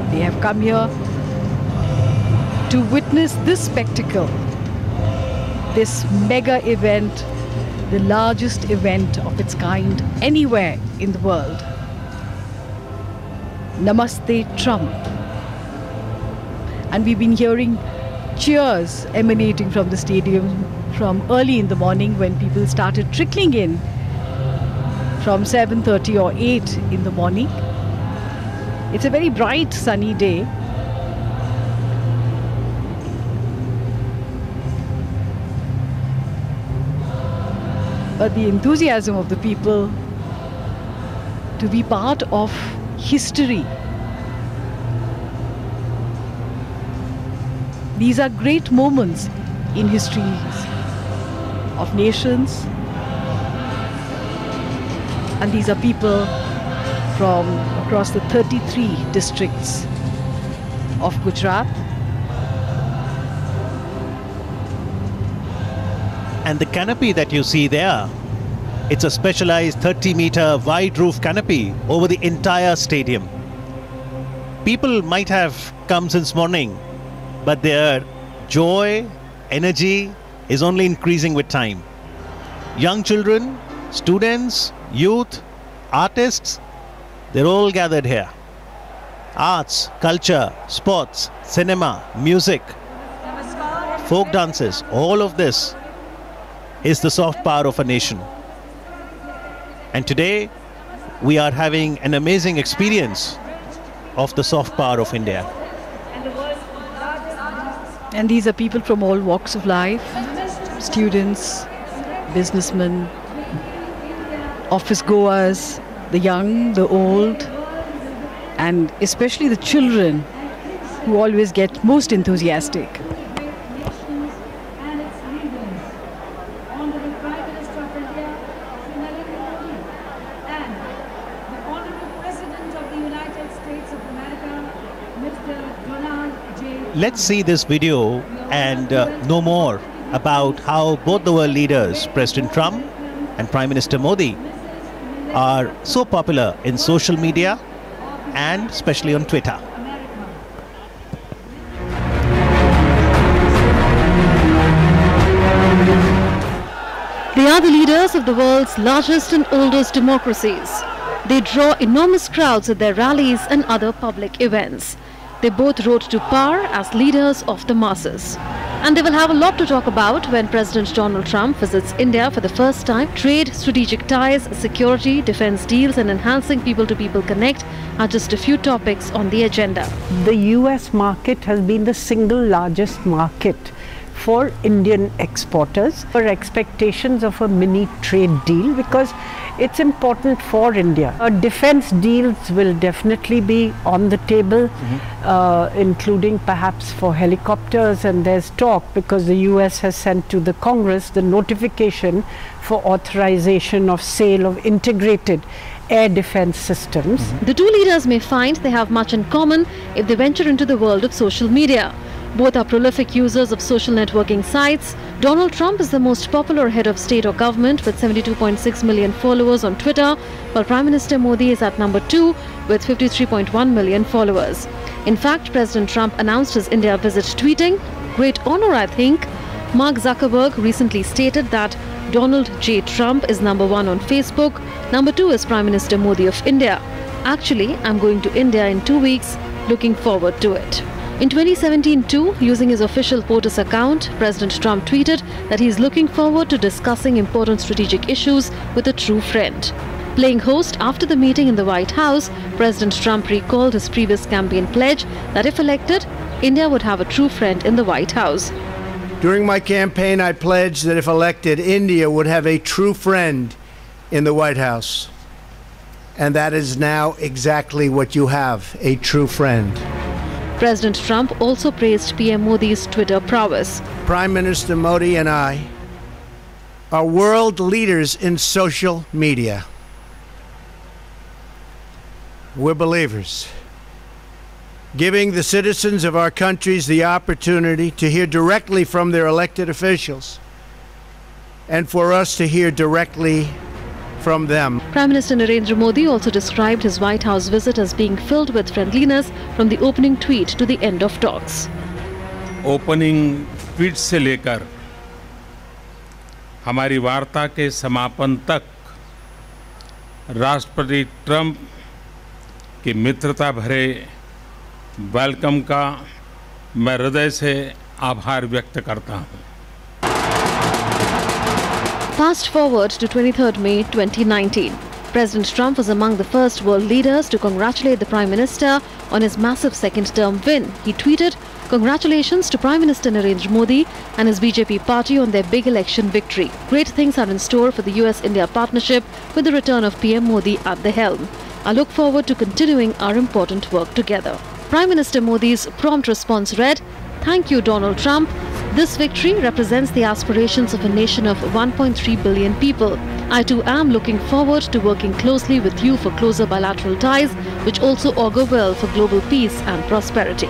They have come here to witness this spectacle, this mega event, the largest event of its kind anywhere in the world. Namaste Trump. And we've been hearing cheers emanating from the stadium from early in the morning when people started trickling in from 7:30 or 8 in the morning. It's a very bright sunny day. But the enthusiasm of the people to be part of history. These are great moments in histories of nations, and these are people from across the 33 districts of Gujarat. And the canopy that you see there, it's a specialized 30-meter wide roof canopy over the entire stadium. People might have come since morning but their joy, energy is only increasing with time. Young children, students, youth, artists, they're all gathered here. Arts, culture, sports, cinema, music, folk dances, all of this is the soft power of a nation. And today, we are having an amazing experience of the soft power of India. And these are people from all walks of life, students, businessmen, office goers, the young, the old, and especially the children who always get most enthusiastic. Let's see this video and know more about how both the world leaders, President Trump and Prime Minister Modi, are so popular in social media and especially on Twitter. They are the leaders of the world's largest and oldest democracies. They draw enormous crowds at their rallies and other public events. They both rose to power as leaders of the masses. And they will have a lot to talk about when President Donald Trump visits India for the first time. Trade, strategic ties, security, defense deals and enhancing people-to-people connect are just a few topics on the agenda. The US market has been the single largest market for Indian exporters. For expectations of a mini trade deal because it's important for India. Defense deals will definitely be on the table, including perhaps for helicopters, and there's talk because the US has sent to the Congress the notification for authorization of sale of integrated air defense systems. The two leaders may find they have much in common if they venture into the world of social media. Both are prolific users of social networking sites. Donald Trump is the most popular head of state or government with 72.6 million followers on Twitter, while Prime Minister Modi is at number 2 with 53.1 million followers. In fact, President Trump announced his India visit tweeting, "Great honor, I think." Mark Zuckerberg recently stated that Donald J. Trump is number 1 on Facebook, number 2 is Prime Minister Modi of India. Actually, I'm going to India in 2 weeks, looking forward to it. In 2017 too, using his official POTUS account, President Trump tweeted that he is looking forward to discussing important strategic issues with a true friend. Playing host after the meeting in the White House, President Trump recalled his previous campaign pledge that if elected, India would have a true friend in the White House. During my campaign, I pledged that if elected, India would have a true friend in the White House. And that is now exactly what you have, a true friend. President Trump also praised PM Modi's Twitter prowess. Prime Minister Modi and I are world leaders in social media. We're believers, giving the citizens of our countries the opportunity to hear directly from their elected officials and for us to hear directly from them. Prime Minister Narendra Modi also described his White House visit as being filled with friendliness from the opening tweet to the end of talks. Opening tweet से लेकर हमारी वार्ता के समापन तक राष्ट्रपति Trump की मित्रता भरे वेलकम का मैं हृदय से आभार व्यक्त करता हूं। Fast forward to 23rd May 2019. President Trump was among the first world leaders to congratulate the Prime Minister on his massive second-term win. He tweeted, "Congratulations to Prime Minister Narendra Modi and his BJP party on their big election victory. Great things are in store for the US-India partnership with the return of PM Modi at the helm. I look forward to continuing our important work together." Prime Minister Modi's prompt response read, "Thank you, Donald Trump. This victory represents the aspirations of a nation of 1.3 billion people. I too am looking forward to working closely with you for closer bilateral ties, which also augur well for global peace and prosperity."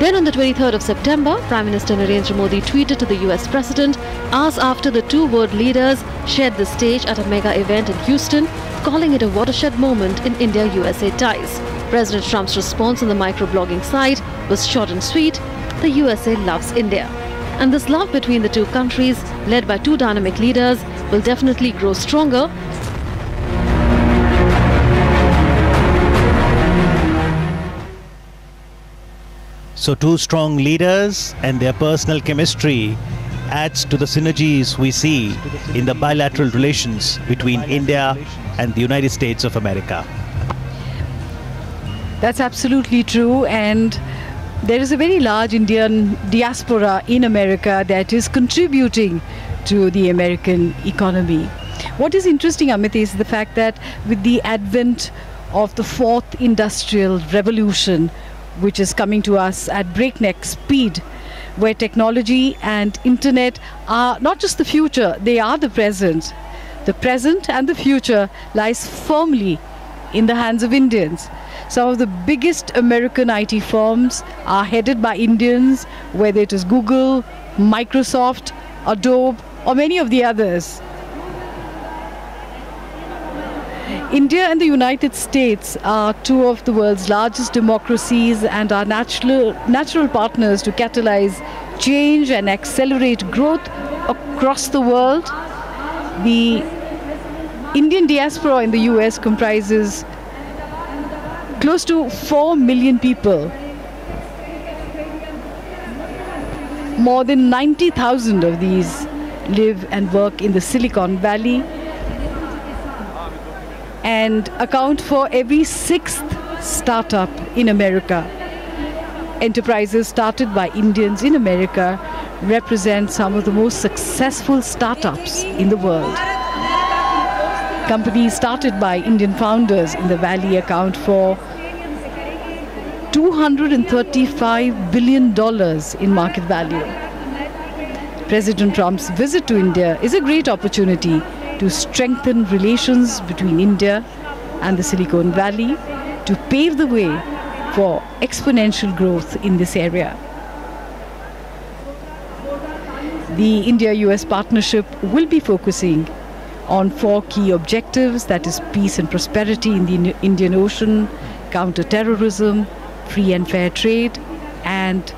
Then on the 23rd of September, Prime Minister Narendra Modi tweeted to the US President hours after the two world leaders shared the stage at a mega event in Houston, calling it a watershed moment in India-USA ties. President Trump's response on the microblogging site was short and sweet: the USA loves India. And this love between the two countries, led by two dynamic leaders, will definitely grow stronger. So two strong leaders and their personal chemistry adds to the synergies we see in the bilateral relations between India and the United States of America. That's absolutely true, and there is a very large Indian diaspora in America that is contributing to the American economy. What is interesting, Amit, is the fact that with the advent of the fourth industrial revolution, which is coming to us at breakneck speed, where technology and internet are not just the future, they are the present. The present and the future lies firmly in the hands of Indians. Some of the biggest American IT firms are headed by Indians, whether it is Google, Microsoft, Adobe, or many of the others. India and the United States are two of the world's largest democracies and are natural partners to catalyze change and accelerate growth across the world. The Indian diaspora in the US comprises close to 4 million people. More than 90,000 of these live and work in the Silicon Valley and account for every sixth startup in America. Enterprises started by Indians in America represent some of the most successful startups in the world. Companies started by Indian founders in the Valley account for $235 billion in market value. President Trump's visit to India is a great opportunity to strengthen relations between India and the Silicon Valley, to pave the way for exponential growth in this area. The India-US partnership will be focusing on 4 key objectives, that is peace and prosperity in the Indian Ocean, counter-terrorism, free and fair trade, and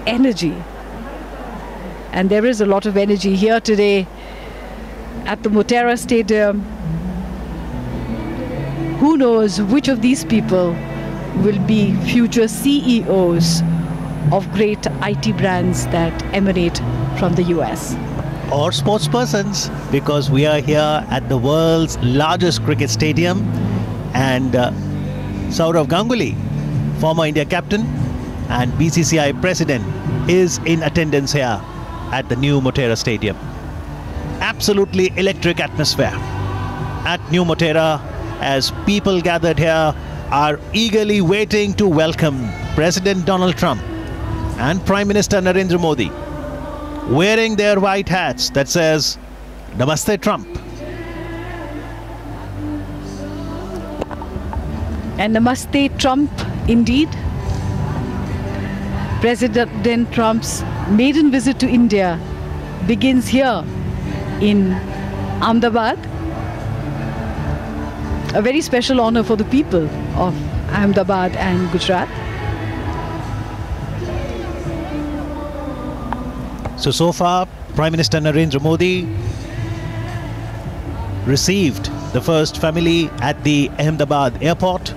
energy. And there is a lot of energy here today at the Motera Stadium. Who knows which of these people will be future CEOs of great IT brands that emanate from the US. Or sportspersons, because we are here at the world's largest cricket stadium, and Sourav Ganguly, former India captain and BCCI president, is in attendance here at the new Motera Stadium. Absolutely electric atmosphere at New Motera as people gathered here are eagerly waiting to welcome President Donald Trump and Prime Minister Narendra Modi, wearing their white hats that says Namaste Trump. And Namaste Trump indeed. President Trump's maiden visit to India begins here in Ahmedabad. A very special honor for the people of Ahmedabad and Gujarat. So far, Prime Minister Narendra Modi received the first family at the Ahmedabad airport.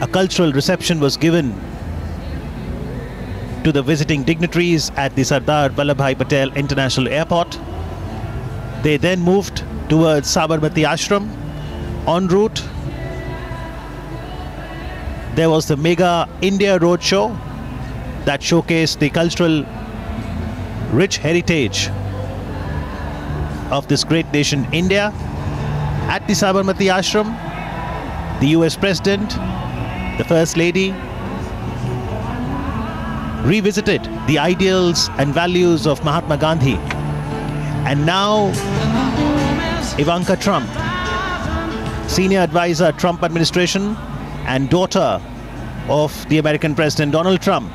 A cultural reception was given to the visiting dignitaries at the Sardar Vallabhbhai Patel International Airport. They then moved towards Sabarmati Ashram. En route, there was the Mega India Roadshow that showcased the cultural rich heritage of this great nation, India. At the Sabarmati Ashram, the US President, the First Lady, revisited the ideals and values of Mahatma Gandhi. And now, Ivanka Trump, senior advisor, Trump administration, and daughter of the American President Donald Trump,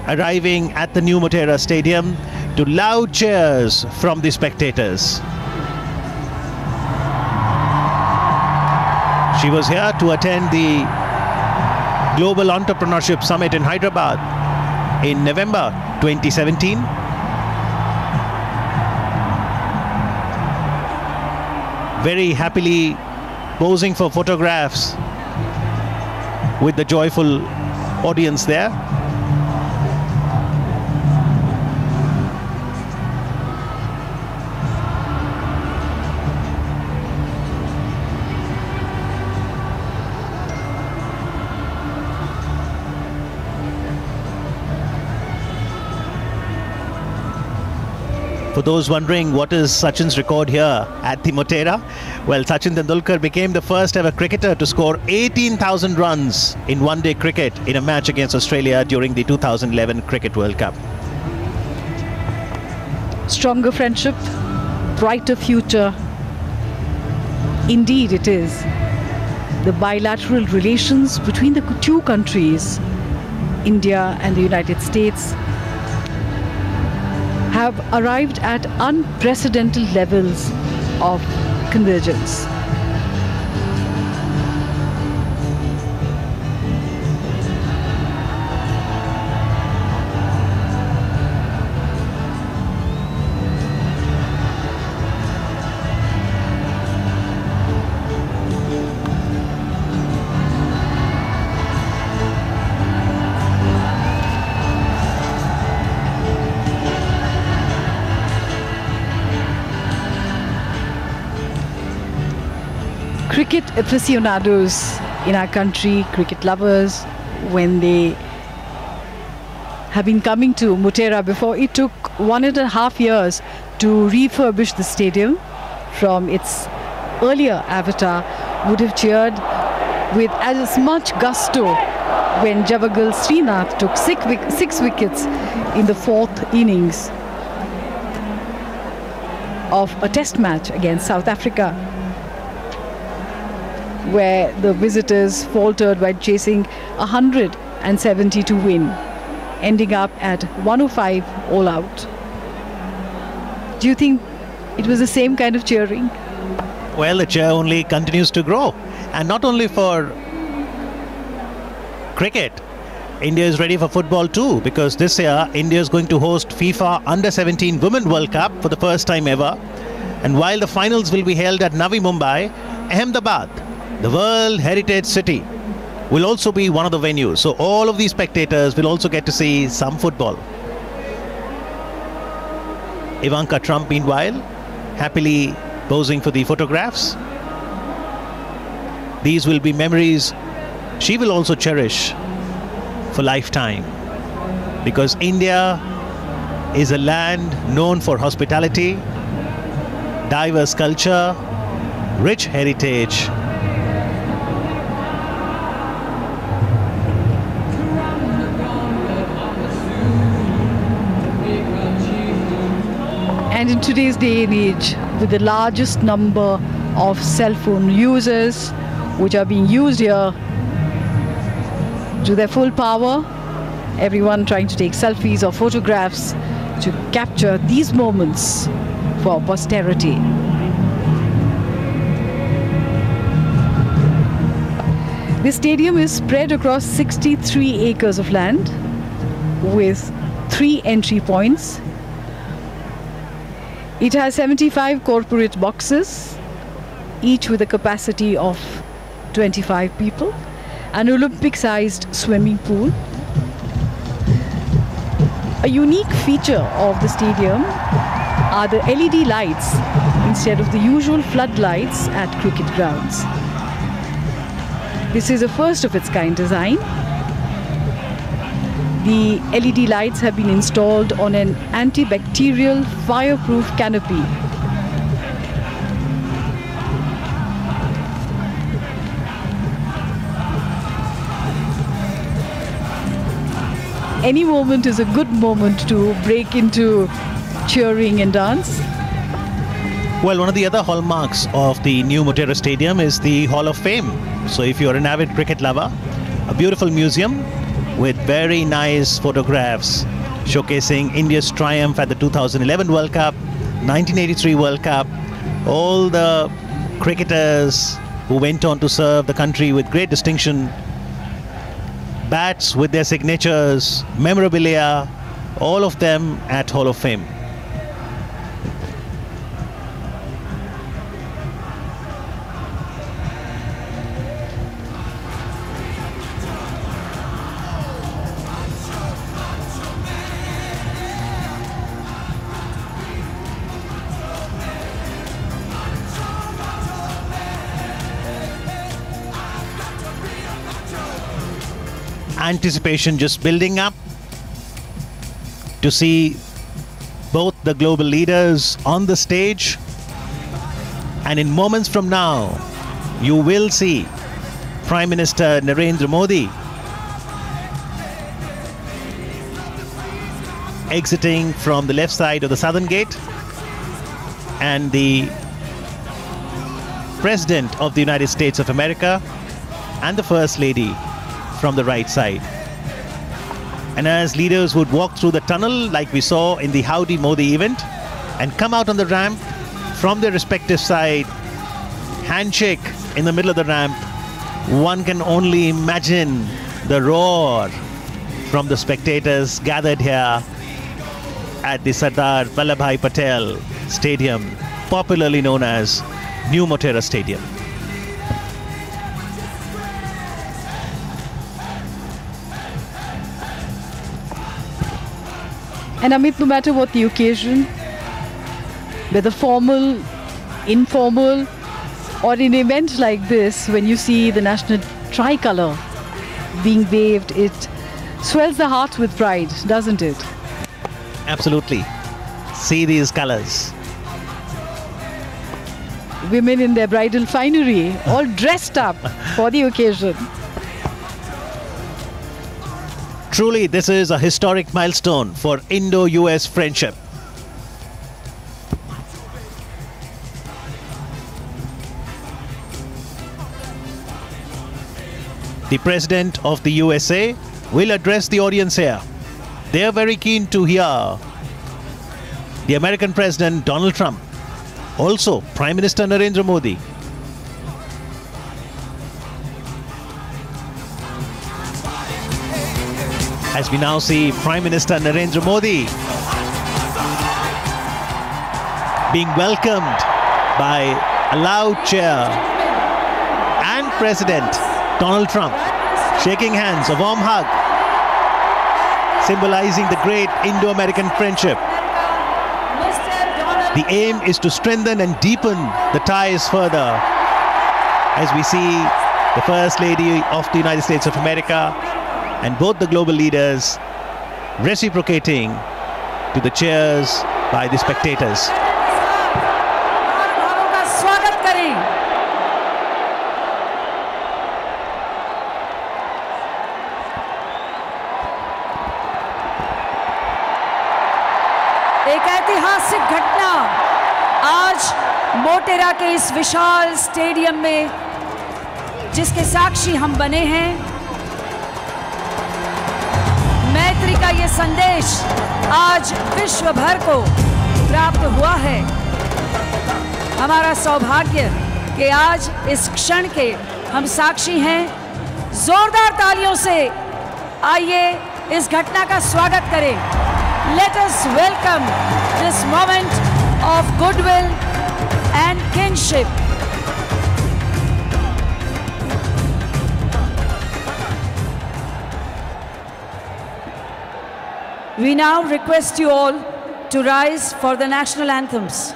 arriving at the new Motera Stadium to loud cheers from the spectators. She was here to attend the Global Entrepreneurship Summit in Hyderabad in November 2017. Very happily posing for photographs with the joyful audience there. For those wondering what is Sachin's record here at the Motera, well, Sachin Tendulkar became the first ever cricketer to score 18,000 runs in one-day cricket in a match against Australia during the 2011 Cricket World Cup. Stronger friendship, brighter future. Indeed it is. The bilateral relations between the two countries, India and the United States, have arrived at unprecedented levels of convergence. Cricket aficionados in our country, cricket lovers, when they have been coming to Motera before, it took 1.5 years to refurbish the stadium from its earlier avatar, would have cheered with as much gusto when Javagal Srinath took 6 wickets in the 4th innings of a test match against South Africa, where the visitors faltered while chasing 170 to win, ending up at 105 all out. Do you think it was the same kind of cheering? Well, the cheer only continues to grow, and not only for cricket. India is ready for football too, because this year India is going to host FIFA Under-17 Women World Cup for the first time ever. And while the finals will be held at Navi Mumbai, Ahmedabad, the World Heritage City, will also be one of the venues. So all of these spectators will also get to see some football. Ivanka Trump, meanwhile, happily posing for the photographs. These will be memories she will also cherish for lifetime, because India is a land known for hospitality, diverse culture, rich heritage, and in today's day and age, with the largest number of cell phone users which are being used here to their full power, everyone trying to take selfies or photographs to capture these moments for posterity. This stadium is spread across 63 acres of land with 3 entry points. It has 75 corporate boxes, each with a capacity of 25 people, an Olympic-sized swimming pool. A unique feature of the stadium are the LED lights instead of the usual floodlights at cricket grounds. This is a first of its kind design. The LED lights have been installed on an antibacterial fireproof canopy. Any moment is a good moment to break into cheering and dance. Well, one of the other hallmarks of the new Motera Stadium is the Hall of Fame. So if you're an avid cricket lover, a beautiful museum with very nice photographs showcasing India's triumph at the 2011 World Cup, 1983 World Cup, all the cricketers who went on to serve the country with great distinction bats with their signatures, memorabilia, all of them at Hall of Fame. Anticipation just building up to see both the global leaders on the stage, and in moments from now you will see Prime Minister Narendra Modi exiting from the left side of the southern gate, and the President of the United States of America and the First Lady from the right side. And as leaders would walk through the tunnel like we saw in the Howdy Modi event and come out on the ramp from their respective side, handshake in the middle of the ramp, one can only imagine the roar from the spectators gathered here at the Sardar Vallabhbhai Patel Stadium, popularly known as New Motera Stadium. And Amit, no matter what the occasion, whether formal, informal, or in an event like this, when you see the national tricolour being waved, it swells the heart with pride, doesn't it? Absolutely. See these colours. Women in their bridal finery, all dressed up for the occasion. Truly, this is a historic milestone for Indo-US friendship. The President of the USA will address the audience here. They are very keen to hear the American President Donald Trump, also Prime Minister Narendra Modi. As we now see Prime Minister Narendra Modi being welcomed by a loud cheer, and President Donald Trump shaking hands, a warm hug, symbolizing the great Indo-American friendship. The aim is to strengthen and deepen the ties further, as we see the First Lady of the United States of America and both the global leaders reciprocating to the cheers by the spectators. एक ऐतिहासिक घटना आज मोटेरा के इस विशाल stadium में, जिसके साक्षी हम बने हैं। मैत्री का ये संदेश आज विश्व भर को प्राप्त हुआ है। हमारा सौभाग्य कि आज इस क्षण के हम साक्षी हैं। जोरदार तालियों से आइए इस घटना का स्वागत करें। Let us welcome this moment of goodwill and kinship. We now request you all to rise for the national anthems.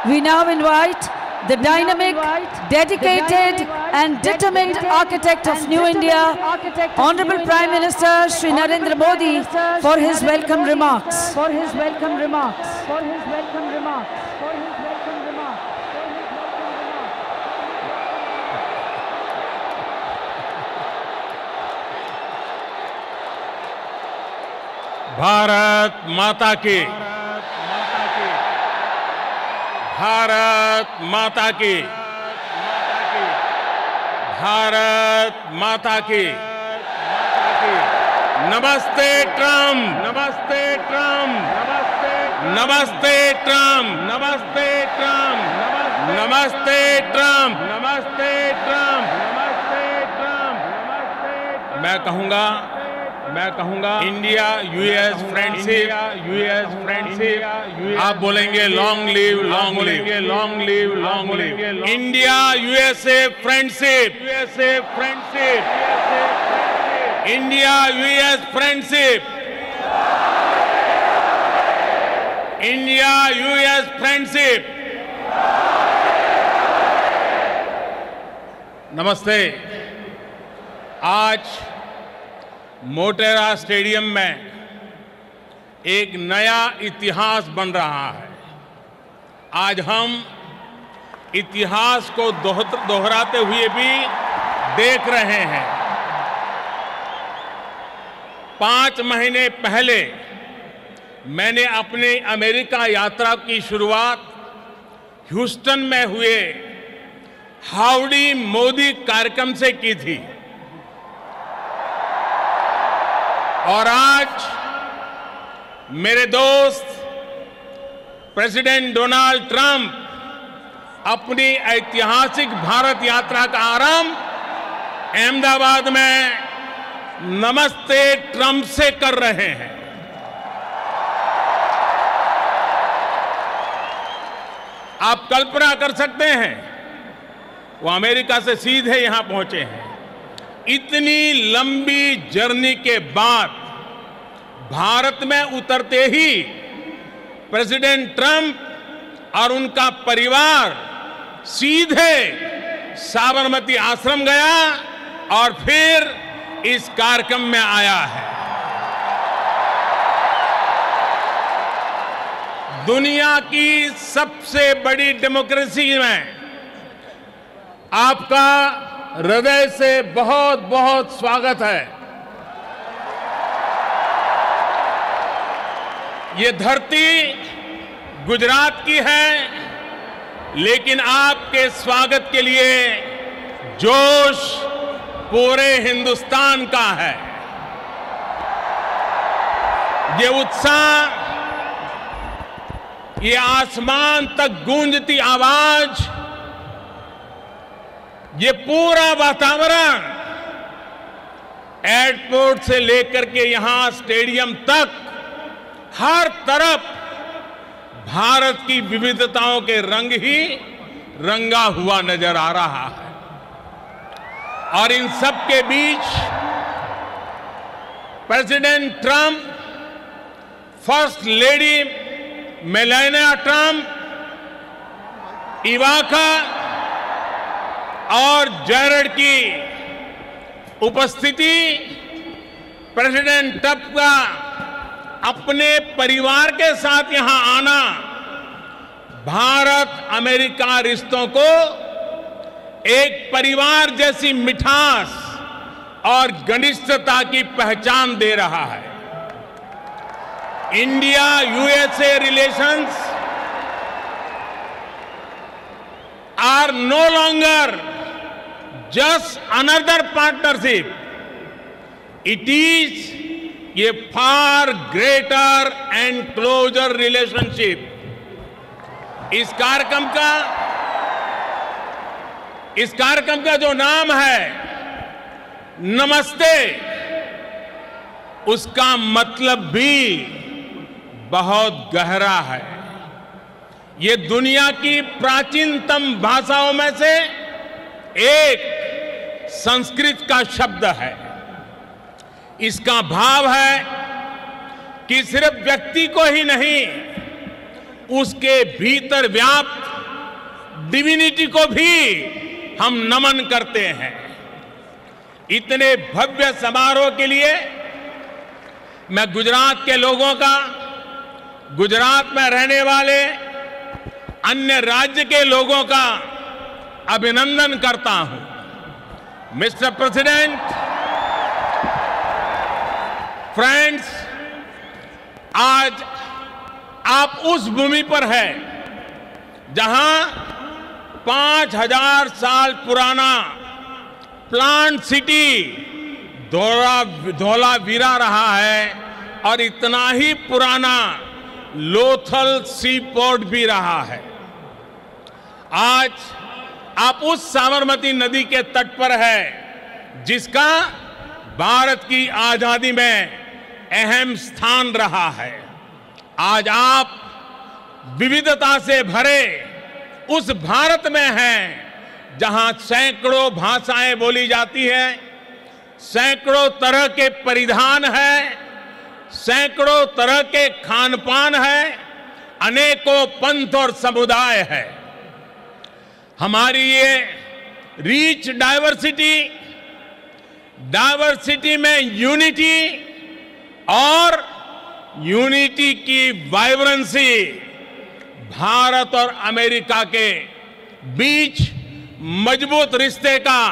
We now invite the dynamic, dedicated and determined architect of New India, Honorable Prime Minister Shri Narendra Modi, for his welcome remarks. Bharat माता की, भारत माता की, भारत माता की। नमस्ते Trump, नमस्ते Trump, नमस्ते Trump, नमस्ते ट्रम्प, नमस्ते ट्रम्प, नमस्ते ट्रम्प, नमस्ते ट्रम्प। मैं कहूंगा इंडिया यूएस फ्रेंडशिप, आप बोलेंगे long live, long live, long live, long live. India USA friendship, India US friendship, India US friendship. नमस्ते। आज मोटेरा स्टेडियम में एक नया इतिहास बन रहा है। आज हम इतिहास को दोहराते हुए भी देख रहे हैं। 5 महीने पहले मैंने अपनी अमेरिका यात्रा की शुरुआत ह्यूस्टन में हुए हाउडी मोदी कार्यक्रम से की थी और आज मेरे दोस्त प्रेसिडेंट डोनाल्ड ट्रंप अपनी ऐतिहासिक भारत यात्रा का आरंभ अहमदाबाद में नमस्ते ट्रंप से कर रहे हैं। आप कल्पना कर सकते हैं, वो अमेरिका से सीधे यहां पहुंचे हैं। इतनी लंबी जर्नी के बाद भारत में उतरते ही प्रेसिडेंट ट्रंप और उनका परिवार सीधे साबरमती आश्रम गया और फिर इस कार्यक्रम में आया है। दुनिया की सबसे बड़ी डेमोक्रेसी में आपका हृदय से बहुत बहुत स्वागत है। ये धरती गुजरात की है, लेकिन आपके स्वागत के लिए जोश पूरे हिंदुस्तान का है। ये उत्साह, ये आसमान तक गूंजती आवाज, ये पूरा वातावरण एयरपोर्ट से लेकर के यहां स्टेडियम तक हर तरफ भारत की विविधताओं के रंग ही रंगा हुआ नजर आ रहा है। और इन सब के बीच president Trump, first lady Melania Trump, Ivanka और जैरेड की उपस्थिति, प्रेसिडेंट ट्रंप का अपने परिवार के साथ यहां आना भारत अमेरिका रिश्तों को एक परिवार जैसी मिठास और घनिष्ठता की पहचान दे रहा है। India USA relations are no longer just another partnership. It is a far greater and closer relationship. इस कार्यक्रम का जो नाम है नमस्ते, उसका मतलब भी बहुत गहरा है। ये दुनिया की प्राचीनतम भाषाओं में से एक संस्कृत का शब्द है। इसका भाव है कि सिर्फ व्यक्ति को ही नहीं, उसके भीतर व्याप्त डिविनिटी को भी हम नमन करते हैं। इतने भव्य समारोह के लिए मैं गुजरात के लोगों का, गुजरात में रहने वाले अन्य राज्य के लोगों का अभिनंदन करता हूं। मिस्टर प्रेसिडेंट, फ्रेंड्स, आज आप उस भूमि पर हैं जहां 5000 साल पुराना प्लांट सिटी धौलावीरा रहा है और इतना ही पुराना लोथल सी पोर्ट भी रहा है। आज आप उस साबरमती नदी के तट पर है जिसका भारत की आजादी में अहम स्थान रहा है। आज आप विविधता से भरे उस भारत में हैं जहां सैकड़ों भाषाएं बोली जाती हैं, सैकड़ों तरह के परिधान हैं, सैकड़ों तरह के खान पान है, अनेकों पंथ और समुदाय है। हमारी ये रिच डाइवर्सिटी में यूनिटी और यूनिटी की वाइब्रेंसी भारत और अमेरिका के बीच मजबूत रिश्ते का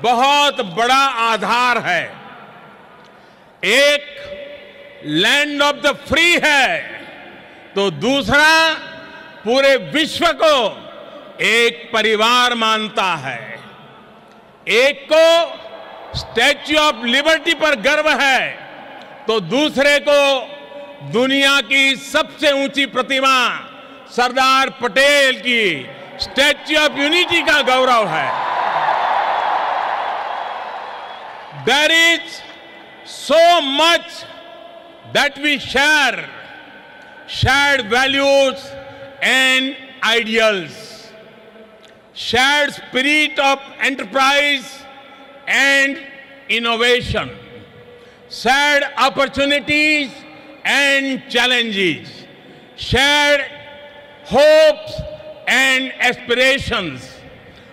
बहुत बड़ा आधार है। एक लैंड ऑफ द फ्री है तो दूसरा पूरे विश्व को एक परिवार मानता है। एक को स्टैच्यू ऑफ लिबर्टी पर गर्व है तो दूसरे को दुनिया की सबसे ऊंची प्रतिमा सरदार पटेल की स्टैच्यू ऑफ यूनिटी का गौरव है। There is so much that we share, shared values and ideals, shared spirit of enterprise and innovation, shared opportunities and challenges, shared hopes and aspirations.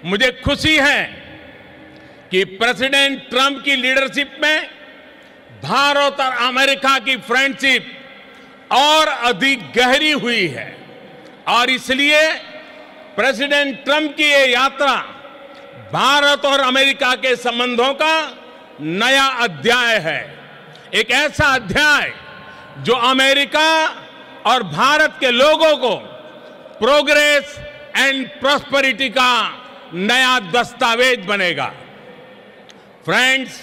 मुझे खुशी है कि प्रेसिडेंट ट्रंप की लीडरशिप में भारत और अमेरिका की फ्रेंडशिप और अधिक गहरी हुई है और इसलिए प्रेसिडेंट ट्रंप की ये यात्रा भारत और अमेरिका के संबंधों का नया अध्याय है। एक ऐसा अध्याय जो अमेरिका और भारत के लोगों को प्रोग्रेस एंड प्रॉस्पेरिटी का नया दस्तावेज बनेगा। फ्रेंड्स,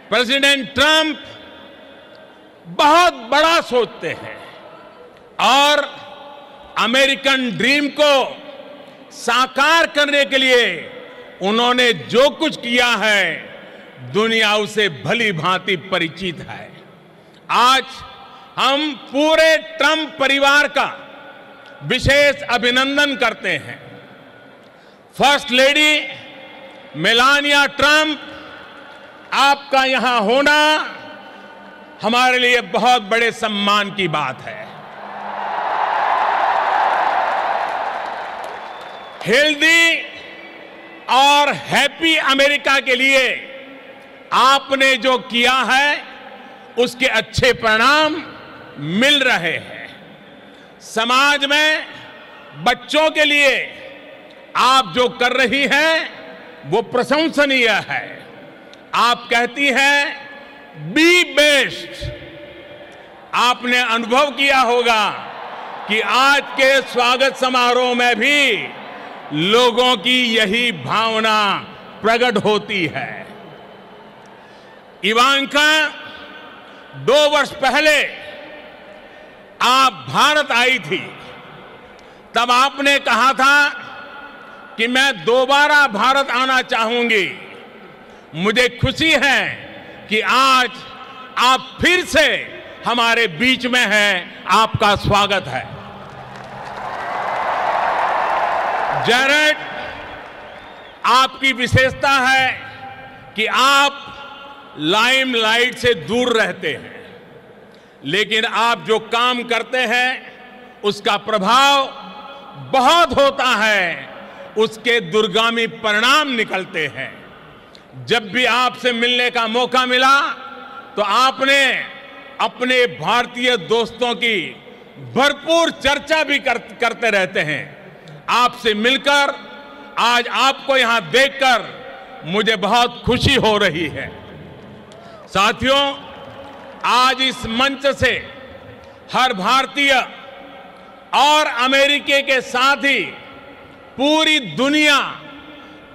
प्रेसिडेंट ट्रंप बहुत बड़ा सोचते हैं और अमेरिकन ड्रीम को साकार करने के लिए उन्होंने जो कुछ किया है दुनिया उसे भली भांति परिचित है। आज हम पूरे ट्रंप परिवार का विशेष अभिनंदन करते हैं। फर्स्ट लेडी मेलानिया ट्रंप, आपका यहां होना हमारे लिए बहुत बड़े सम्मान की बात है। हेल्दी और हैप्पी अमेरिका के लिए आपने जो किया है उसके अच्छे परिणाम मिल रहे हैं। समाज में बच्चों के लिए आप जो कर रही हैं वो प्रशंसनीय है। आप कहती हैं बी बेस्ट। आपने अनुभव किया होगा कि आज के स्वागत समारोह में भी लोगों की यही भावना प्रकट होती है। इवांका 2 वर्ष पहले आप भारत आई थी, तब आपने कहा था कि मैं दोबारा भारत आना चाहूंगी। मुझे खुशी है कि आज आप फिर से हमारे बीच में हैं। आपका स्वागत है। जैरेड, आपकी विशेषता है कि आप लाइमलाइट से दूर रहते हैं, लेकिन आप जो काम करते हैं उसका प्रभाव बहुत होता है उसके दूरगामी परिणाम निकलते हैं। जब भी आपसे मिलने का मौका मिला तो आपने अपने भारतीय दोस्तों की भरपूर चर्चा भी करते रहते हैं। आपसे मिलकर, आज आपको यहां देखकर मुझे बहुत खुशी हो रही है। साथियों, आज इस मंच से हर भारतीय और अमेरिकी के साथ ही पूरी दुनिया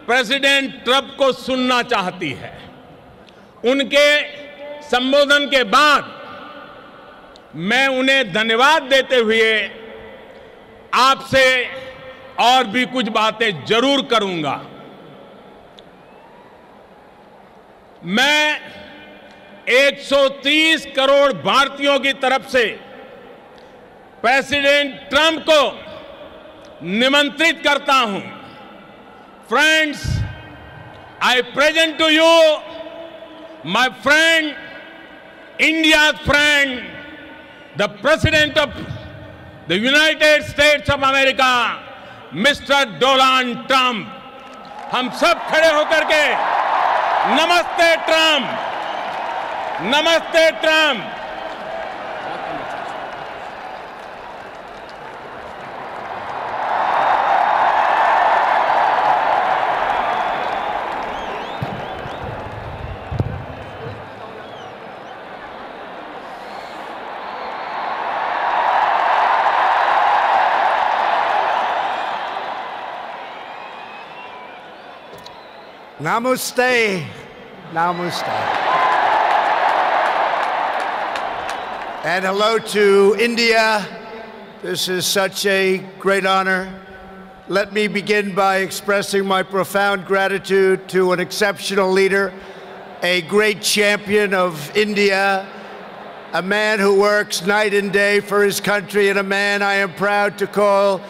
प्रेसिडेंट ट्रंप को सुनना चाहती है। उनके संबोधन के बाद मैं उन्हें धन्यवाद देते हुए आपसे और भी कुछ बातें जरूर करूंगा। मैं 130 करोड़ भारतीयों की तरफ से प्रेसिडेंट ट्रंप को निमंत्रित करता हूं। Friends, I present to you my friend, India's friend, the President of the United States of America, Mr. Donald Trump। हम सब खड़े होकर के नमस्ते ट्रंप, नमस्ते Trump. Namaste. Namaste. And hello to India. This is such a great honor. Let me begin by expressing my profound gratitude to an exceptional leader, a great champion of India, a man who works night and day for his country, and a man I am proud to call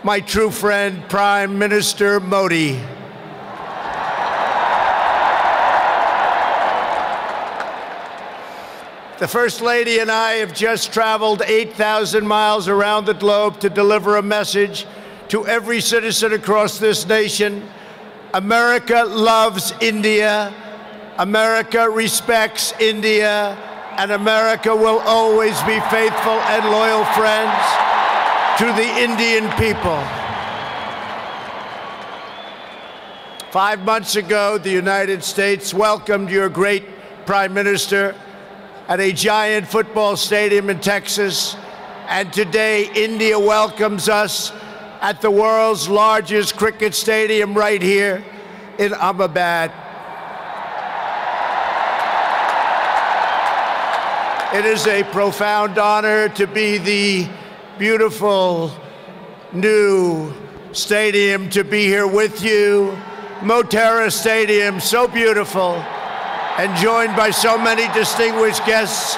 my true friend, Prime Minister Modi. The First Lady and I have just traveled 8,000 miles around the globe to deliver a message to every citizen across this nation. America loves India, America respects India, and America will always be faithful and loyal friends to the Indian people. 5 months ago, the United States welcomed your great Prime Minister at a giant football stadium in Texas, and today India welcomes us at the world's largest cricket stadium right here in Ahmedabad. It is a profound honor to be the beautiful new stadium, to be here with you. Motera Stadium, so beautiful, and joined by so many distinguished guests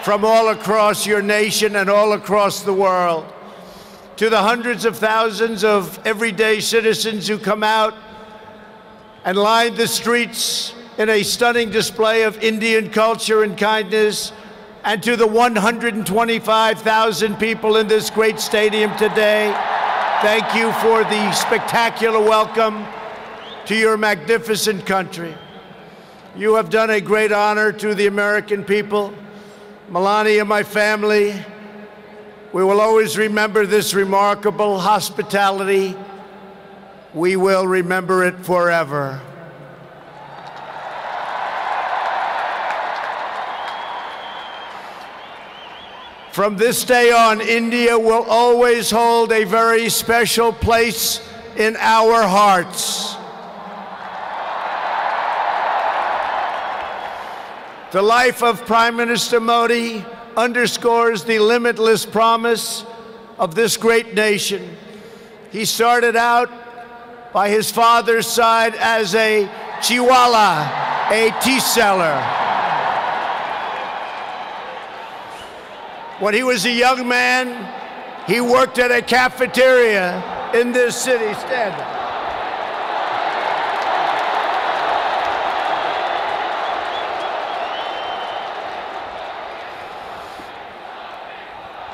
from all across your nation and all across the world. To the hundreds of thousands of everyday citizens who come out and line the streets in a stunning display of Indian culture and kindness, and to the 125,000 people in this great stadium today, thank you for the spectacular welcome to your magnificent country. You have done a great honor to the American people. Melania, my family, we will always remember this remarkable hospitality. We will remember it forever. From this day on, India will always hold a very special place in our hearts. The life of Prime Minister Modi underscores the limitless promise of this great nation. He started out by his father's side as a chiwala, a tea seller. When he was a young man, he worked at a cafeteria in this city. Stand up.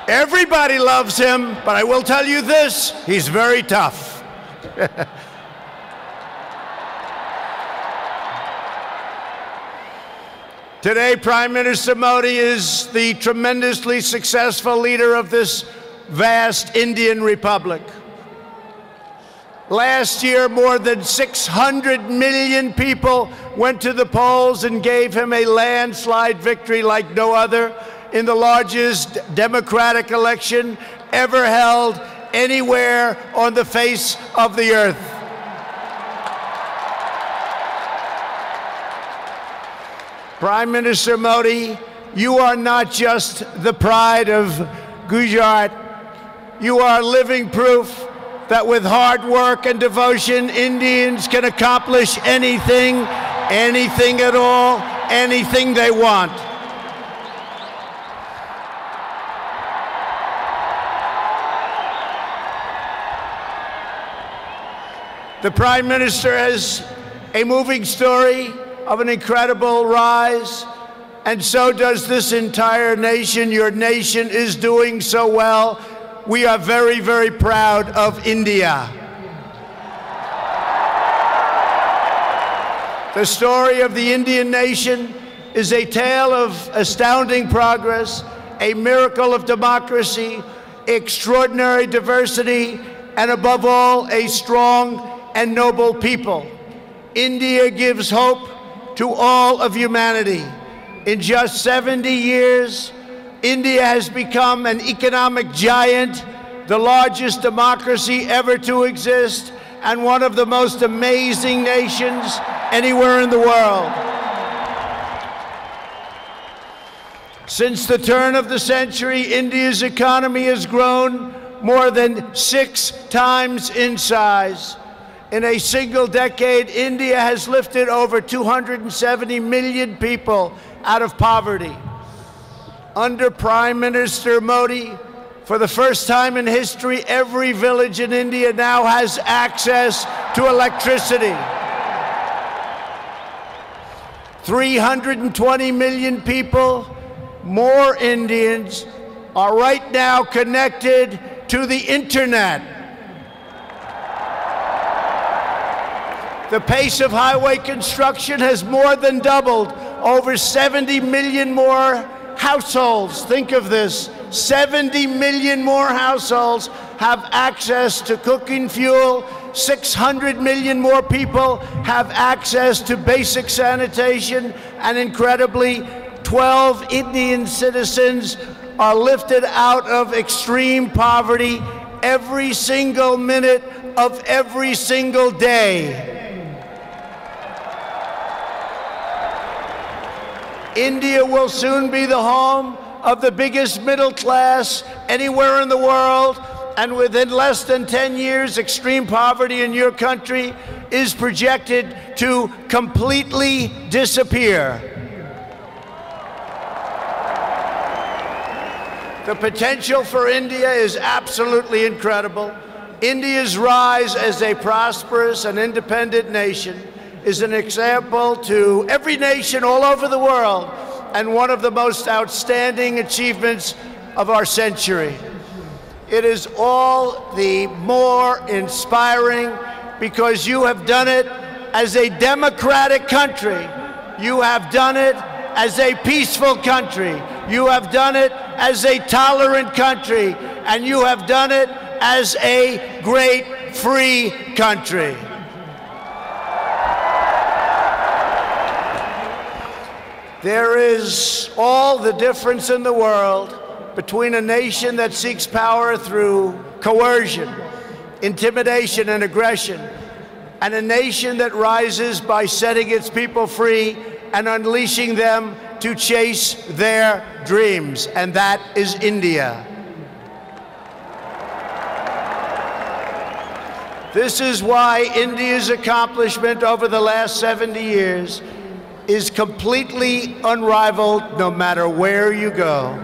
Everybody loves him, but I will tell you this, he's very tough. Today, Prime Minister Modi is the tremendously successful leader of this vast Indian Republic. Last year, more than 600 million people went to the polls and gave him a landslide victory like no other in the largest democratic election ever held anywhere on the face of the earth. Prime Minister Modi, you are not just the pride of Gujarat. You are living proof that with hard work and devotion, Indians can accomplish anything, anything at all, anything they want. The Prime Minister has a moving story of an incredible rise, and so does this entire nation. Your nation is doing so well. We are very, very proud of India. The story of the Indian nation is a tale of astounding progress, a miracle of democracy, extraordinary diversity, and above all, a strong and noble people. India gives hope to all of humanity. In just 70 years, India has become an economic giant, the largest democracy ever to exist, and one of the most amazing nations anywhere in the world. Since the turn of the century, India's economy has grown more than 6 times in size. In a single decade, India has lifted over 270 million people out of poverty. Under Prime Minister Modi, for the first time in history, every village in India now has access to electricity. 320 million people, more Indians, are right now connected to the internet. The pace of highway construction has more than doubled. Over 70 million more households, think of this, 70 million more households have access to cooking fuel. 600 million more people have access to basic sanitation. And incredibly, 12 Indian citizens are lifted out of extreme poverty every single minute of every single day. India will soon be the home of the biggest middle class anywhere in the world, and within less than 10 years, extreme poverty in your country is projected to completely disappear. The potential for India is absolutely incredible. India's rise as a prosperous and independent nation is an example to every nation all over the world, and one of the most outstanding achievements of our century. It is all the more inspiring because you have done it as a democratic country. You have done it as a peaceful country. You have done it as a tolerant country. And you have done it as a great free country. There is all the difference in the world between a nation that seeks power through coercion, intimidation, and aggression, and a nation that rises by setting its people free and unleashing them to chase their dreams, and that is India. This is why India's accomplishment over the last 70 years is completely unrivaled no matter where you go.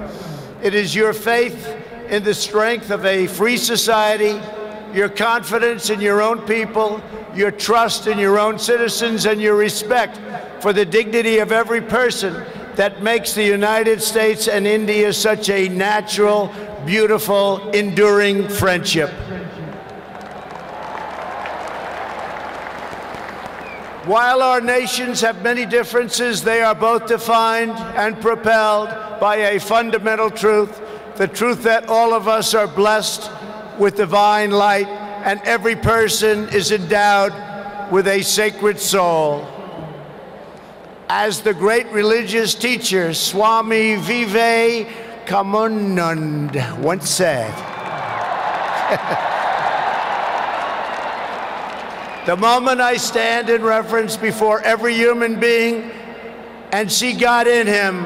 It is your faith in the strength of a free society, your confidence in your own people, your trust in your own citizens, and your respect for the dignity of every person that makes the United States and India such a natural, beautiful, enduring friendship. While our nations have many differences, they are both defined and propelled by a fundamental truth, the truth that all of us are blessed with divine light and every person is endowed with a sacred soul. As the great religious teacher Swami Vivekananda once said, the moment I stand in reverence before every human being and see God in him,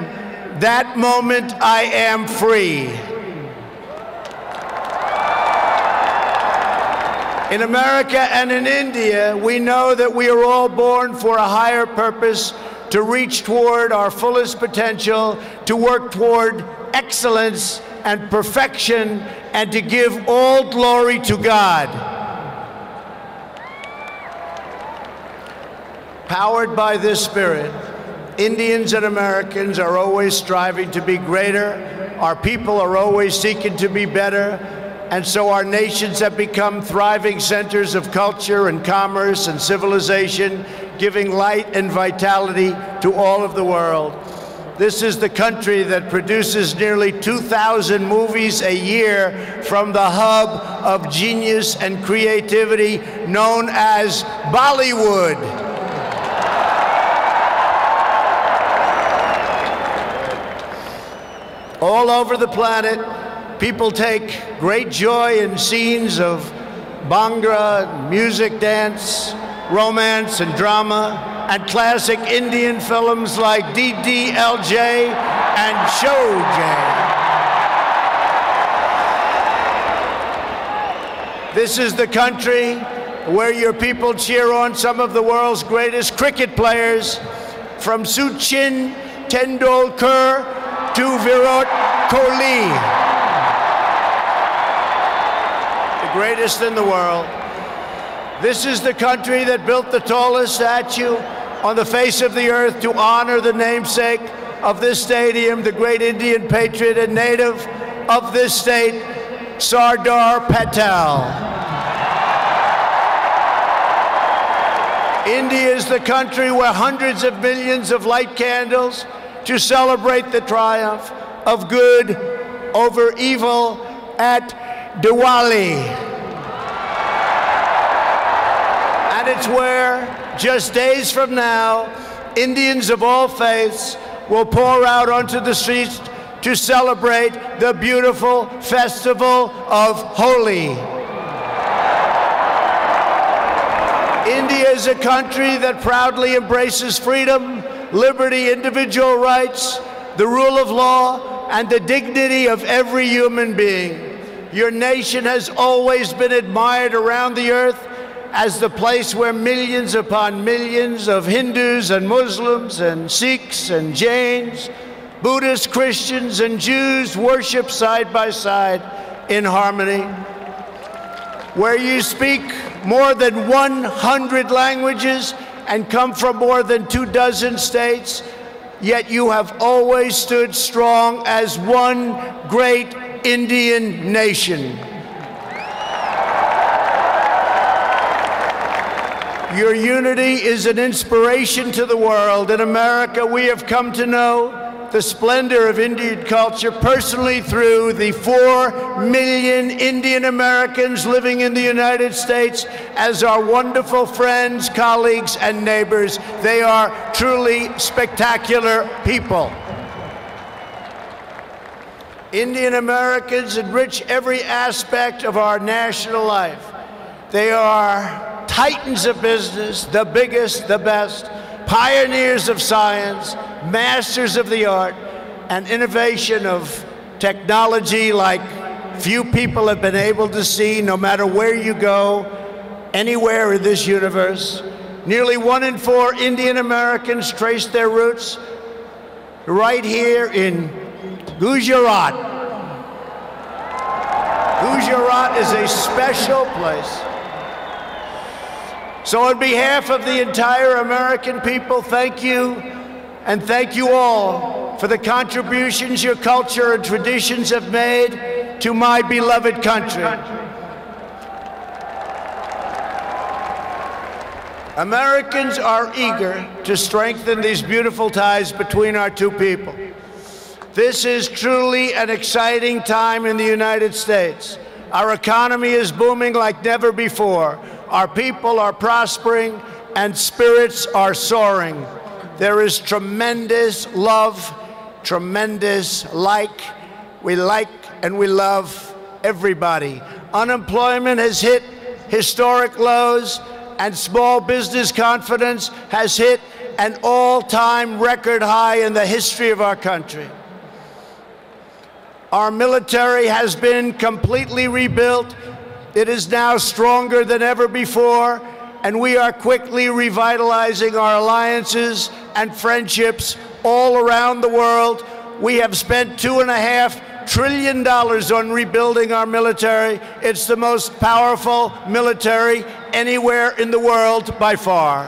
that moment I am free. In America and in India, we know that we are all born for a higher purpose, to reach toward our fullest potential, to work toward excellence and perfection, and to give all glory to God. Powered by this spirit, Indians and Americans are always striving to be greater. Our people are always seeking to be better. And so our nations have become thriving centers of culture and commerce and civilization, giving light and vitality to all of the world. This is the country that produces nearly 2,000 movies a year from the hub of genius and creativity known as Bollywood. All over the planet, people take great joy in scenes of Bhangra, music, dance, romance, and drama, and classic Indian films like DDLJ and Showjay. This is the country where your people cheer on some of the world's greatest cricket players, from Sachin Tendulkar to Virat Kohli, the greatest in the world. This is the country that built the tallest statue on the face of the earth to honor the namesake of this stadium, the great Indian patriot and native of this state, Sardar Patel. India is the country where hundreds of millions of light candles to celebrate the triumph of good over evil at Diwali. And it's where, just days from now, Indians of all faiths will pour out onto the streets to celebrate the beautiful festival of Holi. India is a country that proudly embraces freedom, liberty, individual rights, the rule of law, and the dignity of every human being. Your nation has always been admired around the earth as the place where millions upon millions of Hindus and Muslims and Sikhs and Jains, Buddhists, Christians, and Jews worship side by side in harmony. Where you speak more than 100 languages and come from more than 24 states, yet you have always stood strong as one great Indian nation. Your unity is an inspiration to the world. In America, we have come to know the splendor of Indian culture personally through the 4 million Indian Americans living in the United States as our wonderful friends, colleagues, and neighbors. They are truly spectacular people. Indian Americans enrich every aspect of our national life. They are titans of business, the biggest, the best, pioneers of science, masters of the art, and innovation of technology like few people have been able to see, no matter where you go, anywhere in this universe. Nearly 1 in 4 Indian Americans trace their roots right here in Gujarat. Gujarat is a special place. So on behalf of the entire American people, thank you, and thank you all for the contributions your culture and traditions have made to my beloved country. Americans are eager to strengthen these beautiful ties between our two people. This is truly an exciting time in the United States. Our economy is booming like never before. Our people are prospering and spirits are soaring. There is tremendous love, tremendous we like and we love everybody. Unemployment has hit historic lows, and small business confidence has hit an all-time record high in the history of our country. Our military has been completely rebuilt. It is now stronger than ever before, and we are quickly revitalizing our alliances and friendships all around the world. We have spent $2.5 trillion on rebuilding our military. It's the most powerful military anywhere in the world by far.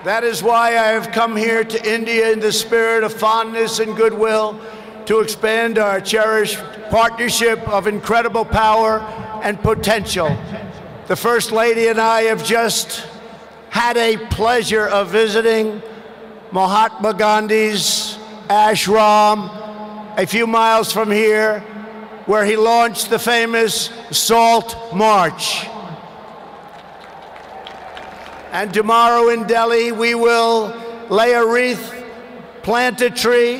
That is why I have come here to India in the spirit of fondness and goodwill to expand our cherished partnership of incredible power and potential. The First Lady and I have just had a pleasure of visiting Mahatma Gandhi's ashram a few miles from here, where he launched the famous Salt March. And tomorrow in Delhi, we will lay a wreath, plant a tree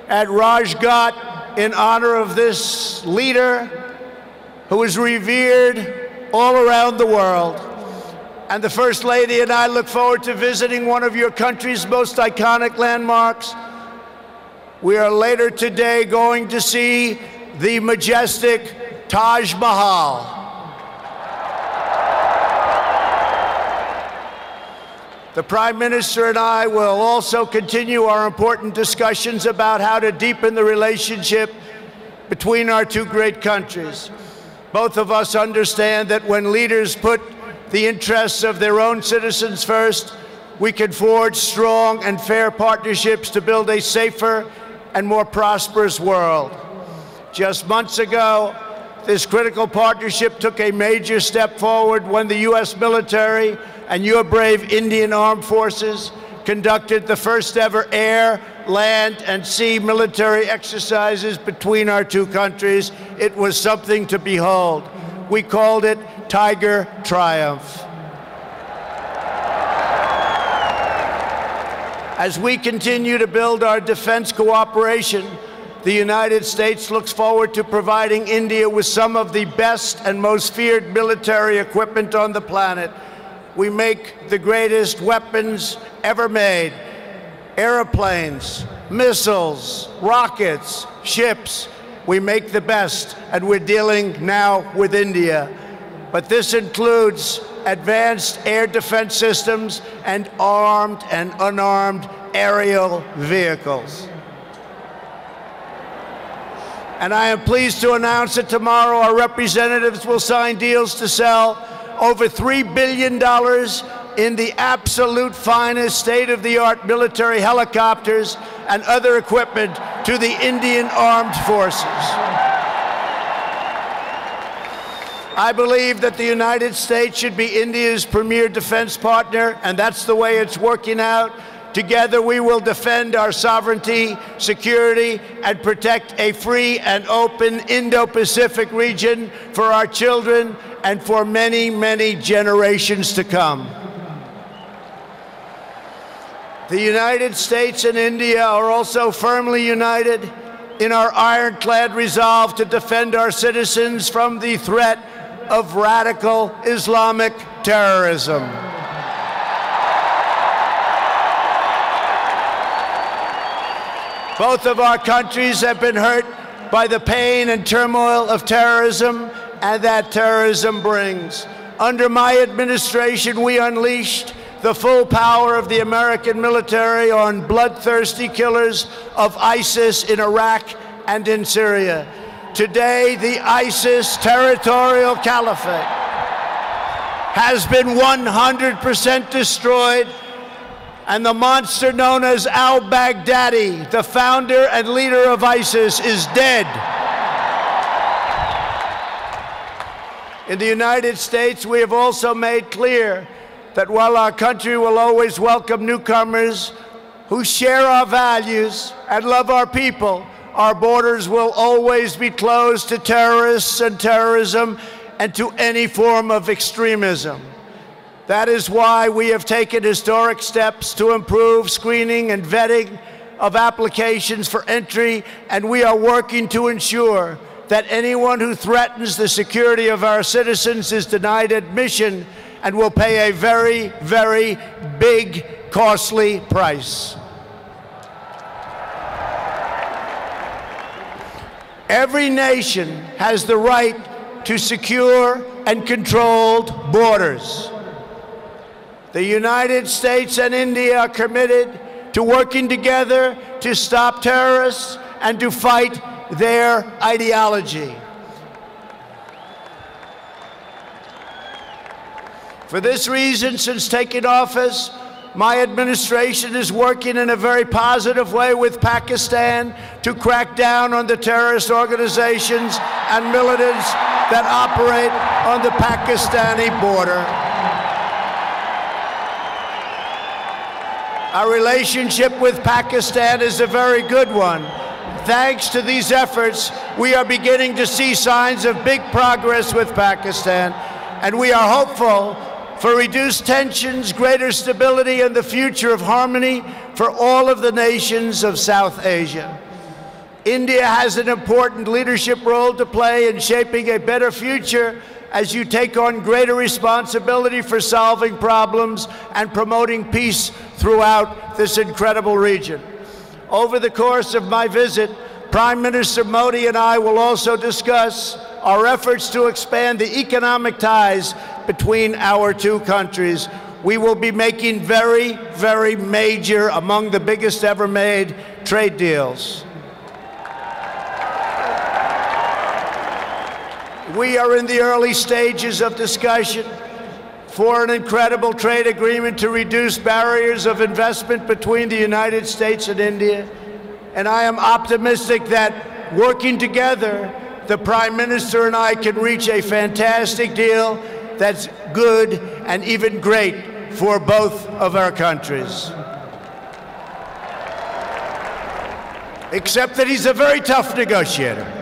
at Rajghat in honor of this leader who is revered all around the world. And the First Lady and I look forward to visiting one of your country's most iconic landmarks. We are later today going to see the majestic Taj Mahal. The Prime Minister and I will also continue our important discussions about how to deepen the relationship between our two great countries. Both of us understand that when leaders put the interests of their own citizens first, we can forge strong and fair partnerships to build a safer and more prosperous world. Just months ago, this critical partnership took a major step forward when the U.S. military and your brave Indian Armed Forces conducted the first ever air, land, and sea military exercises between our two countries. It was something to behold. We called it Tiger Triumph. As we continue to build our defense cooperation, the United States looks forward to providing India with some of the best and most feared military equipment on the planet. We make the greatest weapons ever made: airplanes, missiles, rockets, ships. We make the best, and we're dealing now with India. But this includes advanced air defense systems and armed and unarmed aerial vehicles. And I am pleased to announce that tomorrow our representatives will sign deals to sell over $3 billion in the absolute finest state-of-the-art military helicopters and other equipment to the Indian Armed Forces. I believe that the United States should be India's premier defense partner, and that's the way it's working out. Together, we will defend our sovereignty, security, and protect a free and open Indo-Pacific region for our children and for many, many generations to come. The United States and India are also firmly united in our ironclad resolve to defend our citizens from the threat of radical Islamic terrorism. Both of our countries have been hurt by the pain and turmoil of terrorism and that terrorism brings. Under my administration, we unleashed the full power of the American military on bloodthirsty killers of ISIS in Iraq and in Syria. Today, the ISIS territorial caliphate has been 100% destroyed, and the monster known as al-Baghdadi, the founder and leader of ISIS, is dead. In the United States, we have also made clear that while our country will always welcome newcomers who share our values and love our people, our borders will always be closed to terrorists and terrorism and to any form of extremism. That is why we have taken historic steps to improve screening and vetting of applications for entry, and we are working to ensure that anyone who threatens the security of our citizens is denied admission and will pay a very, very big, costly price. Every nation has the right to secure and controlled borders. The United States and India are committed to working together to stop terrorists and to fight their ideology. For this reason, since taking office, my administration is working in a very positive way with Pakistan to crack down on the terrorist organizations and militants that operate on the Pakistani border. Our relationship with Pakistan is a very good one. Thanks to these efforts, we are beginning to see signs of big progress with Pakistan, and we are hopeful for reduced tensions, greater stability, and the future of harmony for all of the nations of South Asia. India has an important leadership role to play in shaping a better future as you take on greater responsibility for solving problems and promoting peace throughout this incredible region. Over the course of my visit, Prime Minister Modi and I will also discuss our efforts to expand the economic ties between our two countries. We will be making very, very major, among the biggest ever made, trade deals. We are in the early stages of discussion for an incredible trade agreement to reduce barriers of investment between the United States and India. And I am optimistic that working together, the Prime Minister and I can reach a fantastic deal that's good and even great for both of our countries. Except that he's a very tough negotiator.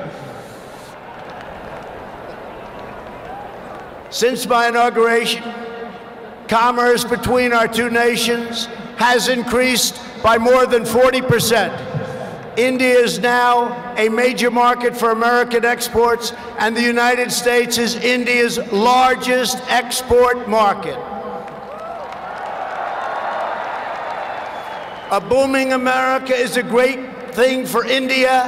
Since my inauguration, commerce between our two nations has increased by more than 40%. India is now a major market for American exports, and the United States is India's largest export market. A booming America is a great thing for India,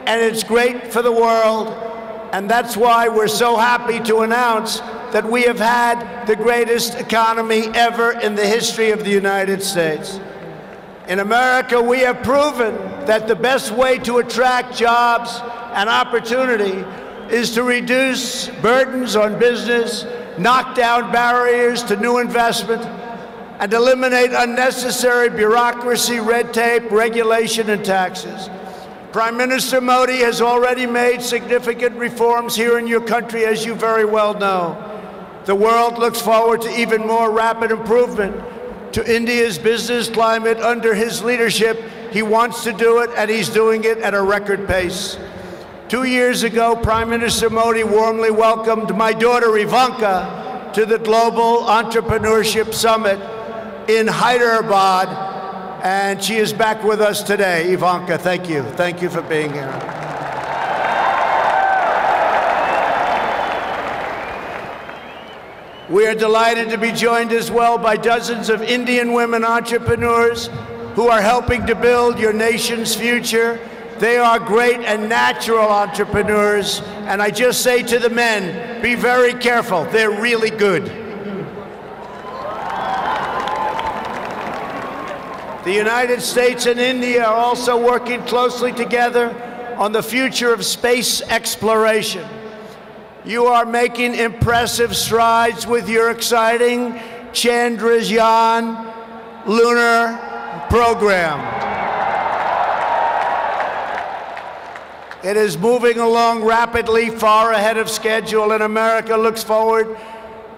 and it's great for the world. And that's why we're so happy to announce that we have had the greatest economy ever in the history of the United States. In America, we have proven that the best way to attract jobs and opportunity is to reduce burdens on business, knock down barriers to new investment, and eliminate unnecessary bureaucracy, red tape, regulation, and taxes. Prime Minister Modi has already made significant reforms here in your country, as you very well know. The world looks forward to even more rapid improvement to India's business climate under his leadership. He wants to do it, and he's doing it at a record pace. 2 years ago, Prime Minister Modi warmly welcomed my daughter Ivanka to the Global Entrepreneurship Summit in Hyderabad, and she is back with us today. Ivanka, thank you. Thank you for being here. We are delighted to be joined as well by dozens of Indian women entrepreneurs who are helping to build your nation's future. They are great and natural entrepreneurs, and I just say to the men, be very careful. They're really good. The United States and India are also working closely together on the future of space exploration. You are making impressive strides with your exciting Chandrayaan lunar program. It is moving along rapidly, far ahead of schedule, and America looks forward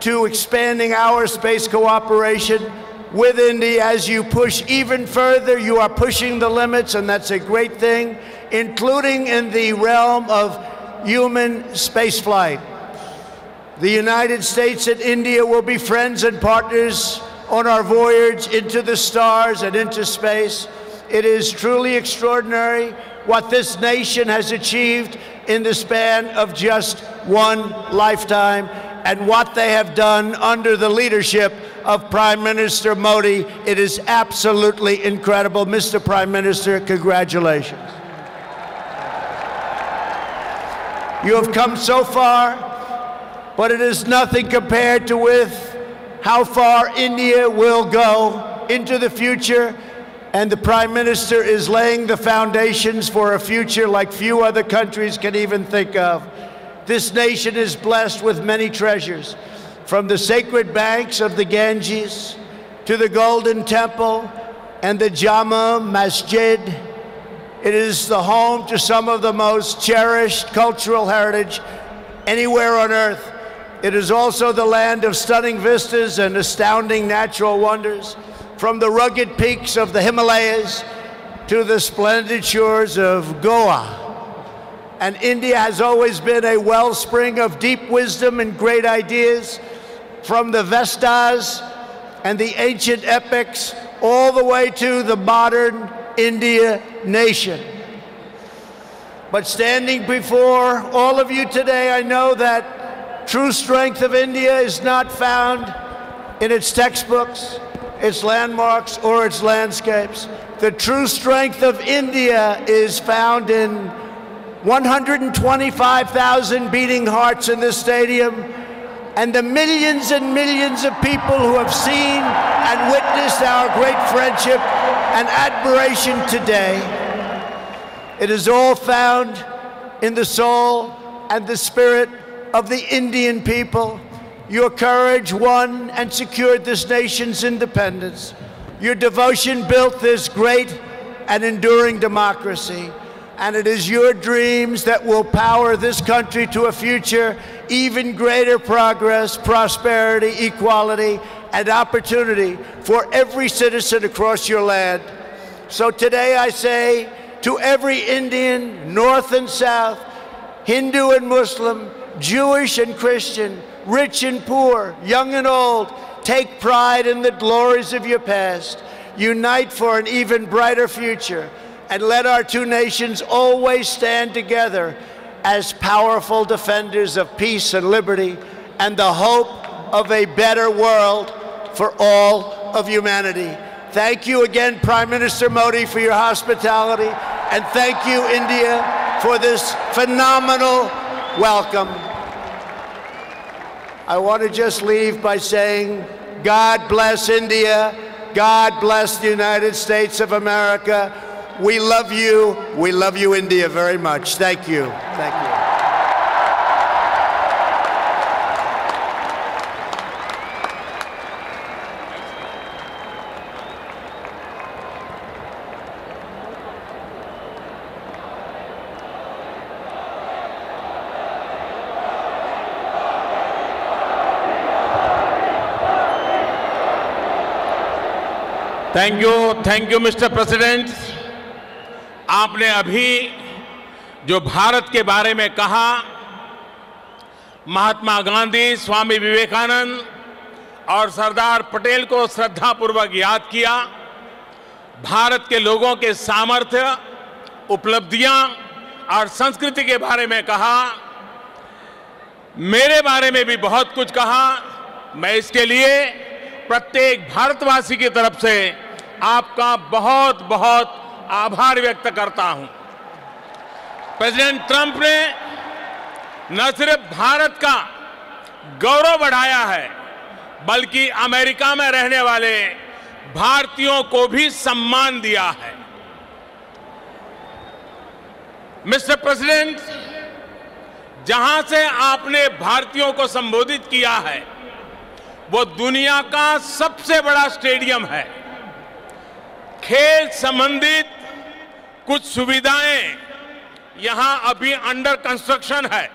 to expanding our space cooperation with India. As you push even further, you are pushing the limits, and that's a great thing, including in the realm of human spaceflight. The United States and India will be friends and partners on our voyage into the stars and into space. It is truly extraordinary what this nation has achieved in the span of just one lifetime, and what they have done under the leadership of Prime Minister Modi. It is absolutely incredible. Mr. Prime Minister, congratulations. You have come so far, but it is nothing compared to with how far India will go into the future, and the Prime Minister is laying the foundations for a future like few other countries can even think of. This nation is blessed with many treasures, from the sacred banks of the Ganges to the Golden Temple and the Jama Masjid. It is the home to some of the most cherished cultural heritage anywhere on earth. It is also the land of stunning vistas and astounding natural wonders, from the rugged peaks of the Himalayas to the splendid shores of Goa. And India has always been a wellspring of deep wisdom and great ideas, from the Vestas and the ancient epics all the way to the modern India nation. But standing before all of you today, I know that true strength of India is not found in its textbooks, its landmarks, or its landscapes. The true strength of India is found in 125,000 beating hearts in this stadium, and the millions and millions of people who have seen and witnessed our great friendship and admiration today. It is all found in the soul and the spirit of the Indian people. Your courage won and secured this nation's independence. Your devotion built this great and enduring democracy. And it is your dreams that will power this country to a future, even greater progress, prosperity, equality, and opportunity for every citizen across your land. So today I say to every Indian, North and South, Hindu and Muslim, Jewish and Christian, rich and poor, young and old, take pride in the glories of your past. Unite for an even brighter future. And let our two nations always stand together as powerful defenders of peace and liberty and the hope of a better world for all of humanity. Thank you again, Prime Minister Modi, for your hospitality, and thank you, India, for this phenomenal welcome. I want to just leave by saying, God bless India, God bless the United States of America. We love you, India, very much. Thank you. Thank you. Thank you, Mr. President. आपने अभी जो भारत के बारे में कहा, महात्मा गांधी, स्वामी विवेकानंद और सरदार पटेल को श्रद्धापूर्वक याद किया, भारत के लोगों के सामर्थ्य, उपलब्धियां और संस्कृति के बारे में कहा, मेरे बारे में भी बहुत कुछ कहा। मैं इसके लिए प्रत्येक भारतवासी की तरफ से आपका बहुत बहुत आभार व्यक्त करता हूं। प्रेसिडेंट ट्रंप ने न सिर्फ भारत का गौरव बढ़ाया है, बल्कि अमेरिका में रहने वाले भारतीयों को भी सम्मान दिया है। मिस्टर प्रेसिडेंट, जहां से आपने भारतीयों को संबोधित किया है, वो दुनिया का सबसे बड़ा स्टेडियम है। खेल संबंधित कुछ सुविधाएं यहां अभी अंडर कंस्ट्रक्शन है,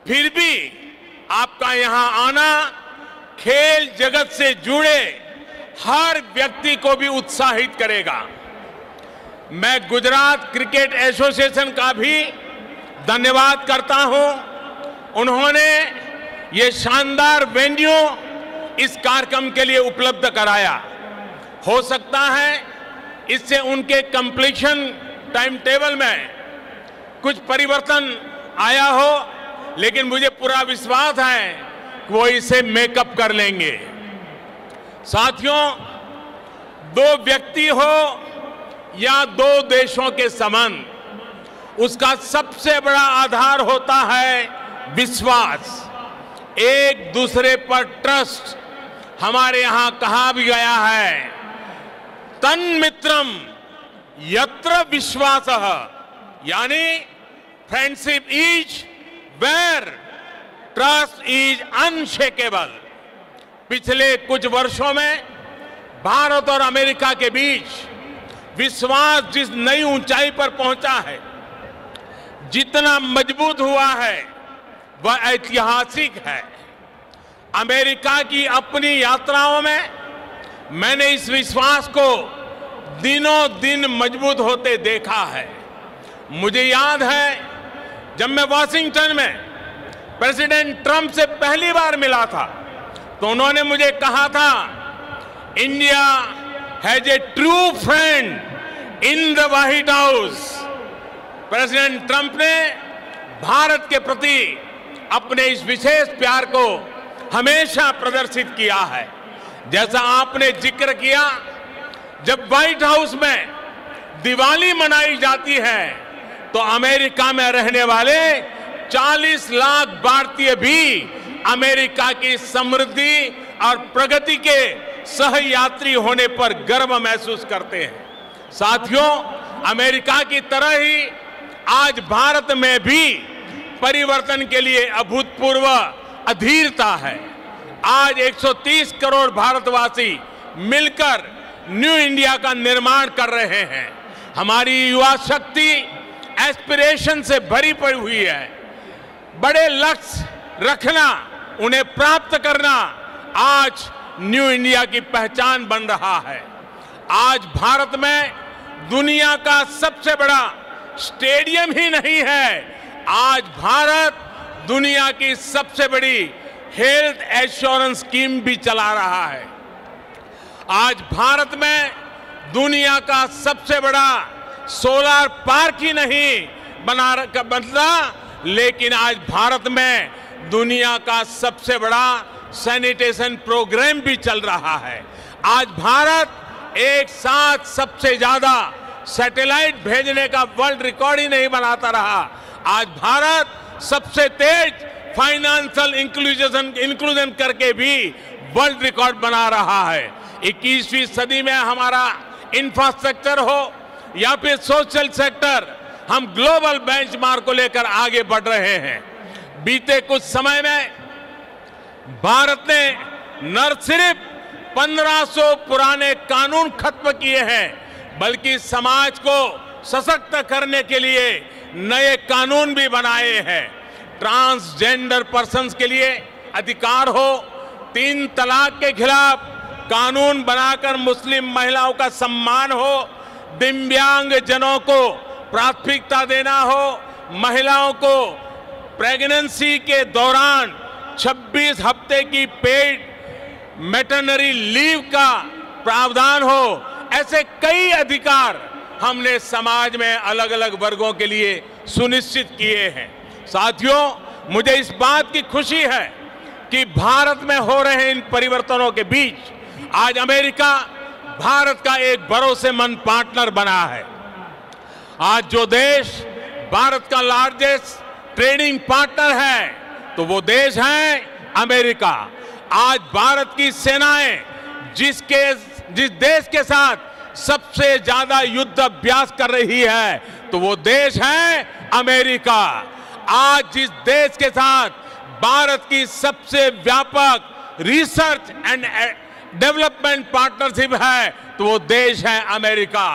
फिर भी आपका यहां आना खेल जगत से जुड़े हर व्यक्ति को भी उत्साहित करेगा। मैं गुजरात क्रिकेट एसोसिएशन का भी धन्यवाद करता हूं। उन्होंने ये शानदार वेन्यू इस कार्यक्रम के लिए उपलब्ध कराया। हो सकता है इससे उनके कंप्लीशन टाइम टेबल में कुछ परिवर्तन आया हो, लेकिन मुझे पूरा विश्वास है कि वो इसे मेकअप कर लेंगे। साथियों, दो व्यक्ति हो या दो देशों के संबंध, उसका सबसे बड़ा आधार होता है विश्वास, एक दूसरे पर ट्रस्ट। हमारे यहां कहा भी गया है, तन्मित्रम यत्र विश्वासः, यानी friendship is where trust is unshakeable. पिछले कुछ वर्षों में भारत और अमेरिका के बीच विश्वास जिस नई ऊंचाई पर पहुंचा है, जितना मजबूत हुआ है, वह ऐतिहासिक है। अमेरिका की अपनी यात्राओं में मैंने इस विश्वास को दिनों दिन मजबूत होते देखा है। मुझे याद है जब मैं वॉशिंगटन में प्रेसिडेंट ट्रंप से पहली बार मिला था, तो उन्होंने मुझे कहा था, India has a true friend in the white house. President Trump ने भारत के प्रति अपने इस विशेष प्यार को हमेशा प्रदर्शित किया है। जैसा आपने जिक्र किया, जब व्हाइट हाउस में दिवाली मनाई जाती है तो अमेरिका में रहने वाले 40 लाख भारतीय भी अमेरिका की समृद्धि और प्रगति के सहयात्री होने पर गर्व महसूस करते हैं। साथियों, अमेरिका की तरह ही आज भारत में भी परिवर्तन के लिए अभूतपूर्व अधीरता है। आज 130 करोड़ भारतवासी मिलकर न्यू इंडिया का निर्माण कर रहे हैं। हमारी युवा शक्ति एस्पिरेशन से भरी पड़ी हुई है। बड़े लक्ष्य रखना, उन्हें प्राप्त करना आज न्यू इंडिया की पहचान बन रहा है। आज भारत में दुनिया का सबसे बड़ा स्टेडियम ही नहीं है, आज भारत दुनिया की सबसे बड़ी हेल्थ एश्योरेंस स्कीम भी चला रहा है। आज भारत में दुनिया का सबसे बड़ा सोलर पार्क ही नहीं बनता, लेकिन आज भारत में दुनिया का सबसे बड़ा सैनिटेशन प्रोग्राम भी चल रहा है। आज भारत एक साथ सबसे ज्यादा सैटेलाइट भेजने का वर्ल्ड रिकॉर्ड ही नहीं बनाता रहा, आज भारत सबसे तेज फाइनेंशियल इंक्लूजन करके भी वर्ल्ड रिकॉर्ड बना रहा है। 21वीं सदी में हमारा इंफ्रास्ट्रक्चर हो या फिर सोशल सेक्टर, हम ग्लोबल बेंचमार्क को लेकर आगे बढ़ रहे हैं। बीते कुछ समय में भारत ने न सिर्फ 1500 पुराने कानून खत्म किए हैं, बल्कि समाज को सशक्त करने के लिए नए कानून भी बनाए हैं। ट्रांसजेंडर पर्सन्स के लिए अधिकार हो, 3 तलाक के खिलाफ कानून बनाकर मुस्लिम महिलाओं का सम्मान हो, दिव्यांग जनों को प्राथमिकता देना हो, महिलाओं को प्रेगनेंसी के दौरान 26 हफ्ते की पेड मैटरनिटी लीव का प्रावधान हो, ऐसे कई अधिकार हमने समाज में अलग अलग वर्गों के लिए सुनिश्चित किए हैं। साथियों, मुझे इस बात की खुशी है कि भारत में हो रहे इन परिवर्तनों के बीच आज अमेरिका भारत का एक भरोसेमंद पार्टनर बना है। आज जो देश भारत का लार्जेस्ट ट्रेडिंग पार्टनर है, तो वो देश है अमेरिका। आज भारत की सेनाएं जिस देश के साथ सबसे ज्यादा युद्ध अभ्यास कर रही है, तो वो देश है अमेरिका। आज जिस देश के साथ भारत की सबसे व्यापक रिसर्च एंड डेवलपमेंट पार्टनरशिप है, तो वो देश है अमेरिका।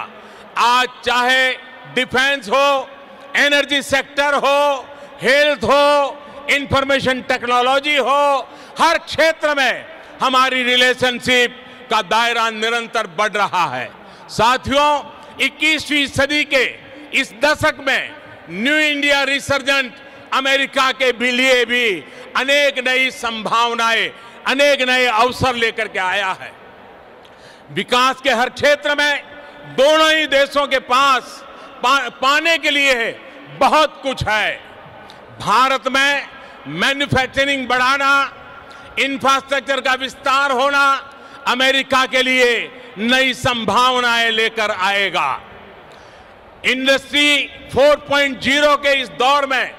आज चाहे डिफेंस हो, एनर्जी सेक्टर हो, हेल्थ हो, इंफॉर्मेशन टेक्नोलॉजी हो, हर क्षेत्र में हमारी रिलेशनशिप का दायरा निरंतर बढ़ रहा है। साथियों, 21वीं सदी के इस दशक में न्यू इंडिया रिसर्जेंट अमेरिका के लिए भी अनेक नई संभावनाएं, अनेक नए अवसर लेकर के आया है। विकास के हर क्षेत्र में दोनों ही देशों के पास पाने के लिए बहुत कुछ है। भारत में मैन्युफैक्चरिंग बढ़ाना, इंफ्रास्ट्रक्चर का विस्तार होना अमेरिका के लिए नई संभावनाएं लेकर आएगा। इंडस्ट्री 4.0 के इस दौर में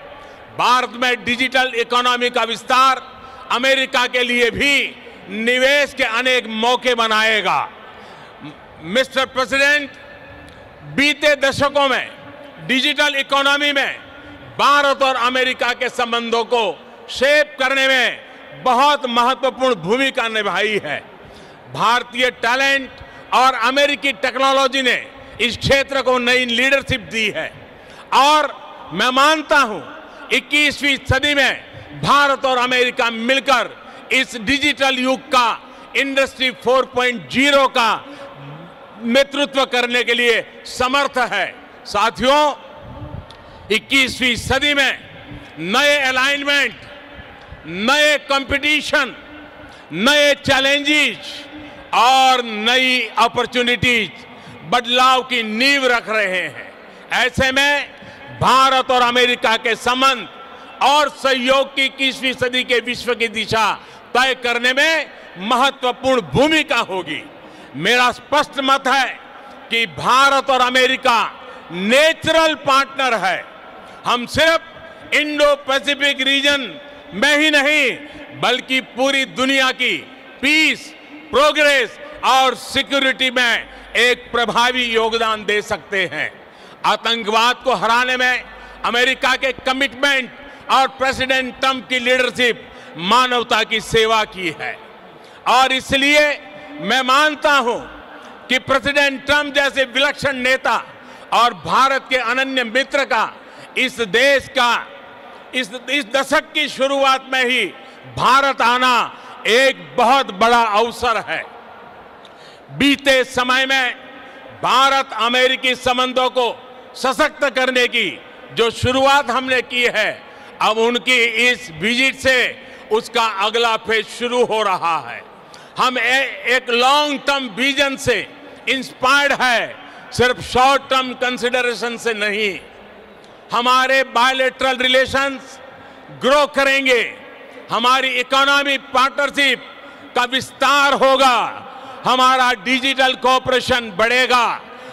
भारत में डिजिटल इकोनॉमी का विस्तार अमेरिका के लिए भी निवेश के अनेक मौके बनाएगा। मिस्टर प्रेसिडेंट, बीते दशकों में डिजिटल इकोनॉमी में भारत और अमेरिका के संबंधों को शेप करने में बहुत महत्वपूर्ण भूमिका निभाई है। भारतीय टैलेंट और अमेरिकी टेक्नोलॉजी ने इस क्षेत्र को नई लीडरशिप दी है और मैं मानता हूं 21वीं सदी में भारत और अमेरिका मिलकर इस डिजिटल युग का इंडस्ट्री 4.0 का नेतृत्व करने के लिए समर्थ है। साथियों, 21वीं सदी में नए अलाइनमेंट, नए कंपटीशन, नए चैलेंजेस और नई अपॉर्चुनिटीज बदलाव की नींव रख रहे हैं। ऐसे में भारत और अमेरिका के संबंध और सहयोग की 21वीं सदी के विश्व की दिशा तय करने में महत्वपूर्ण भूमिका होगी। मेरा स्पष्ट मत है कि भारत और अमेरिका नेचुरल पार्टनर है। हम सिर्फ इंडो पैसिफिक रीजन में ही नहीं बल्कि पूरी दुनिया की पीस, प्रोग्रेस और सिक्योरिटी में एक प्रभावी योगदान दे सकते हैं। आतंकवाद को हराने में अमेरिका के कमिटमेंट और प्रेसिडेंट ट्रंप की लीडरशिप मानवता की सेवा की है और इसलिए मैं मानता हूं कि प्रेसिडेंट ट्रंप जैसे विलक्षण नेता और भारत के अनन्य मित्र का इस देश का इस दशक की शुरुआत में ही भारत आना एक बहुत बड़ा अवसर है। बीते समय में भारत अमेरिकी संबंधों को सशक्त करने की जो शुरुआत हमने की है, अब उनकी इस विजिट से उसका अगला फेज शुरू हो रहा है। हम एक लॉन्ग टर्म विजन से इंस्पायर्ड है, सिर्फ शॉर्ट टर्म कंसिडरेशन से नहीं। हमारे बायलैटरल रिलेशंस ग्रो करेंगे, हमारी इकोनॉमिक पार्टनरशिप का विस्तार होगा, हमारा डिजिटल कोऑपरेशन बढ़ेगा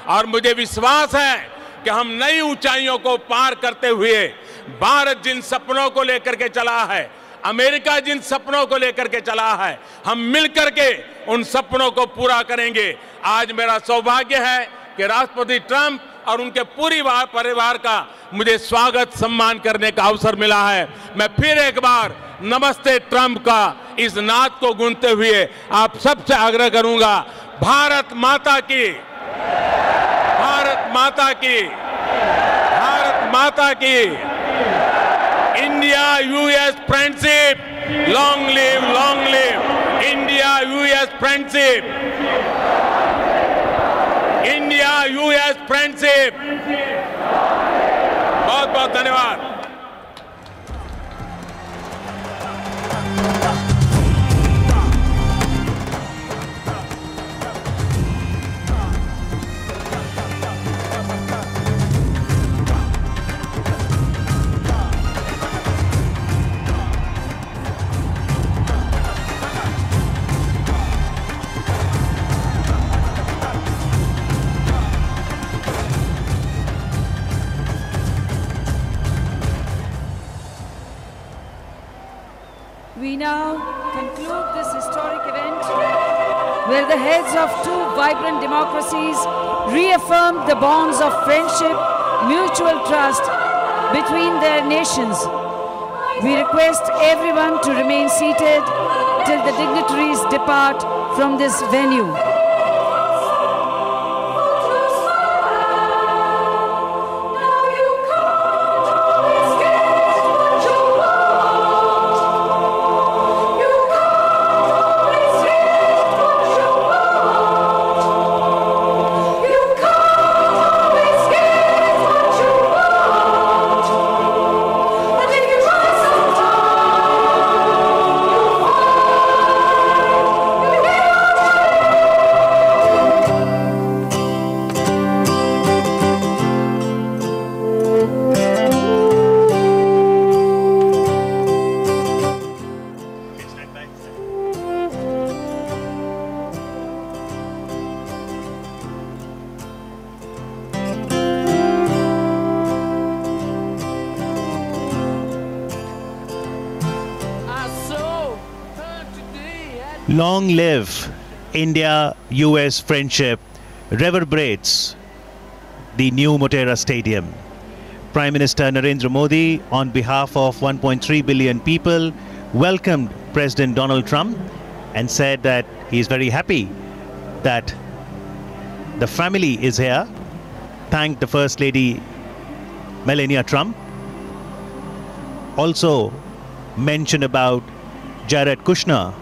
और मुझे विश्वास है कि हम नई ऊंचाइयों को पार करते हुए भारत जिन सपनों को लेकर के चला है, अमेरिका जिन सपनों को लेकर के चला है, हम मिलकर के उन सपनों को पूरा करेंगे। आज मेरा सौभाग्य है कि राष्ट्रपति ट्रंप और उनके पूरी परिवार का मुझे स्वागत सम्मान करने का अवसर मिला है। मैं फिर एक बार नमस्ते ट्रंप का इस नाद को गूंजते हुए आप सबसे आग्रह करूंगा, भारत माता की, भारत माता की, भारत माता की। India US friendship, long live India US friendship, India US friendship. बहुत बहुत धन्यवाद। We now conclude this historic event where the heads of two vibrant democracies reaffirmed the bonds of friendship, mutual trust between their nations. We request everyone to remain seated till the dignitaries depart from this venue. Now you come. Long live India-US friendship reverberates the new Motera Stadium. Prime Minister Narendra Modi, on behalf of 1.3 billion people, welcomed President Donald Trump and said that he is very happy that the family is here. Thanked the First Lady Melania Trump. Also mentioned about Jared Kushner,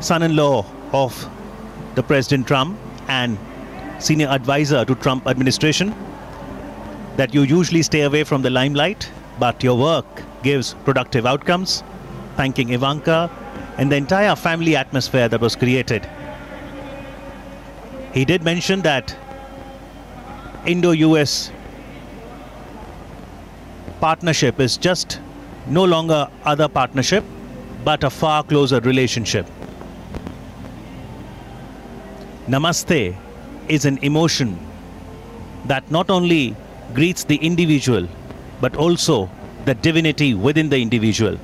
son-in-law of the President Trump and senior advisor to Trump administration, that you usually stay away from the limelight, but your work gives productive outcomes. Thanking Ivanka and the entire family atmosphere that was created. He did mention that Indo-US partnership is just no longer other partnership, but a far closer relationship. Namaste is an emotion that not only greets the individual, but also the divinity within the individual.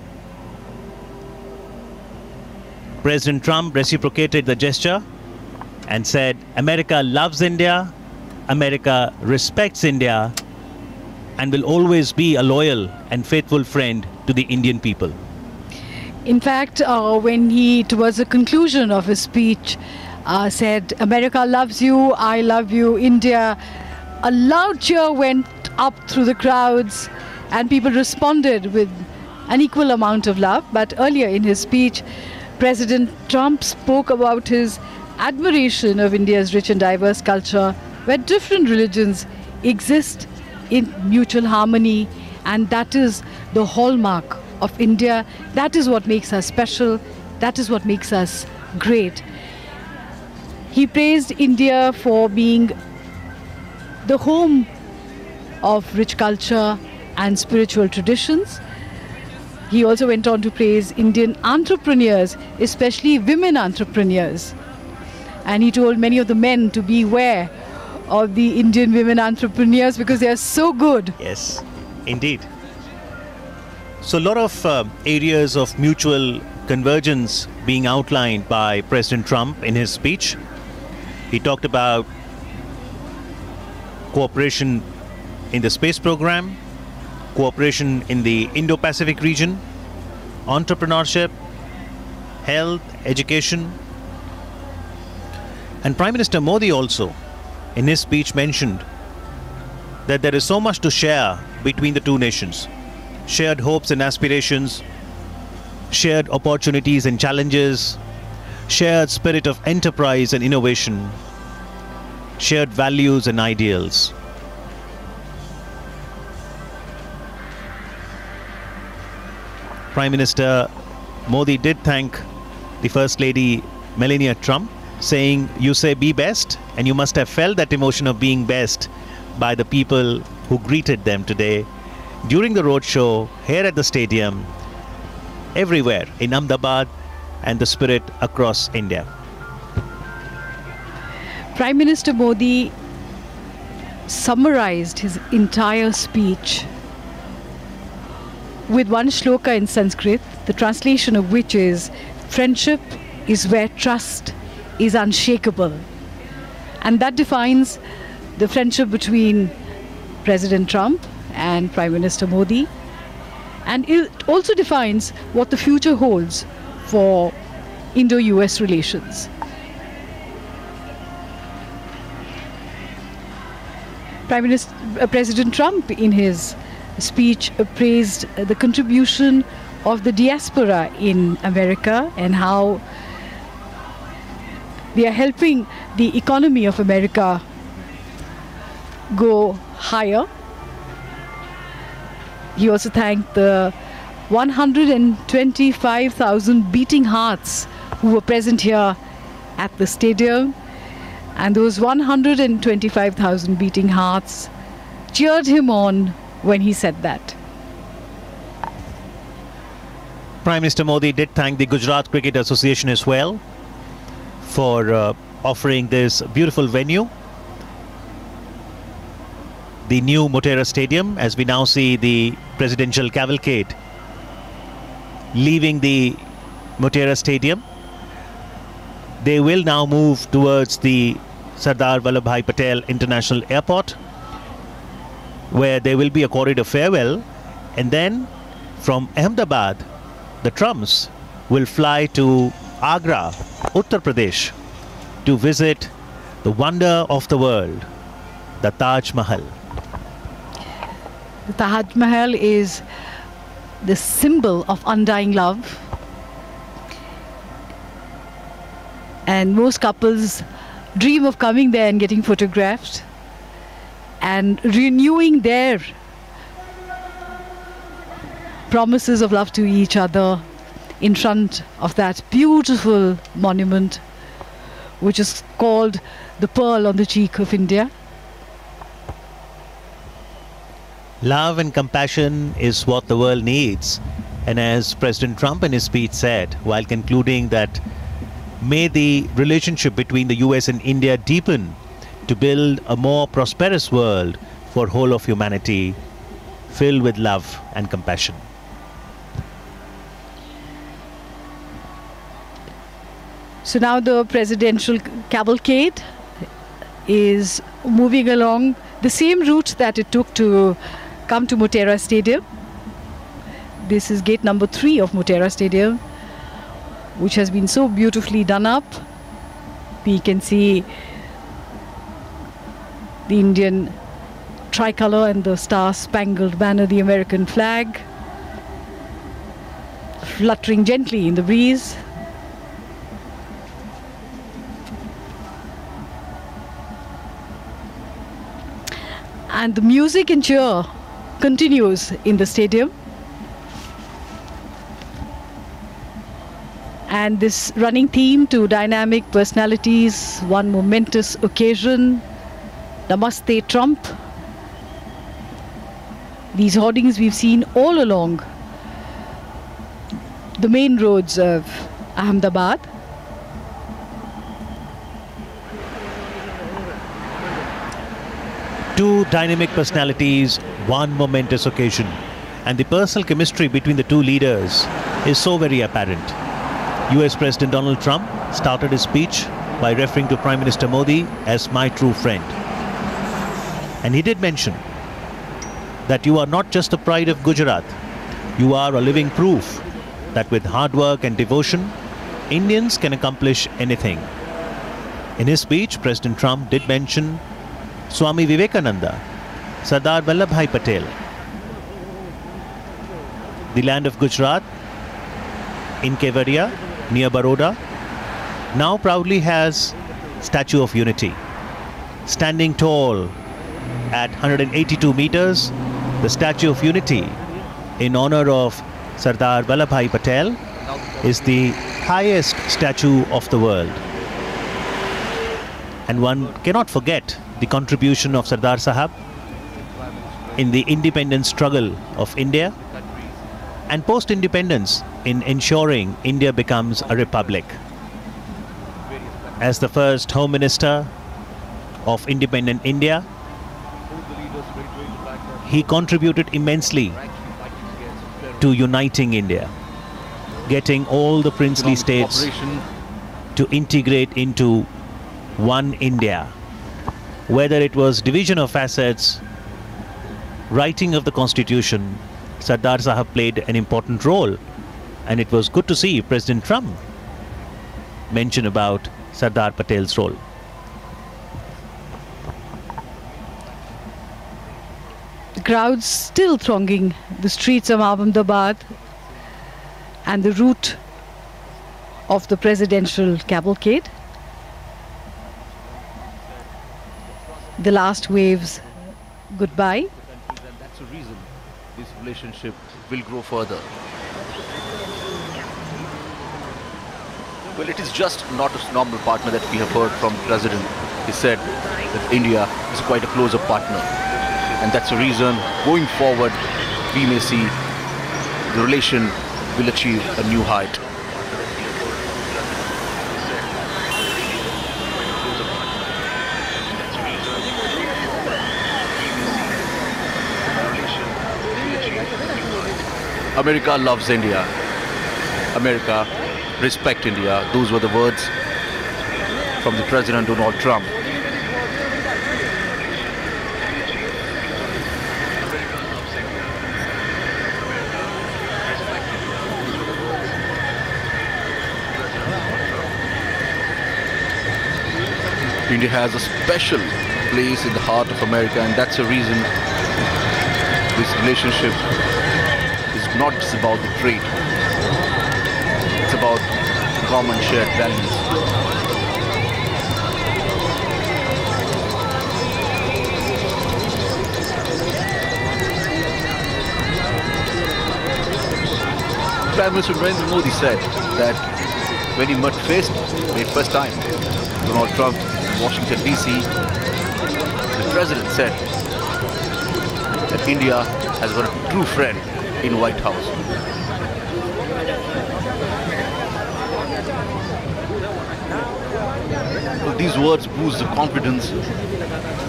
President Trump reciprocated the gesture and said, America loves India, America respects India, and will always be a loyal and faithful friend to the Indian people. In fact, when he, towards the conclusion of his speech, said, America loves you, I love you, India, a loud cheer went up through the crowds and people responded with an equal amount of love. But earlier in his speech, President Trump spoke about his admiration of India's rich and diverse culture, where different religions exist in mutual harmony, and that is the hallmark of India. That is what makes us special. That is what makes us great. He praised India for being the home of rich culture and spiritual traditions. He also went on to praise Indian entrepreneurs, especially women entrepreneurs. And he told many of the men to beware of the Indian women entrepreneurs because they are so good. Yes, indeed. So a lot of areas of mutual convergence being outlined by President Trump in his speech. He talked about cooperation in the space program, cooperation in the Indo-Pacific region, entrepreneurship, health, education. And Prime Minister Modi also, in his speech, mentioned that there is so much to share between the two nations. Shared hopes and aspirations, shared opportunities and challenges, shared spirit of enterprise and innovation, shared values and ideals. Prime Minister Modi did thank the First Lady Melania Trump, saying, you say be best, and you must have felt that emotion of being best by the people who greeted them today during the roadshow here at the stadium, everywhere in Ahmedabad, and the spirit across India. Prime Minister Modi summarized his entire speech with one shloka in Sanskrit, the translation of which is, friendship is where trust is unshakable. And that defines the friendship between President Trump and Prime Minister Modi. And it also defines what the future holds for Indo-US relations. President Trump, in his speech, praised the contribution of the diaspora in America and how they are helping the economy of America go higher. He also thanked the 125,000 beating hearts who were present here at the stadium. And those 125,000 beating hearts cheered him on when he said that. Prime Minister Modi did thank the Gujarat Cricket Association as well for offering this beautiful venue, the new Motera Stadium, as we now see the presidential cavalcade leaving the Motera Stadium. They will now move towards the Sardar Vallabhbhai Patel International Airport, where there will be a corridor farewell, and then from Ahmedabad, the Trumps will fly to Agra, Uttar Pradesh, to visit the wonder of the world, the Taj Mahal. The Taj Mahal is the symbol of undying love, and most couples dream of coming there and getting photographed and renewing their promises of love to each other in front of that beautiful monument, which is called the Pearl on the Cheek of India. Love and compassion is what the world needs. And as President Trump in his speech said, while concluding that may the relationship between the US and India deepen to build a more prosperous world for whole of humanity, filled with love and compassion. So now the presidential cavalcade is moving along the same route that it took to come to Motera Stadium. This is gate number 3 of Motera Stadium, which has been so beautifully done up. We can see the Indian tricolor and the star-spangled banner, the American flag, fluttering gently in the breeze. And the music and cheer continues in the stadium. And this running theme to dynamic personalities, one momentous occasion, Namaste Trump. These hoardings we've seen all along the main roads of Ahmedabad. Two dynamic personalities, one momentous occasion. And the personal chemistry between the two leaders is so very apparent. US President Donald Trump started his speech by referring to Prime Minister Modi as my true friend. And he did mention that you are not just the pride of Gujarat, you are a living proof that with hard work and devotion, Indians can accomplish anything. In his speech, President Trump did mention Swami Vivekananda, Sardar Vallabhbhai Patel. The land of Gujarat, in Kevadia, near Baroda, now proudly has Statue of Unity. Standing tall at 182 meters, the Statue of Unity in honor of Sardar Vallabhbhai Patel is the highest statue of the world. And one cannot forget the contribution of Sardar Sahab in the independence struggle of India and post-independence in ensuring India becomes a republic. As the first Home Minister of independent India, he contributed immensely to uniting India, getting all the princely states to integrate into one India. Whether it was division of assets, writing of the constitution, Sardar Sahab played an important role. And it was good to see President Trump mention about Sardar Patel's role. The crowds still thronging the streets of Ahmedabad and the route of the presidential cavalcade. The last waves goodbye. And that's the reason this relationship will grow further. Well, it is just not a normal partner that we have heard from the President. He said that India is quite a closer partner. And that's the reason, going forward, we may see the relation will achieve a new height. America loves India. America respect India. Those were the words from the President Donald Trump. India has a special place in the heart of America, and that's the reason this relationship is not just about the trade. It's about common shared values. Prime Minister Narendra Modi said that when he met first time Donald Trump in Washington DC, the President said that India has got a true friend in White House. Well, these words boost the confidence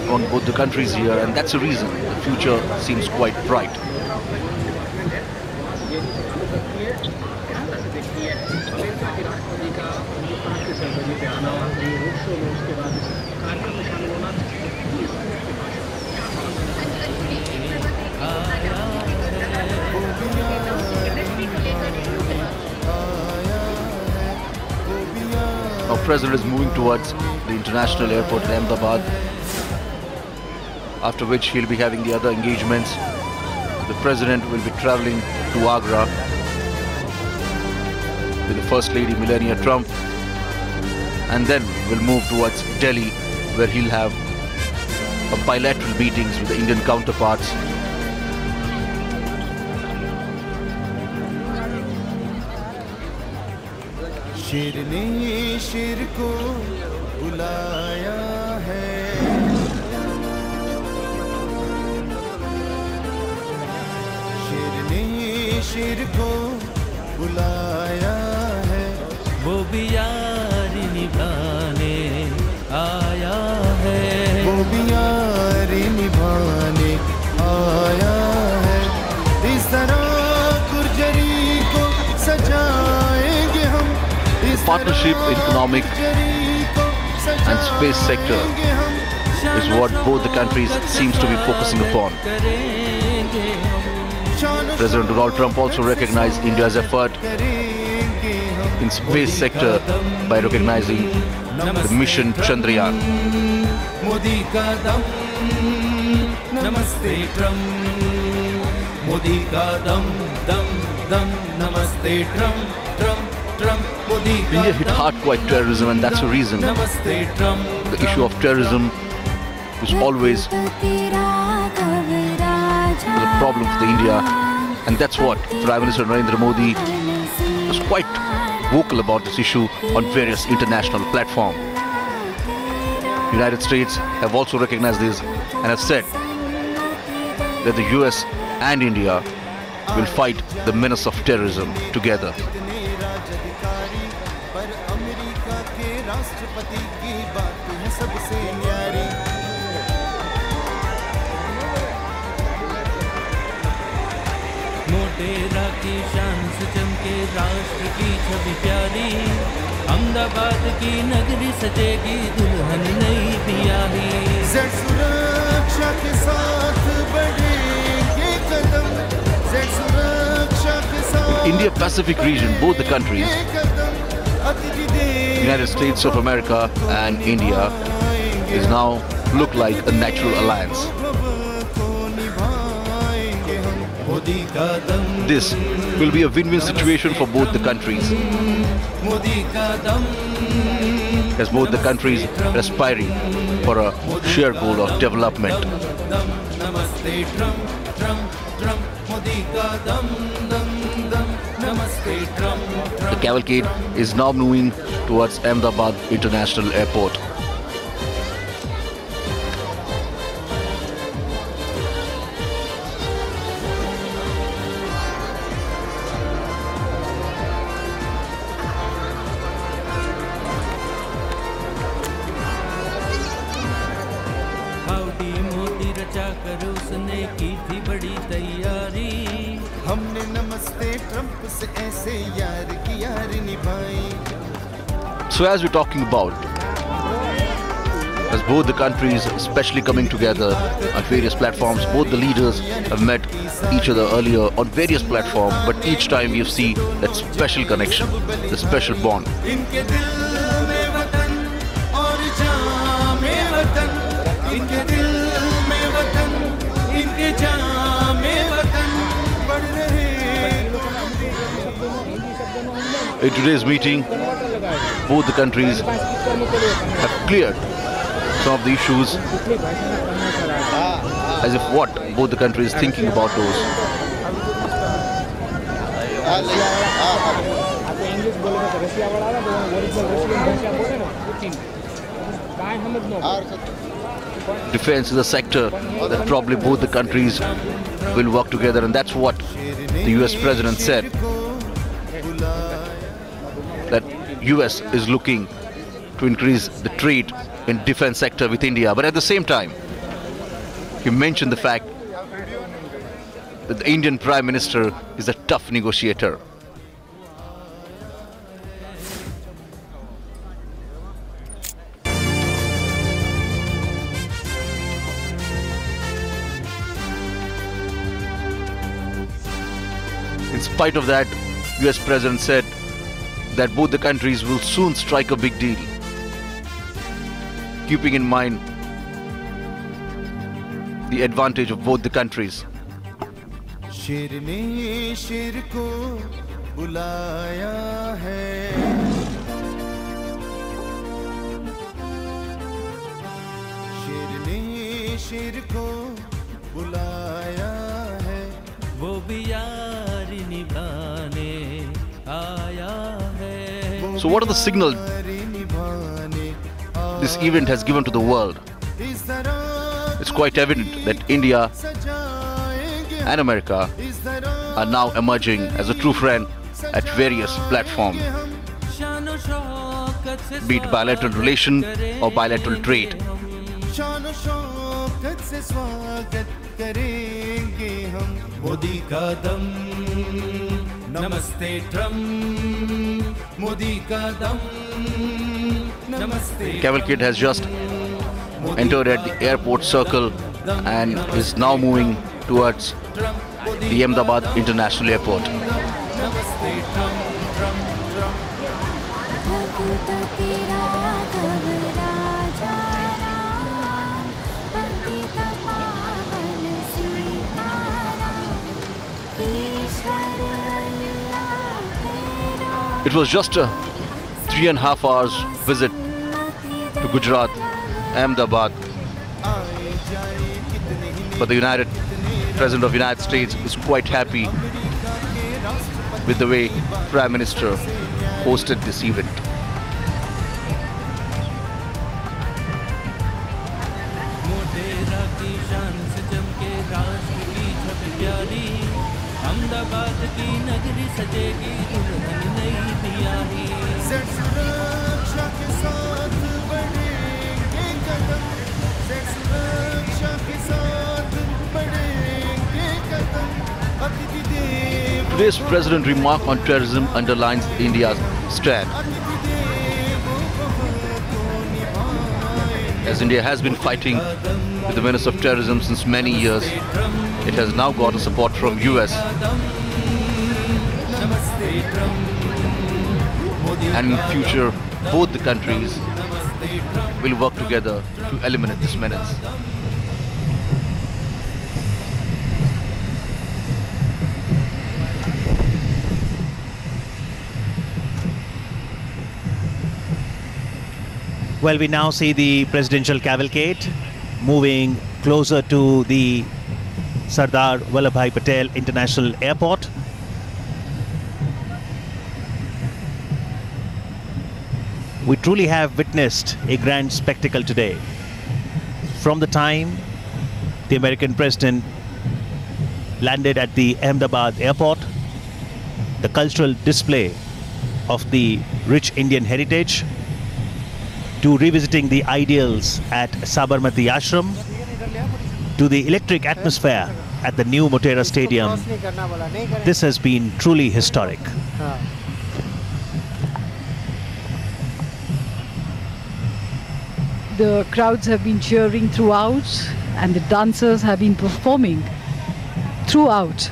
on both the countries here, and that's the reason the future seems quite bright. Our President is moving towards the international airport in Ahmedabad, after which he'll be having the other engagements. The President will be traveling to Agra with the First Lady Melania Trump, and then will move towards Delhi, where he'll have a bilateral meetings with the Indian counterparts. शेर ने शेर को बुलाया है, शेर ने शेर को बुलाया है, वो भी यारी निभाने आया है, वो भी यारी निभाने आया है। इस तरह गुर्जरी को सजाएंगे हम। Partnership in economic and space sector is what both the countries seems to be focusing upon. President Donald Trump also recognized India's effort in space sector by recognizing the mission Chandrayaan. Modi ka dam, namaste Trump. Modi ka dam, dam, dam, namaste Trump, Trump, Trump. India hit hard quite terrorism, and that's the reason the issue of terrorism was always a problem for the India, and that's what Prime Minister Narendra Modi was quite vocal about this issue on various international platforms. United States have also recognized this and have said that the US and India will fight the menace of terrorism together. राष्ट्रपति की बात है सबसे न्यारी, मोटेरा की शान से चमके राष्ट्र की छवि प्यारी, अहमदाबाद की नगरी सजेगी दुल्हन नई प्यारी। जेड सुरक्षा के साथ बढ़ेंगे कदम, जेड सुरक्षा के साथ। India Pacific region, both the countries, United States of America and India, is now look like a natural alliance. This will be a win-win situation for both the countries, as both the countries are aspiring for a shared goal of development. The cavalcade is now moving towards Ahmedabad International Airport. हमने नमस्ते Trump से ऐसे यार की यारी निभाई। So as we're talking about as both the countries, especially coming together on various platforms. Both the leaders have met each other earlier on various platforms, but each time you see that special connection, the special bond. In today's meeting, both the countries have cleared some of the issues, as if what both the countries thinking about those. Defense is a sector that probably both the countries will work together, and that's what the US President said, that US is looking to increase the trade in defense sector with India. But at the same time, he mentioned the fact that the Indian Prime Minister is a tough negotiator. In spite of that, US President said that both the countries will soon strike a big deal, keeping in mind the advantage of both the countries. So what are the signals this event has given to the world? It's quite evident that India and America are now emerging as a true friend at various platforms, be it bilateral relation or bilateral trade. Modi का दम नमस्ते Trump Modi का दम नमस्ते. Cavalcade has just entered at the airport circle and is now moving towards the Ahmedabad International Airport. It was just a 3.5 hours visit to Gujarat, Ahmedabad, but the President of the United States is quite happy with the way Prime Minister hosted this event. Ahmedabad की नगरी सजेगी दुल्हन नई बियाही. सुरक्षा के साथ बढ़ेंगे कदम, सुरक्षा के साथ बढ़ेंगे कदम. Today's President remark on terrorism underlines India's stand, as India has been fighting with the menace of terrorism since many years. It has now gotten support from US, and in future both the countries will work together to eliminate this menace. Well, we now see the presidential cavalcade moving closer to the Sardar Vallabhbhai Patel International Airport. We truly have witnessed a grand spectacle today. From the time the American president landed at the Ahmedabad airport, the cultural display of the rich Indian heritage, to revisiting the ideals at Sabarmati Ashram, to the electric atmosphere at the new Motera Stadium, this has been truly historic. the crowds have been cheering throughout, and the dancers have been performing throughout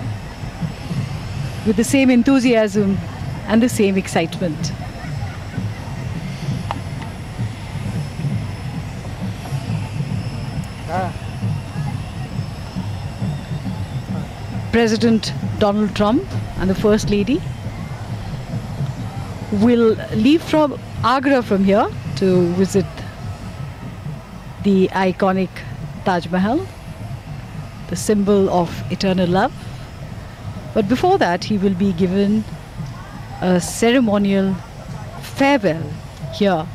with the same enthusiasm and the same excitement. President Donald Trump and the First Lady will leave from Agra from here to visit the iconic Taj Mahal, the symbol of eternal love. But before that, he will be given a ceremonial farewell here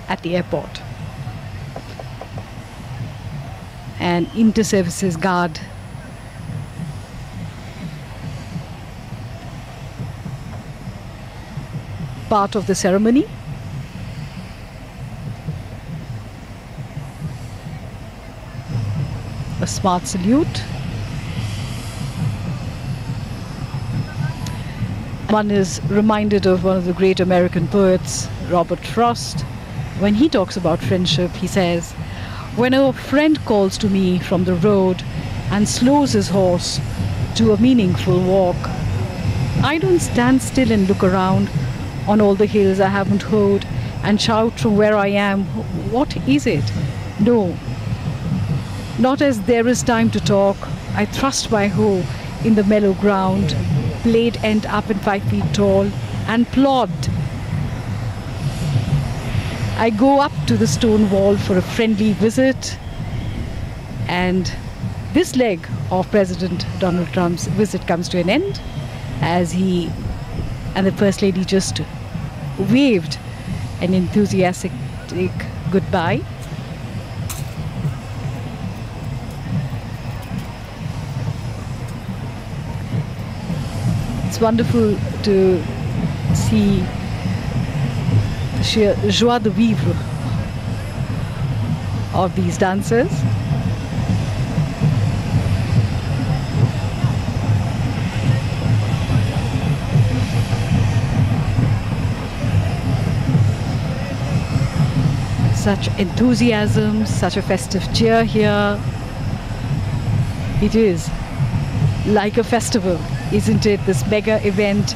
at the airport. An inter-services guard part of the ceremony. A smart salute. One is reminded of one of the great American poets, Robert Frost. When he talks about friendship, he says, "When a friend calls to me from the road and slows his horse to a meaningful walk, I don't stand still and look around on all the hills I haven't heard and shout from where I am, 'What is it?' No, not as there is time to talk. I thrust my hoe in the mellow ground, blade end up and 5 feet tall, and plod. I go up to the stone wall for a friendly visit." And this leg of President Donald Trump's visit comes to an end as he and the First Lady just waved an enthusiastic goodbye. It's wonderful to see the sheer joie de vivre of these dancers. Such enthusiasm, such a festive cheer here. It is like a festival, isn't it? This mega event,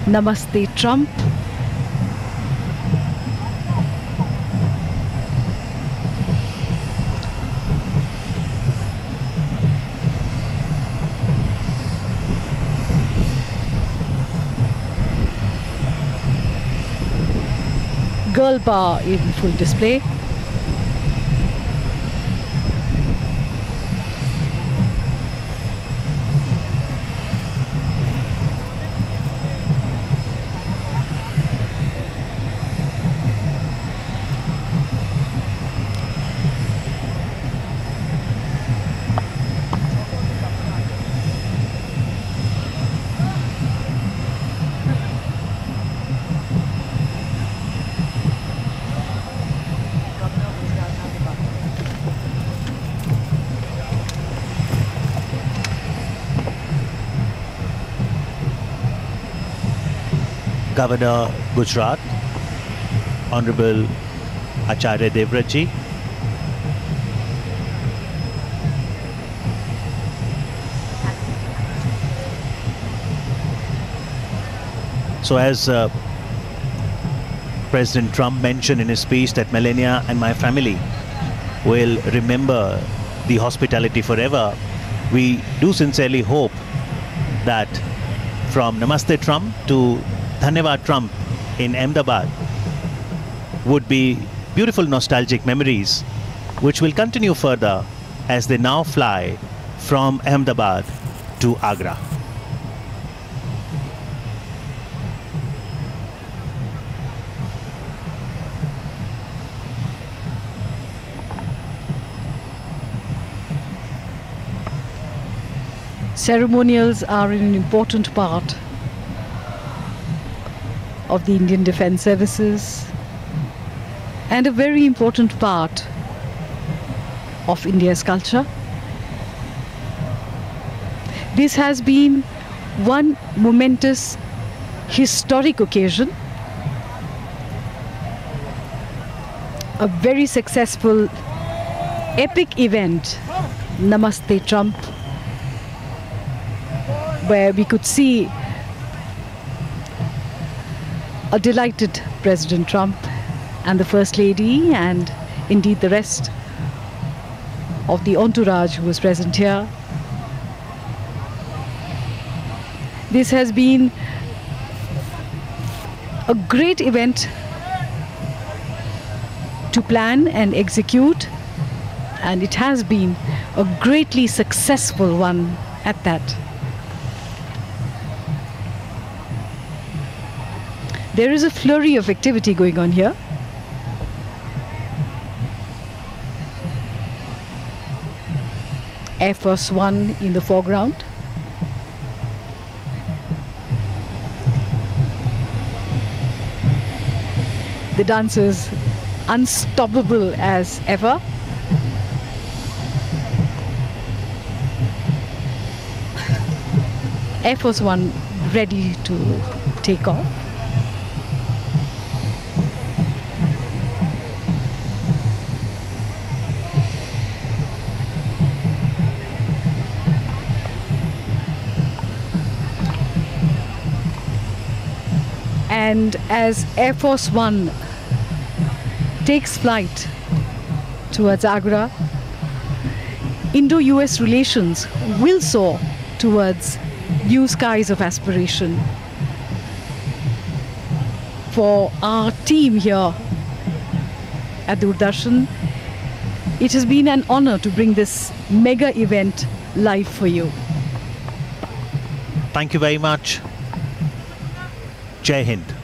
Namaste Trump. Girl bar in full display. Governor Gujarat, Honorable Acharya Devrat ji, so as President Trump mentioned in his speech that Melania and my family will remember the hospitality forever, we do sincerely hope that from Namaste Trump to Dhanyavad Trump in Ahmedabad would be beautiful nostalgic memories which will continue further as they now fly from Ahmedabad to Agra. Ceremonials are an important part of the Indian Defence Services and a very important part of India's culture. This has been one momentous historic occasion a very successful, epic event, Namaste Trump, where we could see a delighted President Trump and the First Lady, and indeed the rest of the entourage who was present here. This has been a great event to plan and execute, and it has been a greatly successful one at that. There is a flurry of activity going on here. Air Force One in the foreground. The dancers unstoppable as ever. Air Force One ready to take off. And as Air Force One takes flight towards Agra, Indo-US relations will soar towards new skies of aspiration. For our team here at Doordarshan, it has been an honor to bring this mega event live for you. Thank you very much. Jai Hind.